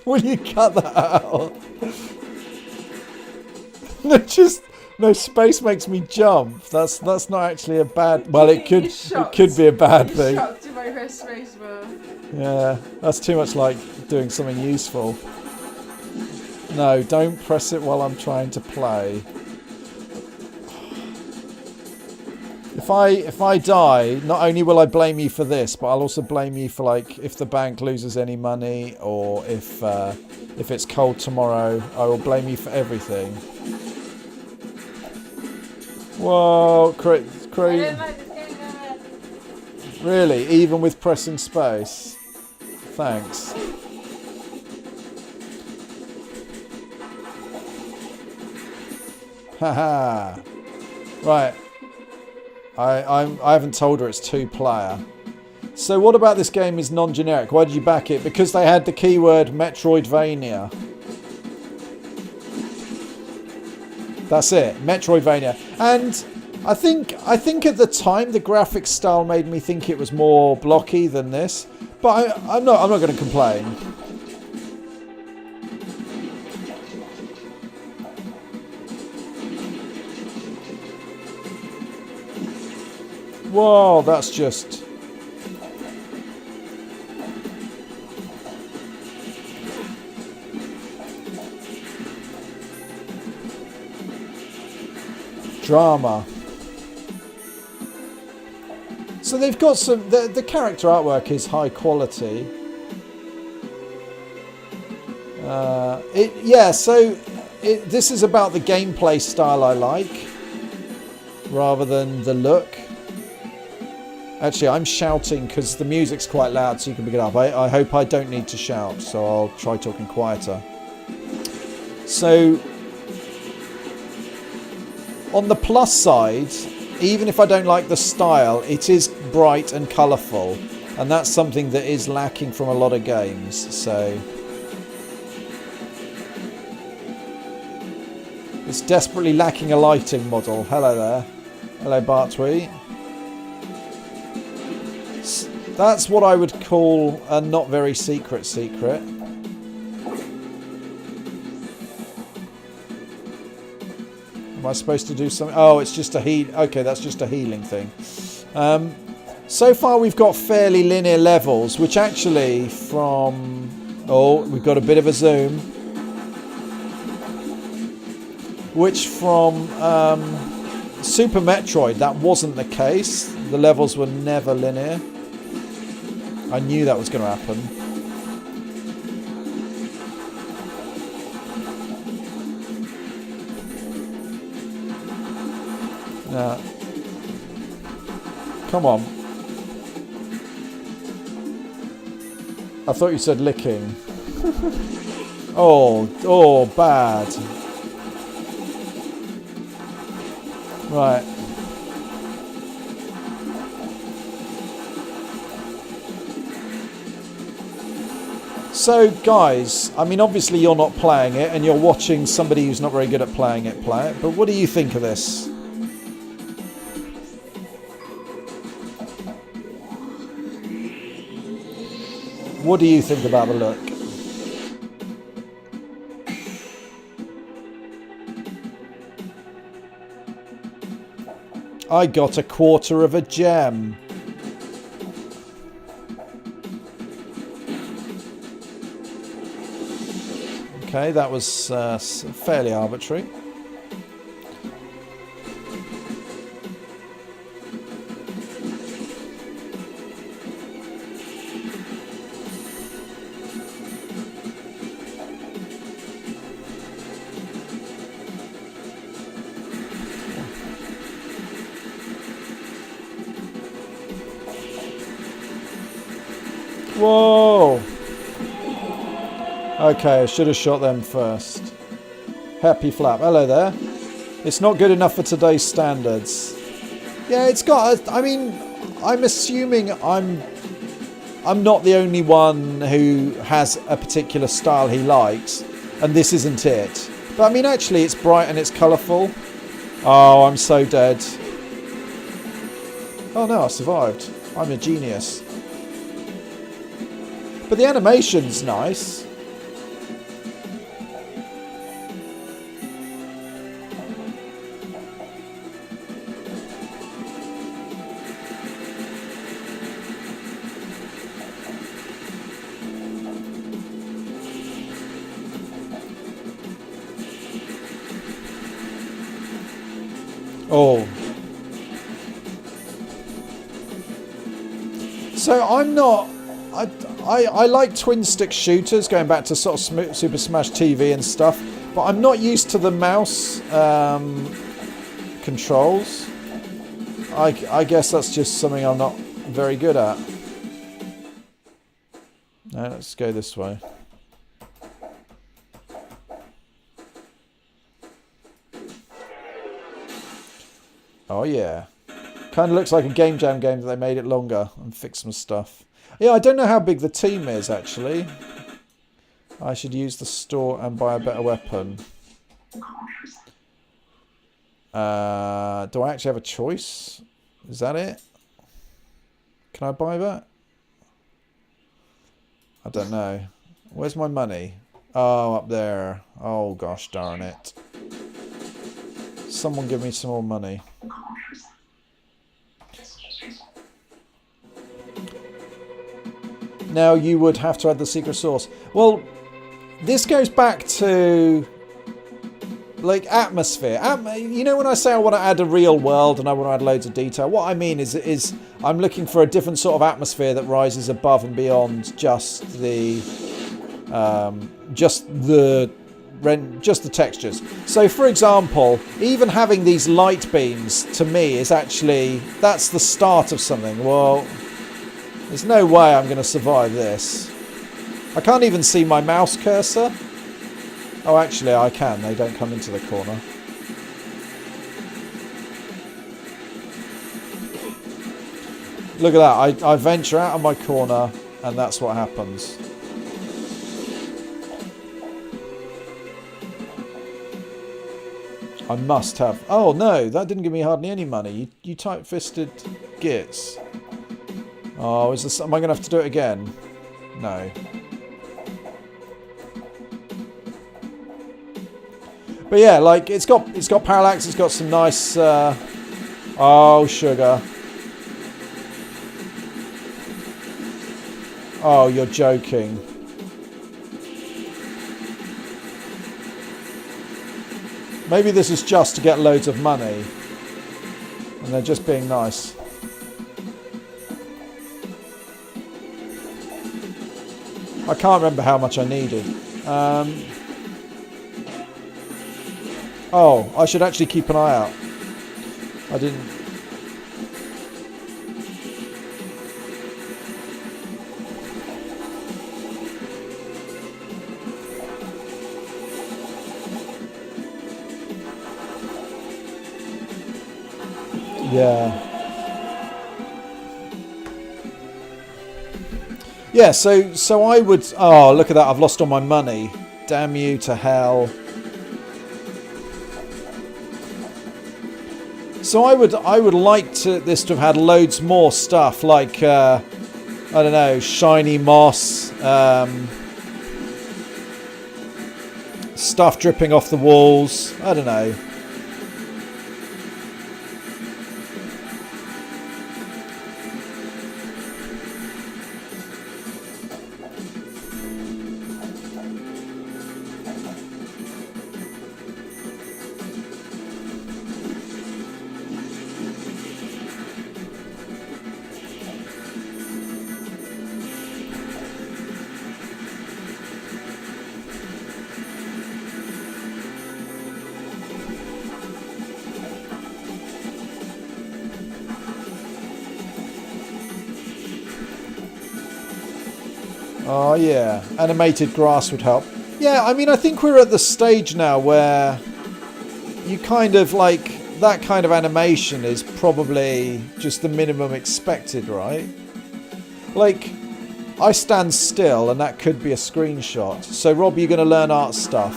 will you cut that out? No, space makes me jump. That's not actually a bad. Well, it could be a bad thing. Shocked if I press space bar. Yeah, that's too much like doing something useful. No, don't press it while I'm trying to play. If I die, not only will I blame you for this, but I'll also blame you for like if the bank loses any money or if it's cold tomorrow. I will blame you for everything. Whoa, crazy! I don't like this game that much. Really, even with pressing space. Thanks. Haha. Right. I haven't told her it's 2-player. So what about this game is non-generic? Why did you back it? Because they had the keyword Metroidvania. That's it, Metroidvania. And I think at the time the graphics style made me think it was more blocky than this. But I'm not going to complain. Whoa, that's just... drama. So they've got some... The character artwork is high quality. This is about the gameplay style I like, rather than the look. Actually, I'm shouting because the music's quite loud, so you can pick it up. I hope I don't need to shout, so I'll try talking quieter. So, on the plus side, even if I don't like the style, it is bright and colourful, and that's something that is lacking from a lot of games. So, it's desperately lacking a lighting model. Hello there. Hello, Bartwee. That's what I would call a not very secret. Am I supposed to do something? Oh, it's just a heal. Okay, that's just a healing thing. So far we've got fairly linear levels, which actually from... Oh, we've got a bit of a zoom. Which from Super Metroid, that wasn't the case. The levels were never linear. I knew that was going to happen. Now, come on. I thought you said licking. Oh, bad. Right. So, guys, I mean, obviously you're not playing it, and you're watching somebody who's not very good at playing it play it, but what do you think of this? What do you think about the look? I got a quarter of a gem. Okay, that was fairly arbitrary. Whoa! Okay, I should have shot them first. Happy flap. Hello there. It's not good enough for today's standards. Yeah, it's got... I mean, I'm assuming I'm not the only one who has a particular style he likes, and this isn't it. But I mean, actually, it's bright and it's colourful. Oh, I'm so dead. Oh no, I survived. I'm a genius. But the animation's nice. Oh. So I'm not... I like twin stick shooters, going back to sort of Super Smash TV and stuff, but I'm not used to the mouse controls. I guess that's just something I'm not very good at. Now let's go this way. Oh yeah. Kind of looks like a Game Jam game that they made it longer and fixed some stuff. Yeah, I don't know how big the team is, actually. I should use the store and buy a better weapon. Do I actually have a choice? Is that it? Can I buy that? I don't know. Where's my money? Oh, up there. Oh, gosh darn it. Someone give me some more money. Now you would have to add the secret sauce. Well, this goes back to like atmosphere. You know, when I say I want to add a real world and I want to add loads of detail, what I mean is I'm looking for a different sort of atmosphere that rises above and beyond just the textures. So, for example, even having these light beams to me is actually, that's the start of something. Well, there's no way I'm going to survive this. I can't even see my mouse cursor. Oh, actually, I can. They don't come into the corner. Look at that. I venture out of my corner, and that's what happens. I must have... Oh, no. That didn't give me hardly any money. You tight-fisted gits. Oh, is this... Am I going to have to do it again? No. But yeah, like it's got parallax. It's got some nice. Oh, sugar. Oh, you're joking. Maybe this is just to get loads of money. And they're just being nice. I can't remember how much I needed. Oh, I should actually keep an eye out. I didn't... Yeah. Yeah, so I would... Oh, look at that. I've lost all my money. Damn you to hell. So I would like this to have had loads more stuff, like, I don't know, shiny moss, stuff dripping off the walls. I don't know. Oh yeah, animated grass would help. Yeah, I mean, I think we're at the stage now where you kind of like, that kind of animation is probably just the minimum expected, right? Like, I stand still and that could be a screenshot. So Rob, you're going to learn art stuff?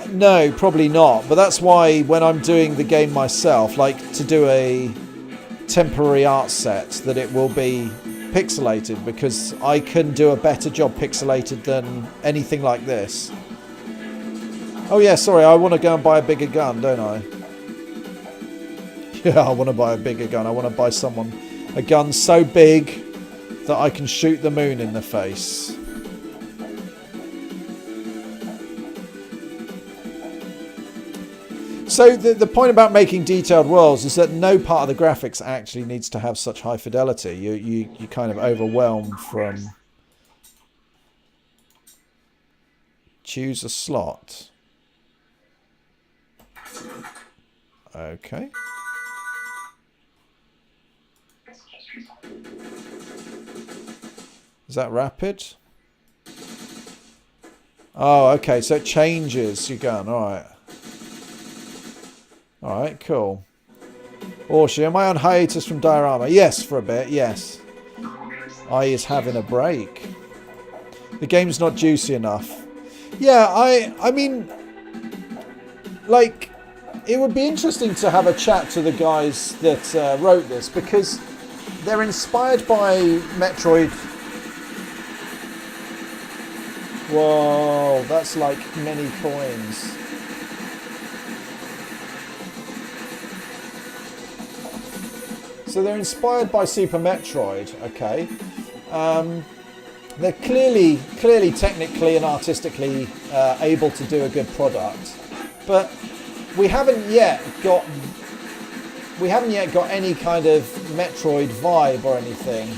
No, probably not. But that's why when I'm doing the game myself, like to do a temporary art set, that it will be pixelated, because I can do a better job pixelated than anything like this. Oh yeah, sorry, I want to go and buy a bigger gun, don't I? Yeah, I want to buy a bigger gun. I want to buy someone a gun so big that I can shoot the moon in the face. So the point about making detailed worlds is that no part of the graphics actually needs to have such high fidelity. You kind of overwhelm from... Choose a slot. Okay. Is that rapid? Oh, okay. So it changes your gun. All right. All right, cool. Orshi, am I on hiatus from Diorama? Yes, for a bit, yes. I is having a break. The game's not juicy enough. Yeah, I mean, like, it would be interesting to have a chat to the guys that wrote this, because they're inspired by Metroid. Whoa, that's like many coins. So they're inspired by Super Metroid, okay. They're clearly technically and artistically able to do a good product, but we haven't yet got any kind of Metroid vibe or anything.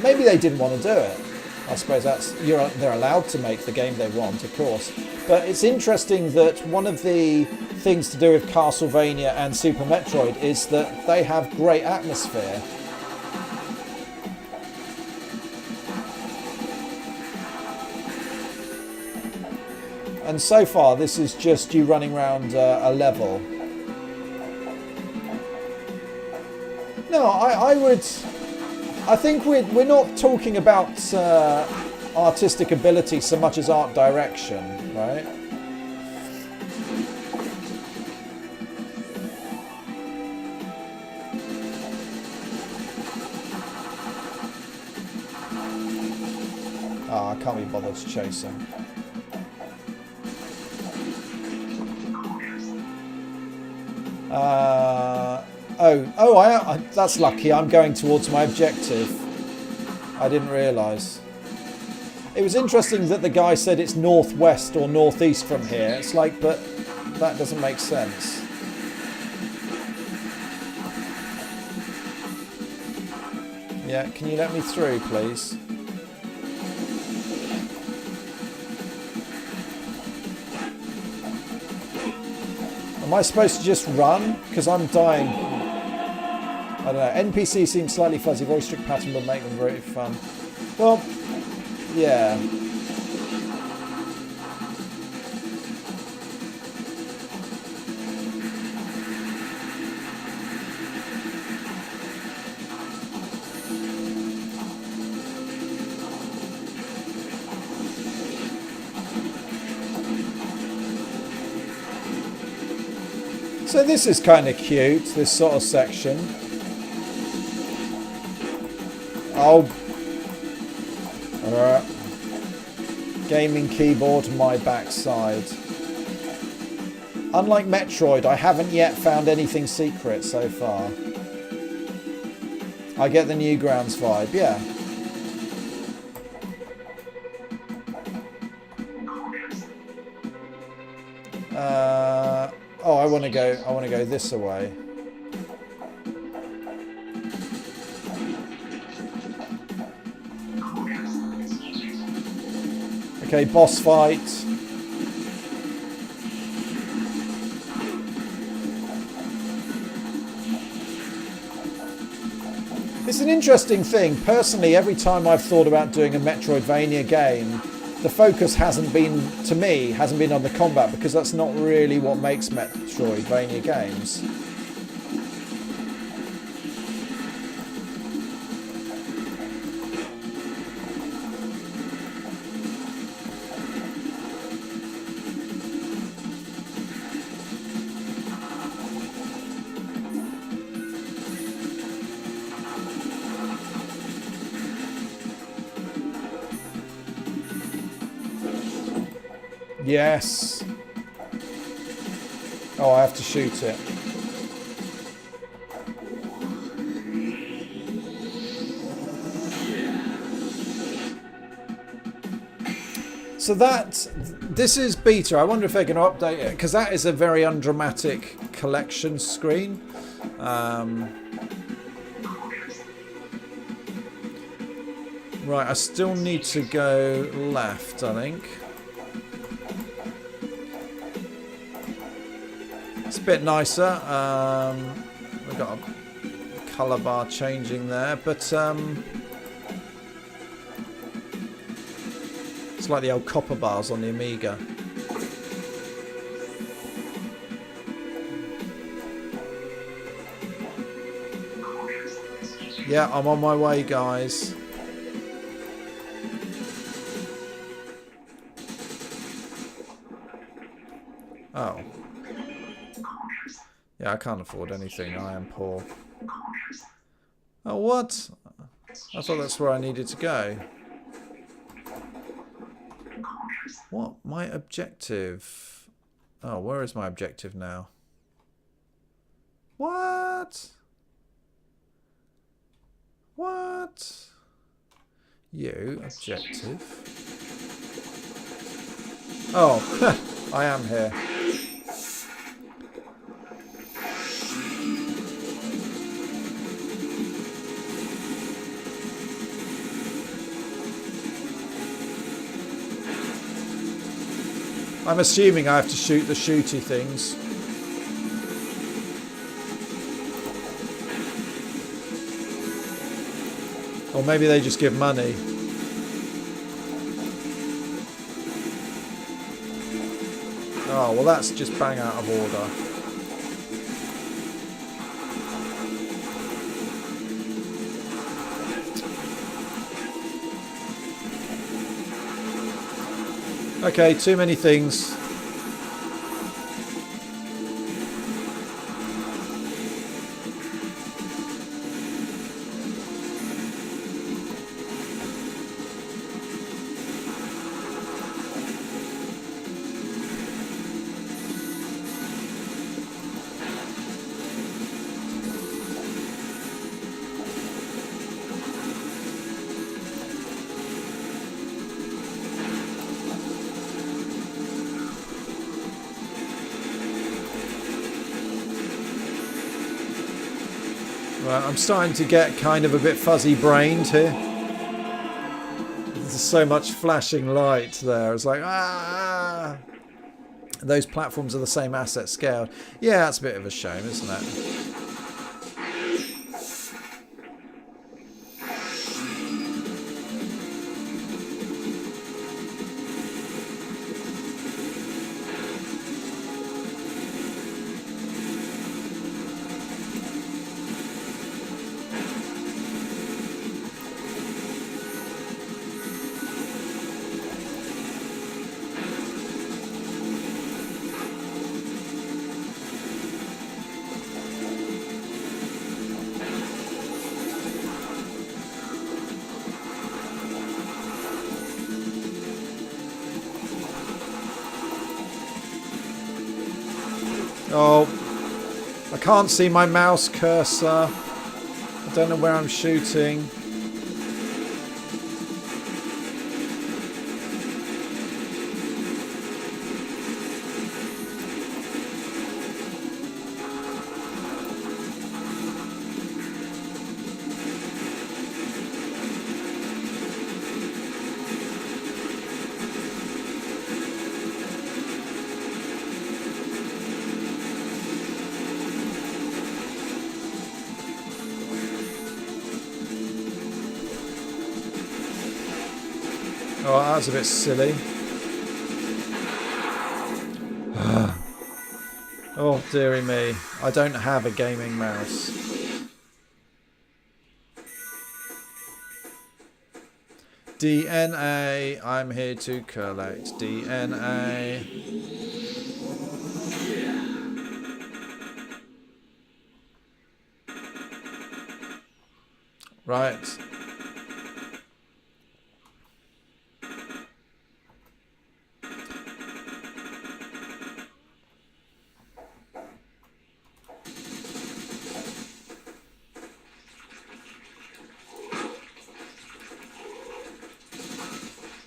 Maybe they didn't want to do it. I suppose they're allowed to make the game they want, of course. But it's interesting that one of the things to do with Castlevania and Super Metroid is that they have great atmosphere. And so far, this is just you running around a level. No, I think we're not talking about artistic ability so much as art direction, right? Oh, I can't be bothered to chase him. That's lucky. I'm going towards my objective. I didn't realise. It was interesting that the guy said it's northwest or northeast from here. It's like, but that doesn't make sense. Yeah, can you let me through, please? Am I supposed to just run? Because I'm dying. I don't know. NPCs seem slightly fuzzy. Very strict pattern would make them very fun. Well, yeah. So this is kind of cute, this sort of section. Oh. Gaming keyboard, my backside. Unlike Metroid, I haven't yet found anything secret so far. I get the Newgrounds vibe, yeah. Oh, I want to go this way. Okay, boss fight. It's an interesting thing. Personally, every time I've thought about doing a Metroidvania game, the focus hasn't been on the combat, because that's not really what makes Metroidvania games. Yes. Oh, I have to shoot it. So this is beta. I wonder if they're going to update it, because that is a very undramatic collection screen. Right, I still need to go left, I think. It's a bit nicer. We've got a colour bar changing there, but it's like the old copper bars on the Amiga. Yeah, I'm on my way, guys. Oh. Yeah, I can't afford anything. I am poor. Oh, what? I thought that's where I needed to go. What? My objective? Oh, where is my objective now? What? What? You, objective. Oh, I am here. I'm assuming I have to shoot the shooty things. Or maybe they just give money. Oh, well that's just bang out of order. Okay, too many things. Right, I'm starting to get kind of a bit fuzzy-brained here. There's so much flashing light there. It's like, ah! Those platforms are the same asset scale. Yeah, that's a bit of a shame, isn't it? Oh, I can't see my mouse cursor. I don't know where I'm shooting. Oh, that was a bit silly. Oh, dearie me. I don't have a gaming mouse. DNA. I'm here to collect DNA. Right.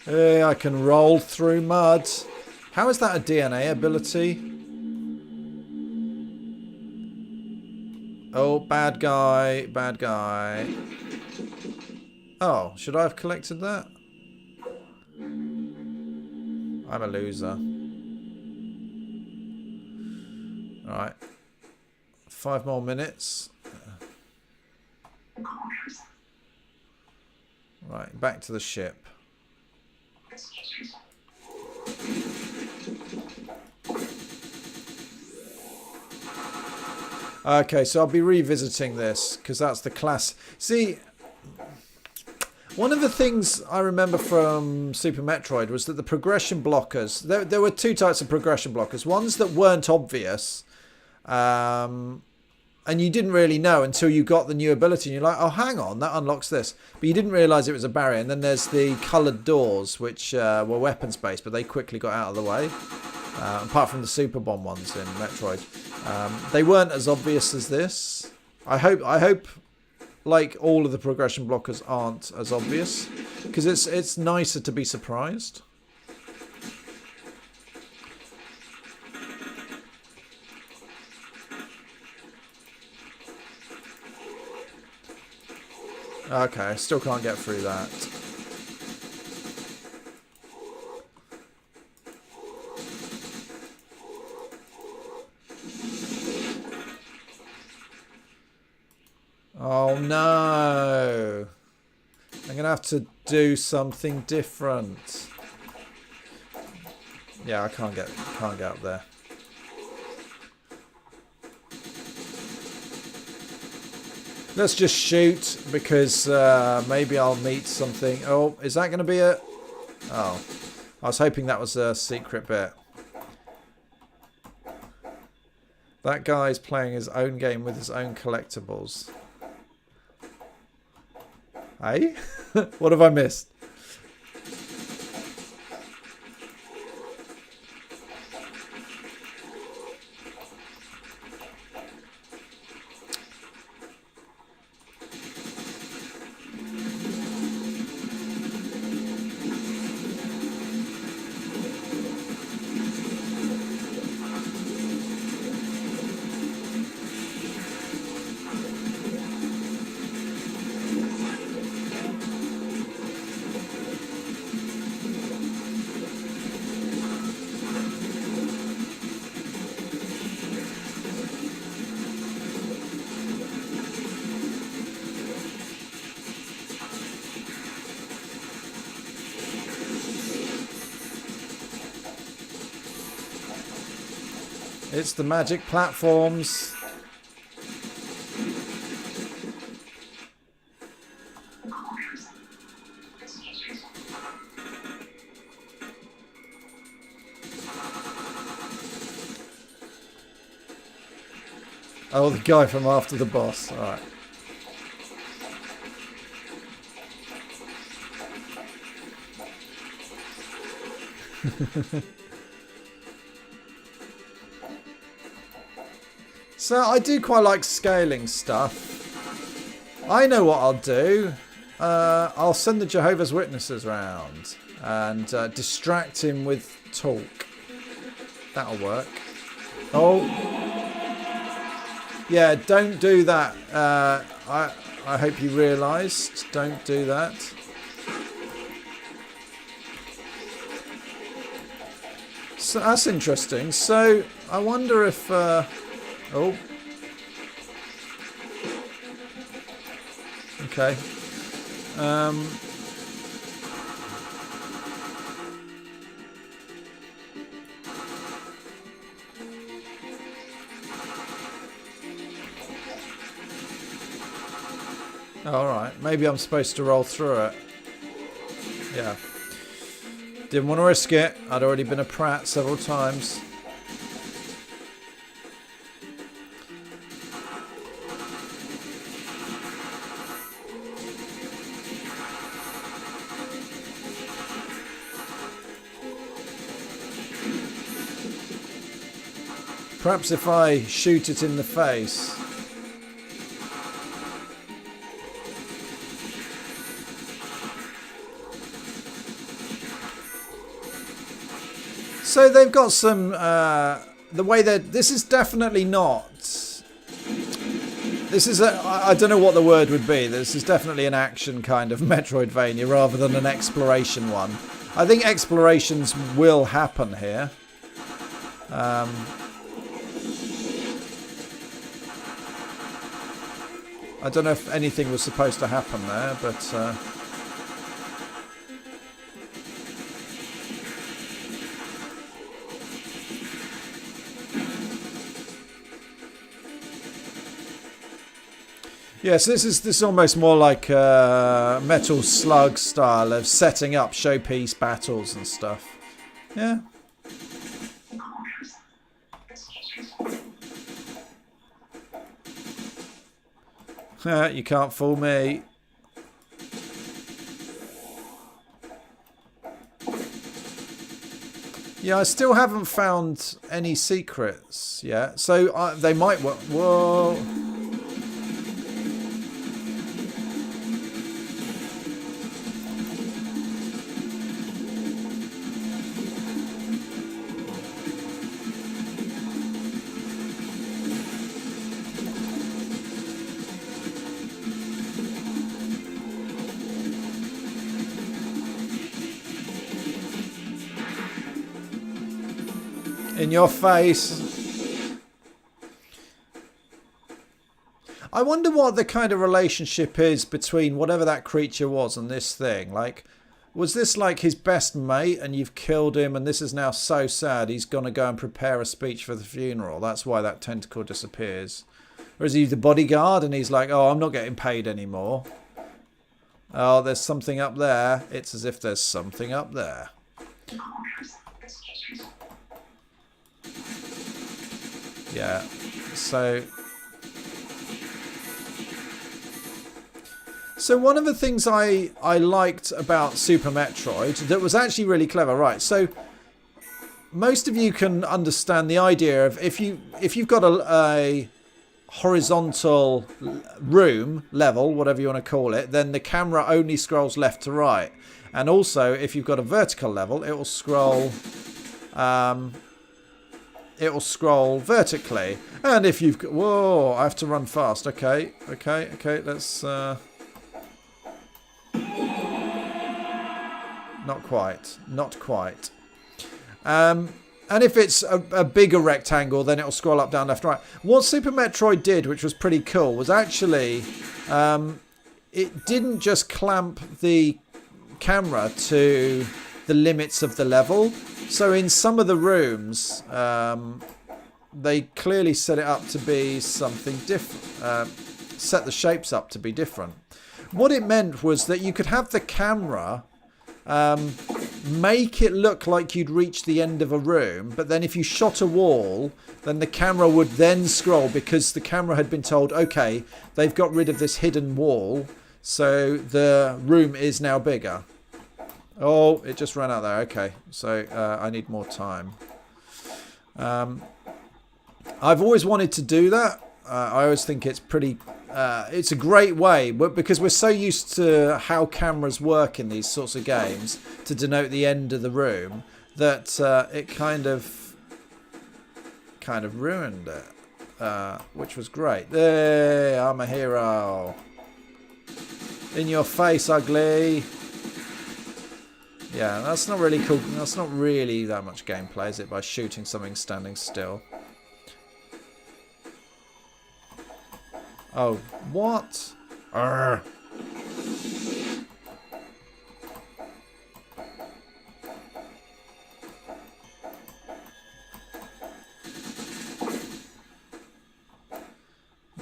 Hey, I can roll through mud. How is that a DNA ability? Oh, bad guy, bad guy. Oh, should I have collected that? I'm a loser. Alright. 5 more minutes. Right, back to the ship. Okay, so I'll be revisiting this because that's the class. See, one of the things I remember from Super Metroid was that the progression blockers, there were 2 types of progression blockers. Ones that weren't obvious, and you didn't really know until you got the new ability and you're like, oh, hang on, that unlocks this. But you didn't realise it was a barrier. And then there's the coloured doors, which were weapons based, but they quickly got out of the way. Apart from the Super Bomb ones in Metroid. They weren't as obvious as this. I hope like all of the progression blockers aren't as obvious. Because it's nicer to be surprised. Okay, I still can't get through that. Oh no! I'm gonna have to do something different. Yeah, I can't get up there. Let's just shoot because maybe I'll meet something. Oh, is that going to be it? Oh, I was hoping that was a secret bit. That guy's playing his own game with his own collectibles. Hey? What have I missed? It's the magic platforms. Oh, the guy from after the boss. All right. So I do quite like scaling stuff. I know what I'll do. I'll send the Jehovah's Witnesses round and distract him with talk. That'll work. Oh. Yeah, don't do that. I hope you realised. Don't do that. So that's interesting. So I wonder if... oh. Okay. Alright, maybe I'm supposed to roll through it. Yeah. Didn't want to risk it. I'd already been a prat several times. Perhaps if I shoot it in the face. So they've got some, the way that, this is definitely not, this is I don't know what the word would be, this is definitely an action kind of Metroidvania rather than an exploration one. I think explorations will happen here. I don't know if anything was supposed to happen there, but... Yes, this is almost more like Metal Slug style of setting up showpiece battles and stuff. Yeah. You can't fool me. Yeah, I still haven't found any secrets yet. So they might... Whoa... In your face. I wonder what the kind of relationship is between whatever that creature was and this thing. Like, was this like his best mate and you've killed him and this is now so sad he's going to go and prepare a speech for the funeral? That's why that tentacle disappears. Or is he the bodyguard and he's like, oh, I'm not getting paid anymore. Oh, there's something up there. It's as if there's something up there. Yeah, so one of the things I liked about Super Metroid that was actually really clever, right? So most of you can understand the idea of if you've got a horizontal room level, whatever you want to call it, then the camera only scrolls left to right, and also if you've got a vertical level, it will scroll. It will scroll vertically, and if you've got, whoa, I have to run fast. Okay, let's not quite. And if it's a bigger rectangle, then it'll scroll up, down, left, right. What Super Metroid did, which was pretty cool, was actually it didn't just clamp the camera to the limits of the level. So in some of the rooms, they clearly set it up to be something different. Set the shapes up to be different. What it meant was that you could have the camera make it look like you'd reached the end of a room, but then if you shot a wall, then the camera would then scroll because the camera had been told, okay, they've got rid of this hidden wall, so the room is now bigger. Oh, it just ran out there. Okay, so I need more time. I've always wanted to do that. I always think it's pretty... it's a great way, but because we're so used to how cameras work in these sorts of games to denote the end of the room, that it kind of ruined it, which was great. Hey, I'm a hero. In your face, ugly. Yeah, that's not really cool. That's not really that much gameplay, is it? By shooting something standing still. Oh, what? Arrgh.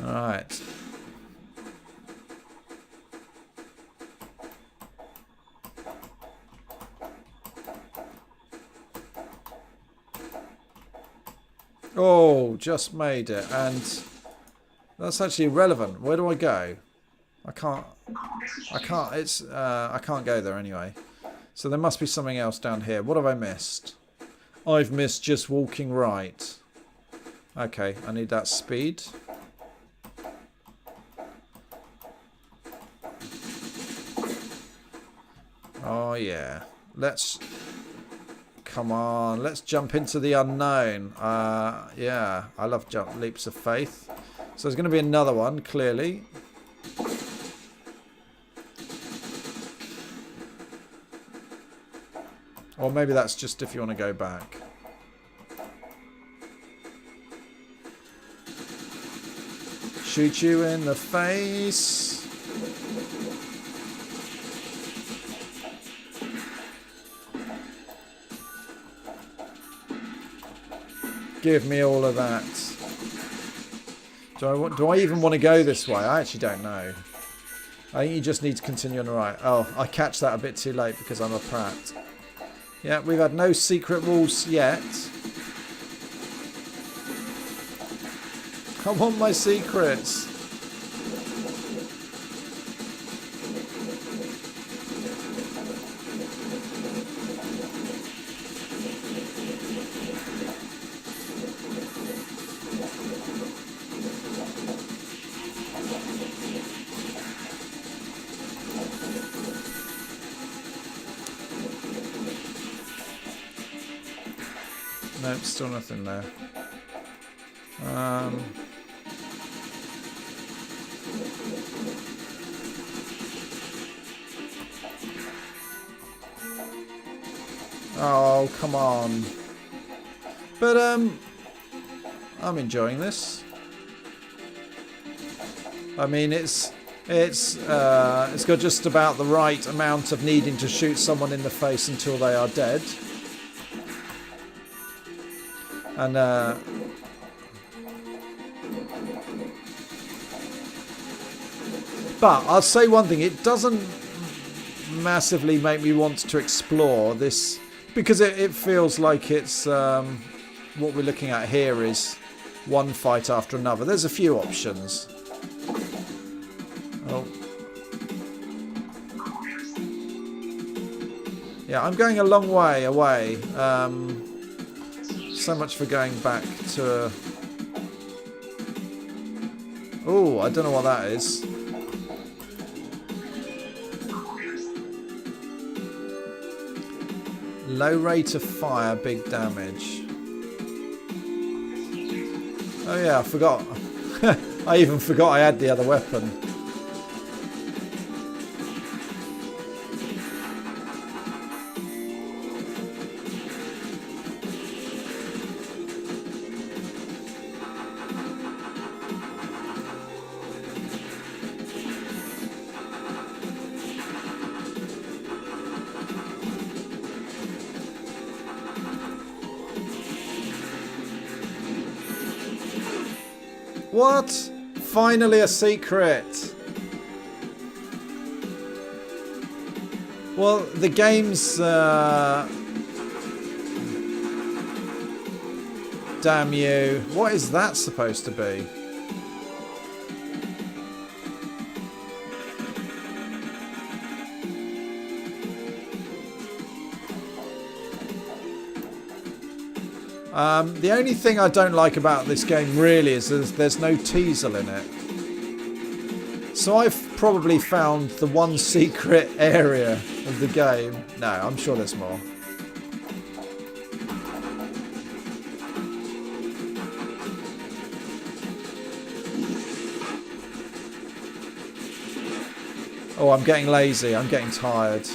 All right. Oh, just made it, and that's actually irrelevant. Where do I go? I can't, I can't go there anyway. So there must be something else down here. What have I missed? I've missed just walking right. Okay, I need that speed. Oh yeah. Come on, let's jump into the unknown. Yeah, I love leaps of faith. So there's going to be another one, clearly. Or maybe that's just if you want to go back. Shoot you in the face. Give me all of that. Do I even want to go this way? I actually don't know. I think you just need to continue on the right. Oh, I catch that a bit too late because I'm a prat. Yeah, we've had no secret rules yet. I want my secrets. Nope, still nothing there. Oh, come on. But, I'm enjoying this. I mean, it's got just about the right amount of needing to shoot someone in the face until they are dead. And, but I'll say one thing, it doesn't massively make me want to explore this, because it feels like it's, what we're looking at here is one fight after another. There's a few options. Oh. Yeah, I'm going a long way away. So much for going back to... Oh, I don't know what that is. Low rate of fire, big damage. Oh yeah, I forgot. I even forgot I had the other weapon. What? Finally a secret. Well, the game's... Damn you. What is that supposed to be? The only thing I don't like about this game really is there's no teasel in it. So I've probably found the one secret area of the game. No, I'm sure there's more. Oh, I'm getting lazy. I'm getting tired.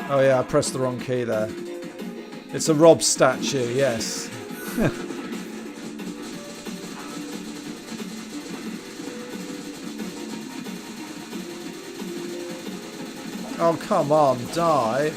Oh yeah, I pressed the wrong key there. It's a Rob statue, yes. Oh, come on, die.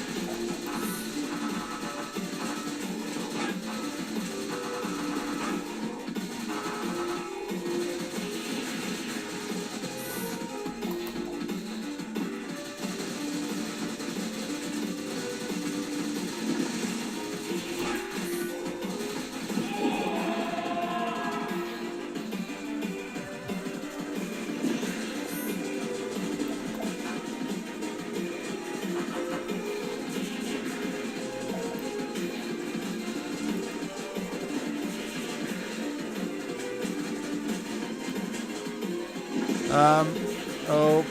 Oh.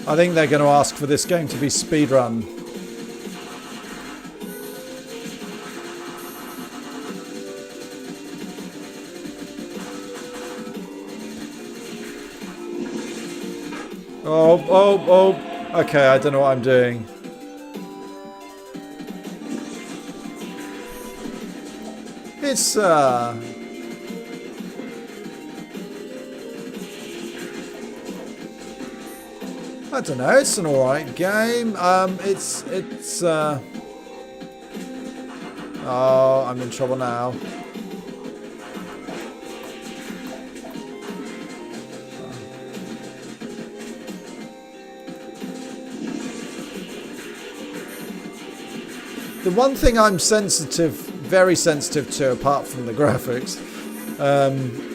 I think they're going to ask for this game to be speedrun. Oh. Okay, I don't know what I'm doing. It's, I don't know, it's an alright game. Oh, I'm in trouble now. The one thing I'm very sensitive to, apart from the graphics,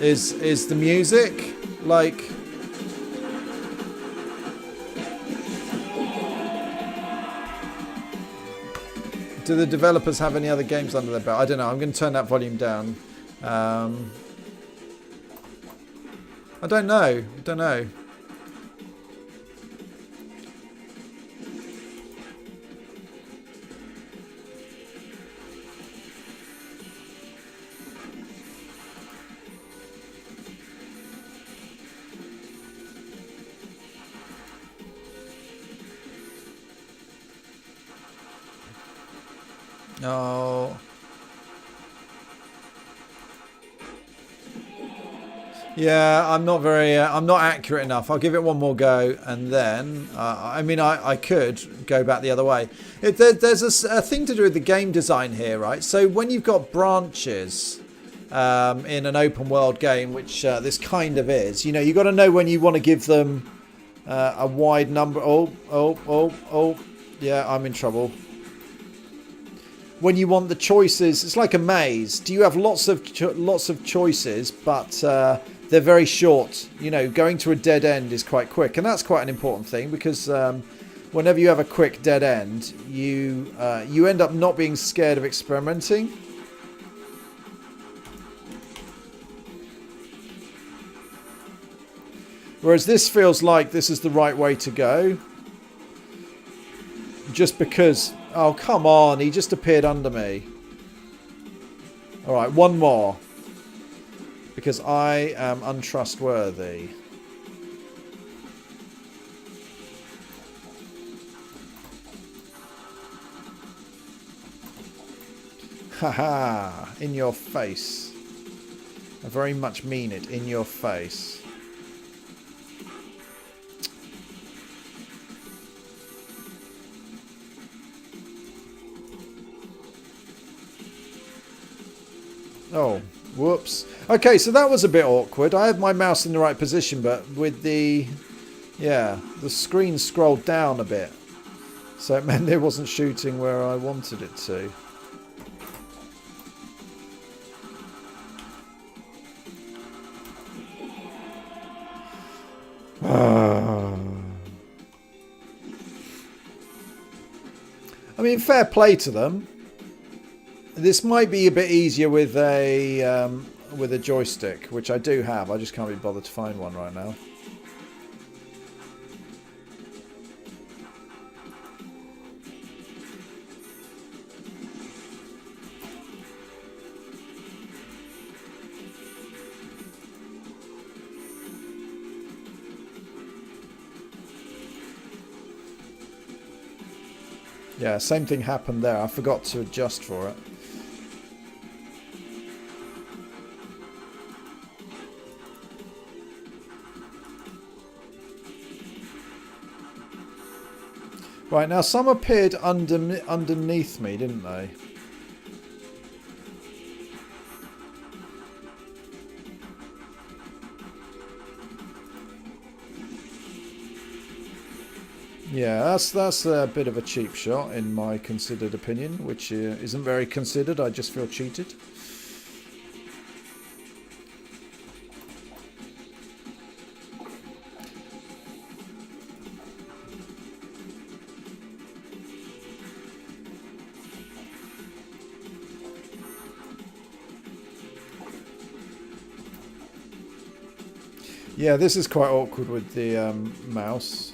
is the music. Like, do the developers have any other games under their belt? I don't know. I'm going to turn that volume down. I don't know. Oh. Yeah, I'm not accurate enough. I'll give it one more go, and then, I could go back the other way. There's a thing to do with the game design here, right? So when you've got branches in an open world game, which this kind of is, you know, you've got to know when you want to give them a wide number. Oh, yeah, I'm in trouble. When you want the choices, it's like a maze. Do you have lots of choices, but they're very short? You know, going to a dead end is quite quick, and that's quite an important thing because whenever you have a quick dead end, you end up not being scared of experimenting. Whereas this feels like this is the right way to go, just because. Oh, come on. He just appeared under me. Alright, one more. Because I am untrustworthy. Haha, in your face. I very much mean it, in your face. Oh, whoops. Okay, so that was a bit awkward. I had my mouse in the right position, but with the... yeah, the screen scrolled down a bit. So it meant it wasn't shooting where I wanted it to. I mean, fair play to them. This might be a bit easier with a joystick, which I do have. I just can't be bothered to find one right now. Yeah, same thing happened there. I forgot to adjust for it. Right, now some appeared underneath me, didn't they? Yeah, that's a bit of a cheap shot in my considered opinion, which isn't very considered. I just feel cheated. Yeah, this is quite awkward with the mouse.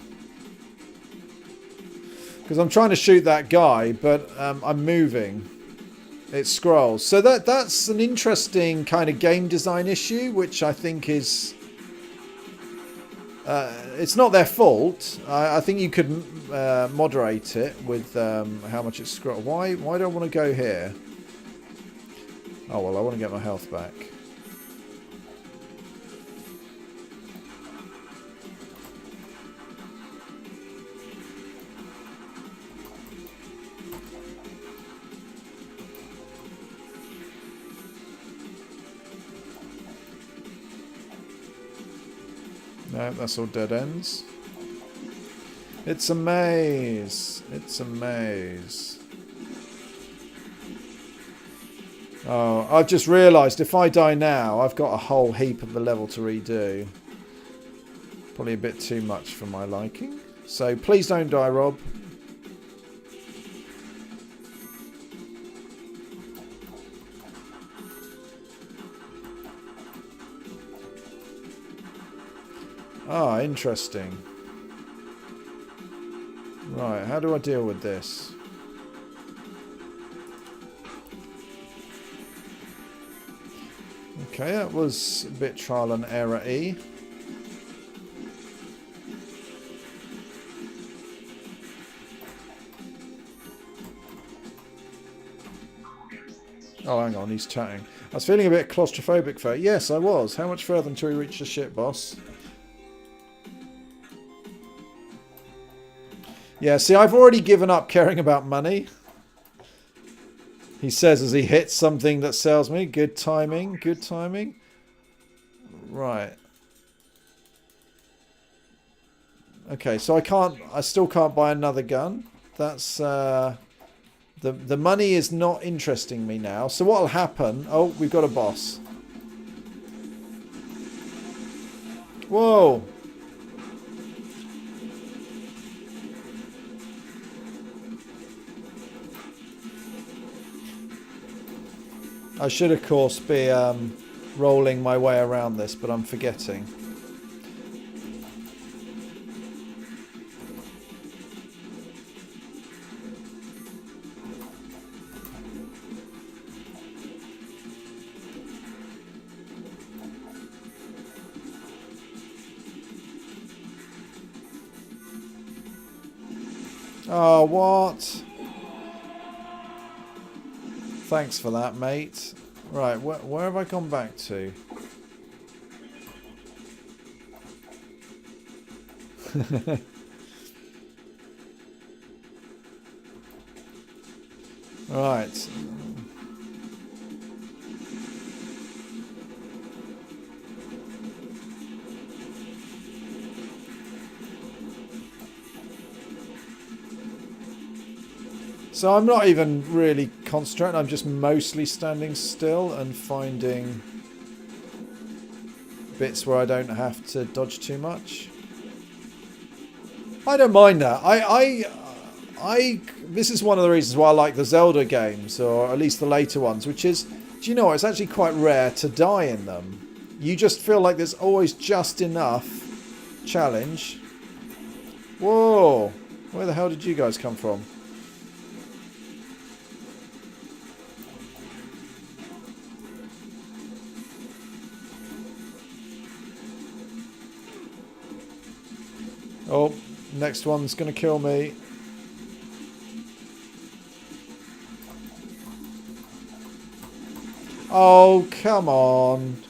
Because I'm trying to shoot that guy, but I'm moving. It scrolls. So that's an interesting kind of game design issue, which I think is... it's not their fault. I think you could moderate it with how much it scrolls. Why do I want to go here? Oh, well, I want to get my health back. No, that's all dead ends. It's a maze. It's a maze. Oh, I've just realised if I die now, I've got a whole heap of the level to redo. Probably a bit too much for my liking. So please don't die, Rob. Ah, interesting. Right, how do I deal with this? Okay, that was a bit trial and error-y. Oh, hang on, he's chatting. I was feeling a bit claustrophobic for it. Yes, I was. How much further until we reach the ship, boss? Yeah, see, I've already given up caring about money. He says as he hits something that sells me. Good timing, good timing. Right. Okay, so I still can't buy another gun. That's, the money is not interesting me now. So what'll happen? Oh, we've got a boss. Whoa. I should, of course, be rolling my way around this, but I'm forgetting. Oh, what? Thanks for that, mate. Right, where have I gone back to? Right. So I'm not even really concentrating, I'm just mostly standing still and finding bits where I don't have to dodge too much. I don't mind that. This is one of the reasons why I like the Zelda games, or at least the later ones, which is, do you know what, it's actually quite rare to die in them. You just feel like there's always just enough challenge. Whoa! Where the hell did you guys come from? Oh, next one's going to kill me. Oh, come on.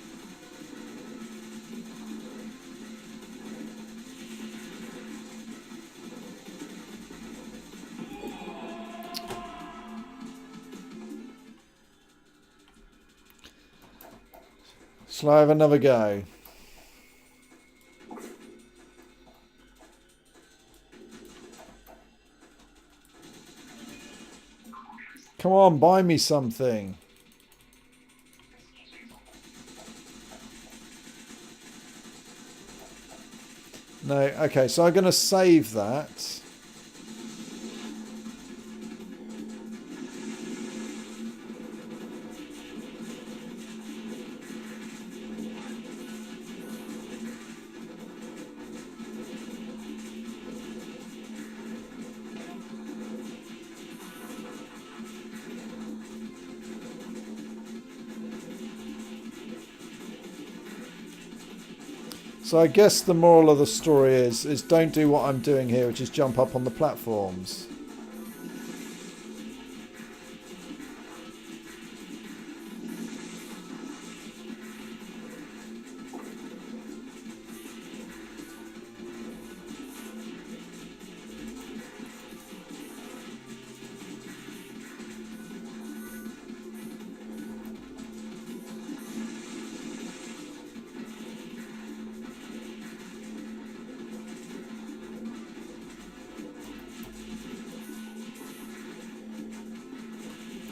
Shall I have another go? Come on, buy me something. No, okay, so I'm going to save that. So I guess the moral of the story is don't do what I'm doing here, which is jump up on the platforms.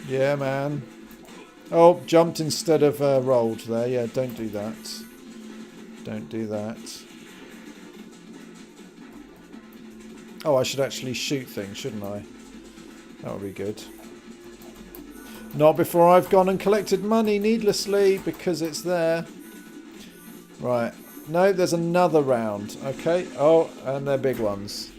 Yeah, man. Oh, jumped instead of rolled there. Yeah, don't do that. Don't do that. Oh, I should actually shoot things, shouldn't I? That would be good. Not before I've gone and collected money needlessly, because it's there. Right. No, there's another round. Okay. Oh, and they're big ones.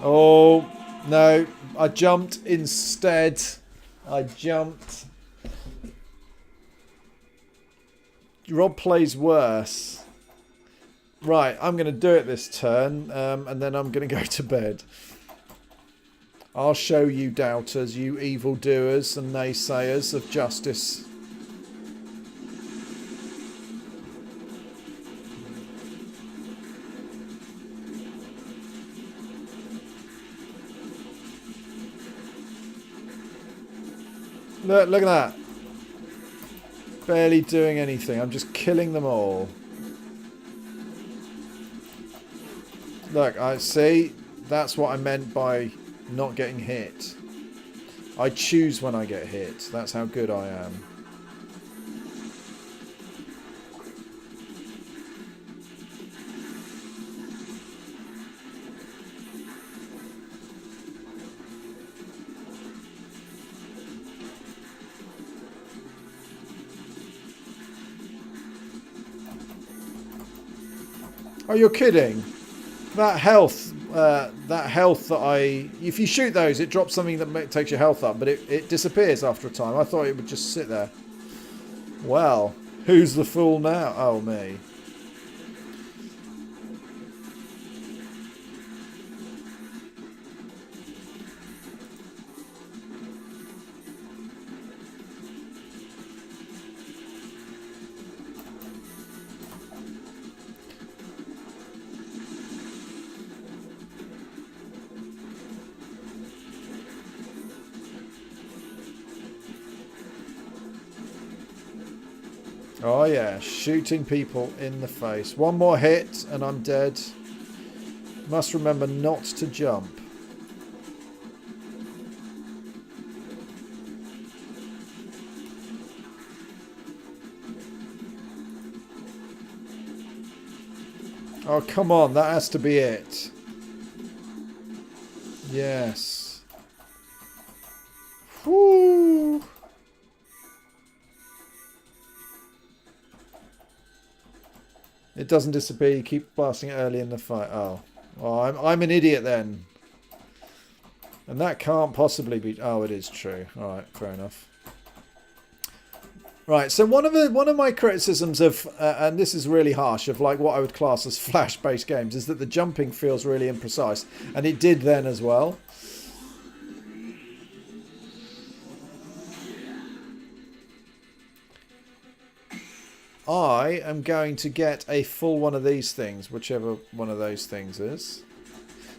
Oh, no. I jumped instead. I jumped. Rob plays worse. Right, I'm going to do it this turn, and then I'm going to go to bed. I'll show you doubters, you evildoers and naysayers of justice. Look at that. Barely doing anything. I'm just killing them all. Look, I see. That's what I meant by not getting hit. I choose when I get hit. That's how good I am. Oh, you're kidding. That health that I... If you shoot those, it drops something that takes your health up, but it disappears after a time. I thought it would just sit there. Well, Who's the fool now? Oh, me. Oh yeah, shooting people in the face. One more hit and I'm dead. Must remember not to jump. Oh, come on, that has to be it. Yes. Whoo! It doesn't disappear. You keep blasting it early in the fight. Oh, well, I'm an idiot then. And that can't possibly be. Oh, it is true. All right, fair enough. Right. So one of my criticisms of, and this is really harsh, of like what I would class as flash-based games, is that the jumping feels really imprecise, and it did then as well. I am going to get a full one of these things, whichever one of those things is.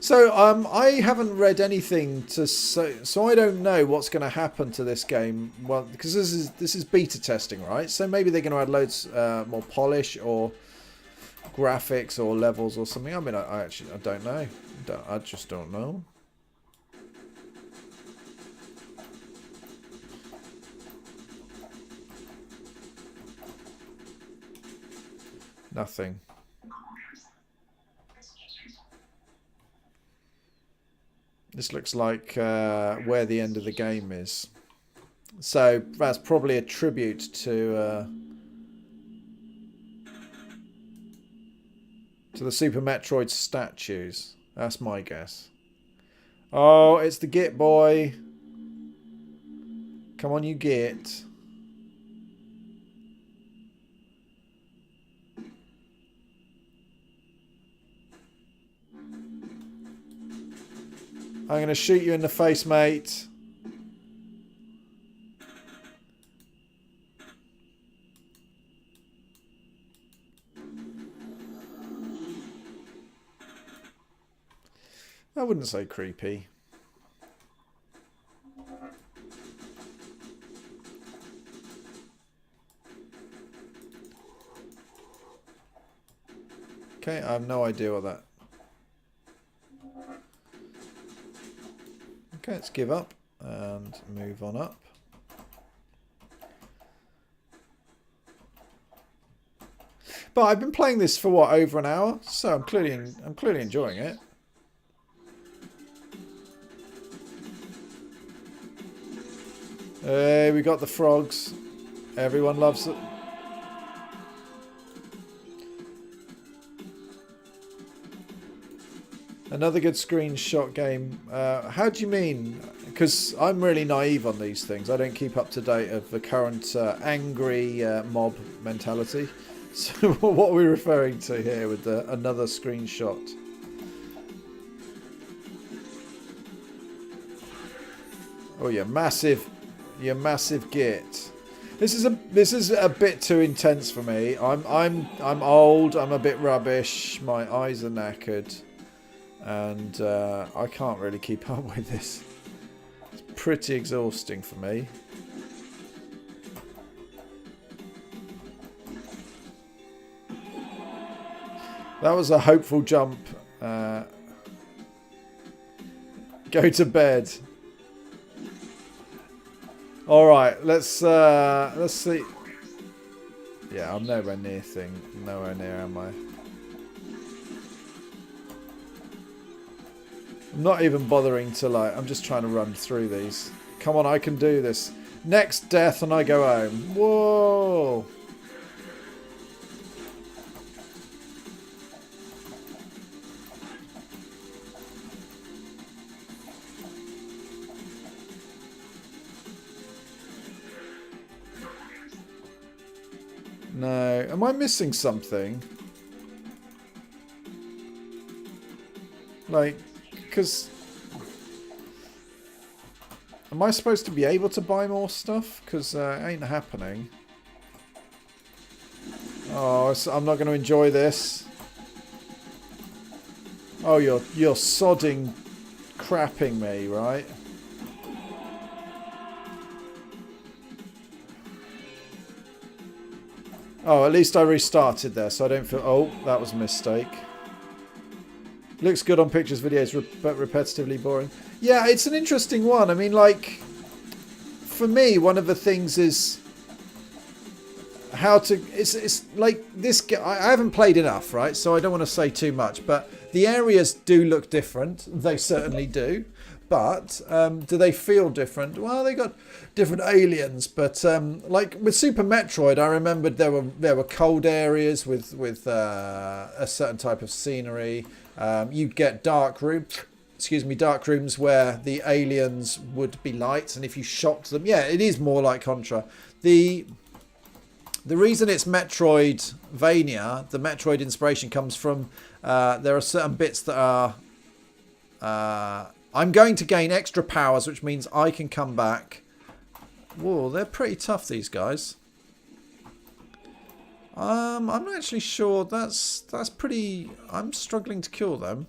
So I haven't read anything to so I don't know what's going to happen to this game. Well, because this is beta testing, right? So maybe they're going to add loads more polish or graphics or levels or something. I mean, I don't know. I just don't know. Nothing. This looks like where the end of the game is. So that's probably a tribute to the Super Metroid statues. That's my guess. Oh, it's the Git boy. Come on, you Git. I'm going to shoot you in the face, mate. I wouldn't say creepy. Okay, I have no idea what that... Okay, let's give up and move on up. But I've been playing this for what, over an hour, so I'm clearly enjoying it. Hey, we got the frogs. Everyone loves it. Another good screenshot game. How do you mean? Because I'm really naive on these things. I don't keep up to date of the current angry mob mentality. So what are we referring to here with another screenshot? Oh, you massive git. This is a bit too intense for me. I'm old. I'm a bit rubbish. My eyes are knackered. And I can't really keep up with this. It's pretty exhausting for me. That was a hopeful jump. Go to bed. All right, let's see. Yeah, I'm nowhere near Nowhere near am I? I'm not even bothering to like, I'm just trying to run through these. Come on, I can do this. Next death and I go home. Whoa. No. Am I missing something? Like, because... Am I supposed to be able to buy more stuff? Because it ain't happening. Oh, I'm not going to enjoy this. Oh, you're sodding crapping me, right? Oh, at least I restarted there, so I don't feel... Oh, that was a mistake. Looks good on pictures, videos, but repetitively boring. Yeah, it's an interesting one. I mean, like, for me, one of the things is how to... It's like this... I haven't played enough, right? So I don't want to say too much, but the areas do look different. They certainly do. But do they feel different? Well, they got different aliens, but like with Super Metroid, I remembered there were cold areas with a certain type of scenery. You'd get dark rooms where the aliens would be lights, and if you shocked them, yeah, it is more like Contra. The reason it's Metroidvania, the Metroid inspiration comes from there are certain bits that are. I'm going to gain extra powers, which means I can come back. Whoa, they're pretty tough, these guys. I'm not actually sure. That's pretty... I'm struggling to kill them.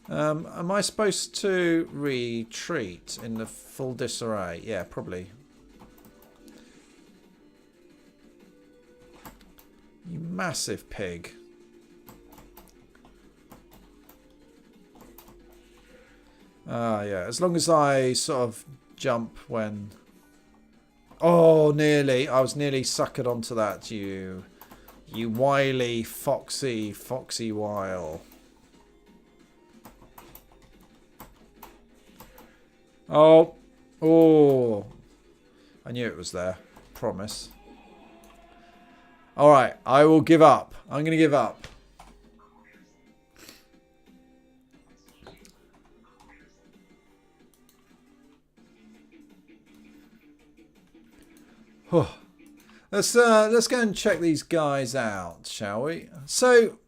Am I supposed to retreat in the full disarray? Yeah, probably. You massive pig. Yeah, as long as I sort of jump when... Oh, nearly. I was nearly suckered onto that, you wily, foxy wile. Oh. I knew it was there. Promise. Alright, I will give up. I'm going to give up. Let's go and check these guys out, shall we? So,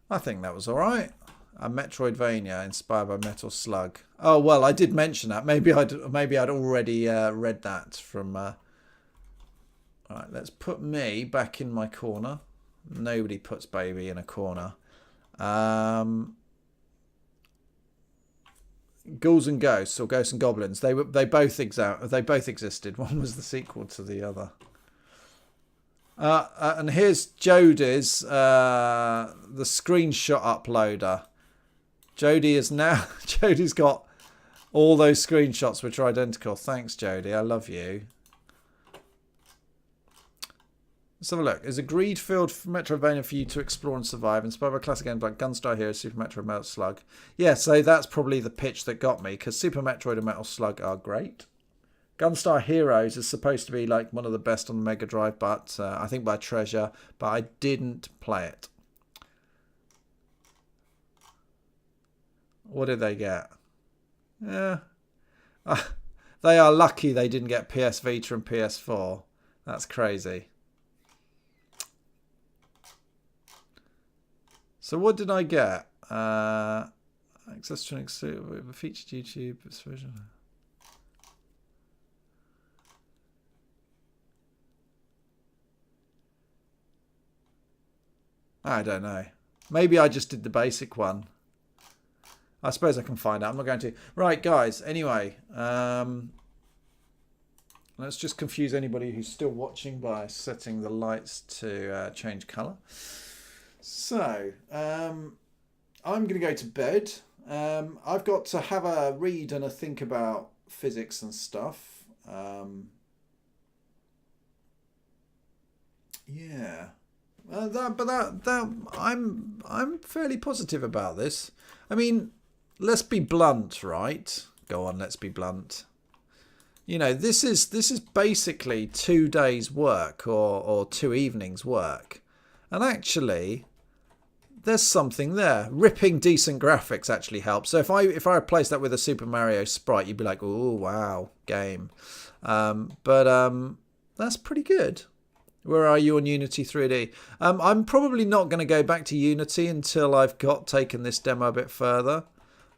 I think that was all right. A Metroidvania inspired by Metal Slug. Oh well, I did mention that. Maybe I'd already read that from. All right, let's put me back in my corner. Nobody puts baby in a corner. Ghouls and Ghosts, or Ghosts and Goblins. They both existed. One was the sequel to the other. And here's Jodie's the screenshot uploader. Jodie's got all those screenshots which are identical. Thanks, Jodie. I love you. Let's have a look. Is a greed-filled Metroidvania for you to explore and survive, inspired by classic games like Gunstar Heroes, Super Metroid, Metal Slug. Yeah, so that's probably the pitch that got me, because Super Metroid and Metal Slug are great. Gunstar Heroes is supposed to be like one of the best on the Mega Drive, but I think by Treasure, but I didn't play it. What did they get? Yeah. They are lucky they didn't get PS Vita and PS4. That's crazy. So what did I get? Access to a featured YouTube version. I don't know. Maybe I just did the basic one. I suppose I can find out. I'm not going to. Right, guys. Anyway, let's just confuse anybody who's still watching by setting the lights to change colour. So, I'm going to go to bed. I've got to have a read and a think about physics and stuff. Yeah. I'm fairly positive about this. I mean, let's be blunt, right? Go on, let's be blunt. You know, this is basically 2 days' work or 2 evenings' work. And actually, there's something there. Ripping decent graphics actually helps. So if I replace that with a Super Mario sprite, you'd be like, oh wow, game. But that's pretty good. Where are you on Unity 3D? I'm probably not going to go back to Unity until I've taken this demo a bit further.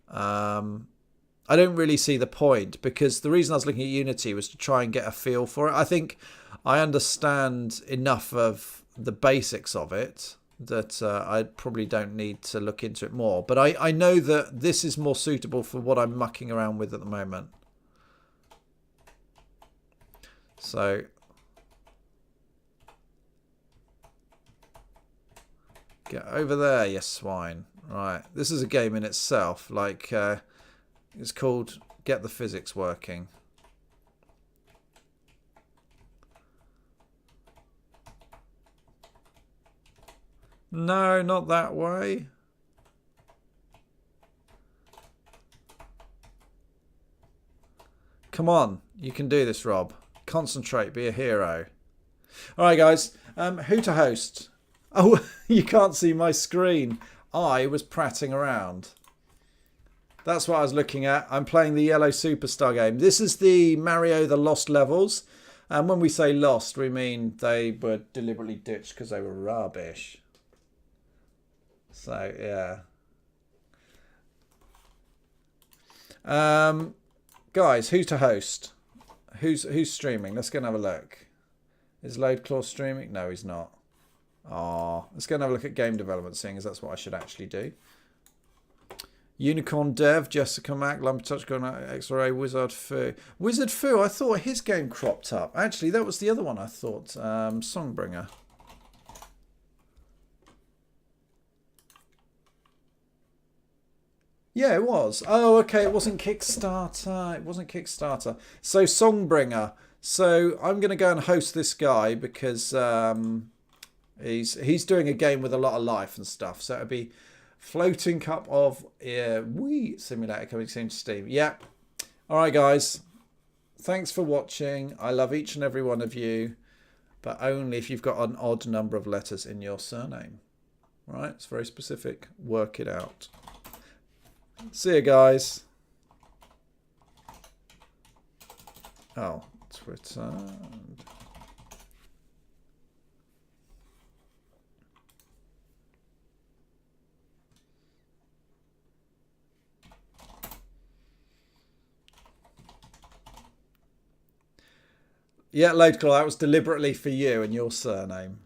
I don't really see the point, because the reason I was looking at Unity was to try and get a feel for it. I think I understand enough of the basics of it that I probably don't need to look into it more. But I know that this is more suitable for what I'm mucking around with at the moment. So get over there, you swine. Right, this is a game in itself. Like, it's called Get the Physics Working. No, not that way. Come on, you can do this, Rob. Concentrate, be a hero. All right, guys, who to host? Oh, you can't see my screen. I was prattling around. That's what I was looking at. I'm playing the Yellow Superstar game. This is the Mario the Lost levels. And when we say lost, we mean they were deliberately ditched because they were rubbish. So, yeah. Guys, who to host? Who's streaming? Let's go and have a look. Is Loadclaw streaming? No, he's not. Oh, let's go and have a look at game development, seeing as that's what I should actually do. Unicorn Dev, Jessica Mac, Lumpy Touchgun, X-Ray, Wizard Foo. Wizard Foo, I thought his game cropped up. Actually, that was the other one I thought. Songbringer. Yeah, it was. Oh, okay, it wasn't Kickstarter. It wasn't Kickstarter. So, Songbringer. So, I'm going to go and host this guy because he's doing a game with a lot of life and stuff. So, it'll be Floating Cup of Wii Simulator coming soon to Steam. Yeah. All right, guys. Thanks for watching. I love each and every one of you, but only if you've got an odd number of letters in your surname. All right? It's very specific. Work it out. See you, guys. Oh, it's returned. Yeah, Loadclaw, that was deliberately for you and your surname.